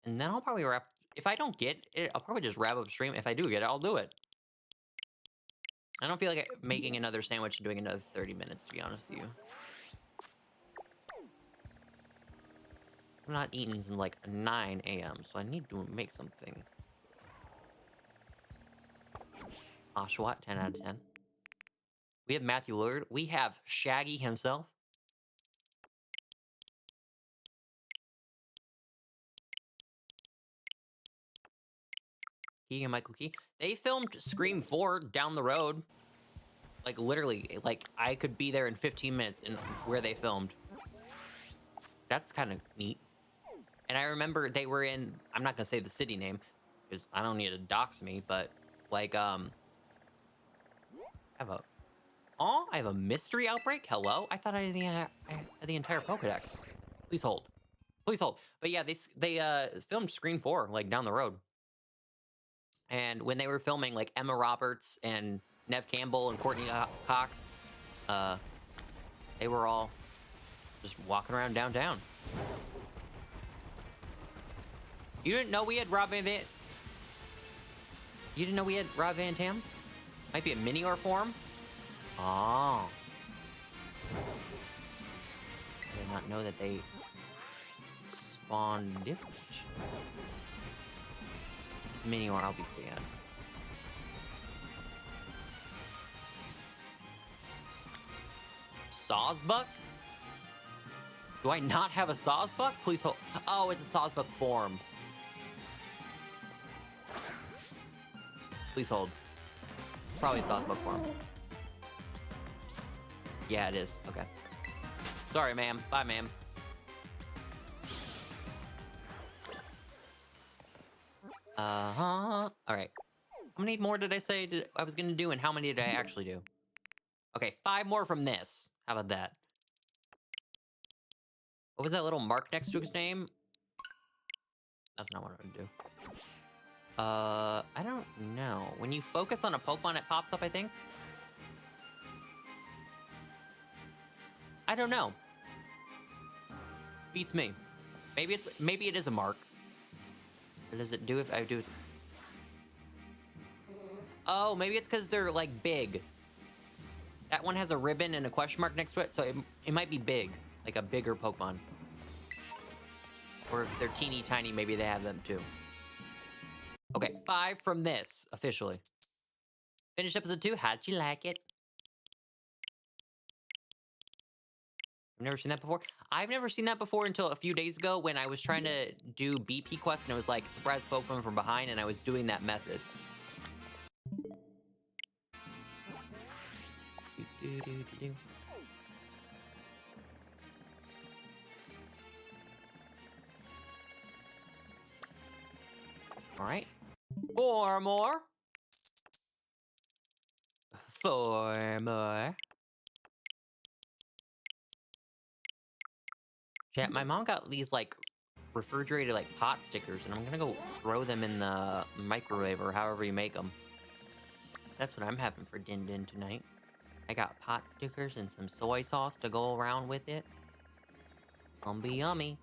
and then I'll probably wrap. If I don't get it, I'll probably just wrap up stream. If I do get it, I'll do it. I don't feel like making another sandwich and doing another 30 minutes, to be honest with you. I'm not eating until like 9 a.m., so I need to make something. Oshawott, 10 out of 10. We have Matthew Lillard. We have Shaggy himself. Keegan Michael Key. They filmed Scream 4 down the road. Like, literally, like, I could be there in 15 minutes in where they filmed. That's kind of neat. And I remember they were in, I'm not gonna say the city name, because I don't need to dox me, but, like, I have a mystery outbreak? Hello? I thought I had the entire Pokedex. Please hold. Please hold. But yeah, they filmed Screen 4, like, down the road. And when they were filming, like, Emma Roberts and Nev Campbell and Courtney Cox, they were all just walking around downtown. You didn't know we had Rob Van Van... You didn't know we had Rob Van Tam? Might be a Minior form? Oh. I did not know that they spawned different. It's Minior, I'll be sad. Sawsbuck? Do I not have a Sawsbuck? Please hold. Oh, it's a Sawsbuck form. Please hold. Probably a Sawsbuck form. Yeah, it is. Okay. Sorry, ma'am. Bye, ma'am. All right. How many more did I say I was gonna do, and how many did I actually do? Okay, 5 more from this. How about that? What was that little mark next to his name? That's not what I'm gonna do. I don't know. When you focus on a Pokemon, it pops up, I think. I don't know. Beats me. Maybe it is a mark. What does it do if I do it? Oh, maybe it's because they're like big. That one has a ribbon and a question mark next to it, so it might be big, like a bigger Pokemon. Or if they're teeny tiny, maybe they have them too. Okay, 5 from this, officially. Finished episode 2, how'd you like it? I've never seen that before. I've never seen that before until a few days ago when I was trying to do BP quests and it was like surprise Pokemon from behind and I was doing that method. All right. 4 more. 4 more. Chat, my mom got these like refrigerated like pot stickers and I'm gonna go throw them in the microwave or however you make them. That's what I'm having for Din Din tonight. I got pot stickers and some soy sauce to go around with it. Be yummy.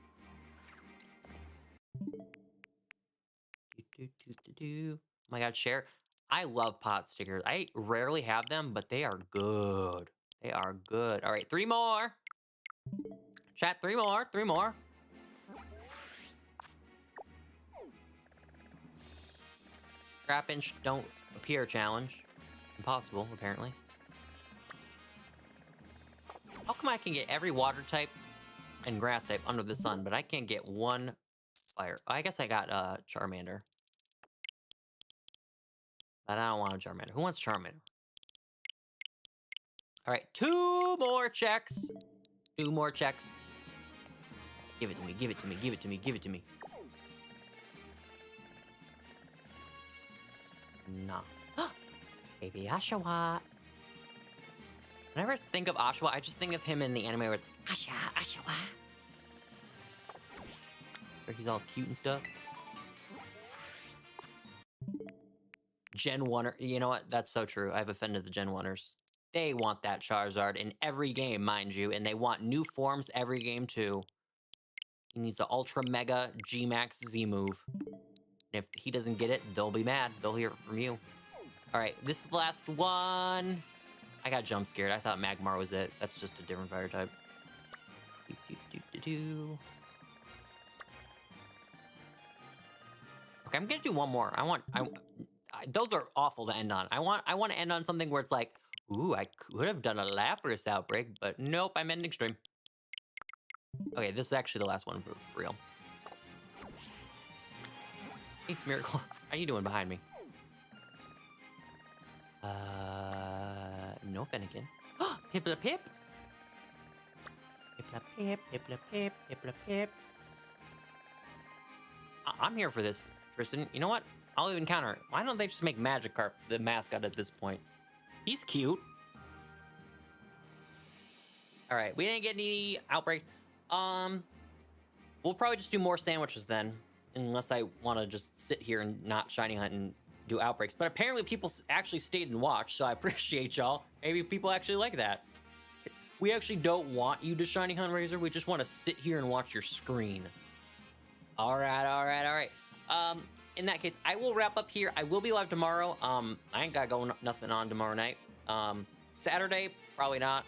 Oh my god, share. I love pot stickers. I rarely have them, but they are good. They are good. All right, 3 more. Chat, 3 more. 3 more. Trapinch don't appear challenge. Impossible, apparently. How come I can get every water type and grass type under the sun, but I can't get one fire? I guess I got Charmander. But I don't want a Charmander. Who wants Charmander? All right, 2 more checks. 2 more checks. Give it to me, give it to me, give it to me, give it to me. Nah. Baby Oshawa. Whenever I think of Oshawa, I just think of him in the anime where it's Oshawa. Where he's all cute and stuff. Gen 1er. You know what? That's so true. I've offended the Gen 1ers. They want that Charizard in every game, mind you, and they want new forms every game too. He needs the Ultra Mega G-Max Z move. And if he doesn't get it, they'll be mad. They'll hear it from you. All right, this is the last one. I got jump scared. I thought Magmar was it. That's just a different fire type. Okay, I'm gonna do one more. Those are awful to end on. I want to end on something where it's like, ooh, I could have done a Lapras outbreak, but nope, I'm ending stream. Okay, this is actually the last one for real. Hey, Smeargle, how you doing behind me? No Fennekin. Pipla Pip. Pipla Pip, Pipla Pip, Pipla Pip. I'm here for this, Tristan. You know what? I'll even counter it. Why don't they just make Magikarp the mascot at this point? He's cute. All right, we didn't get any outbreaks. We'll probably just do more sandwiches then, unless I want to just sit here and not shiny hunt and do outbreaks. But apparently people actually stayed and watched, so I appreciate y'all. Maybe people actually like that. We actually don't want you to shiny hunt, Razor. We just want to sit here and watch your screen. All right. In that case, I will wrap up here. I will be live tomorrow. I ain't got nothing on tomorrow night. Saturday, probably not.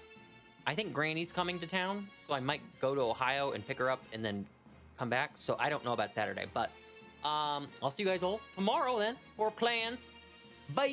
I think Granny's coming to town, so I might go to Ohio and pick her up and then come back. So I don't know about Saturday, but I'll see you guys all tomorrow then for plans. Bye.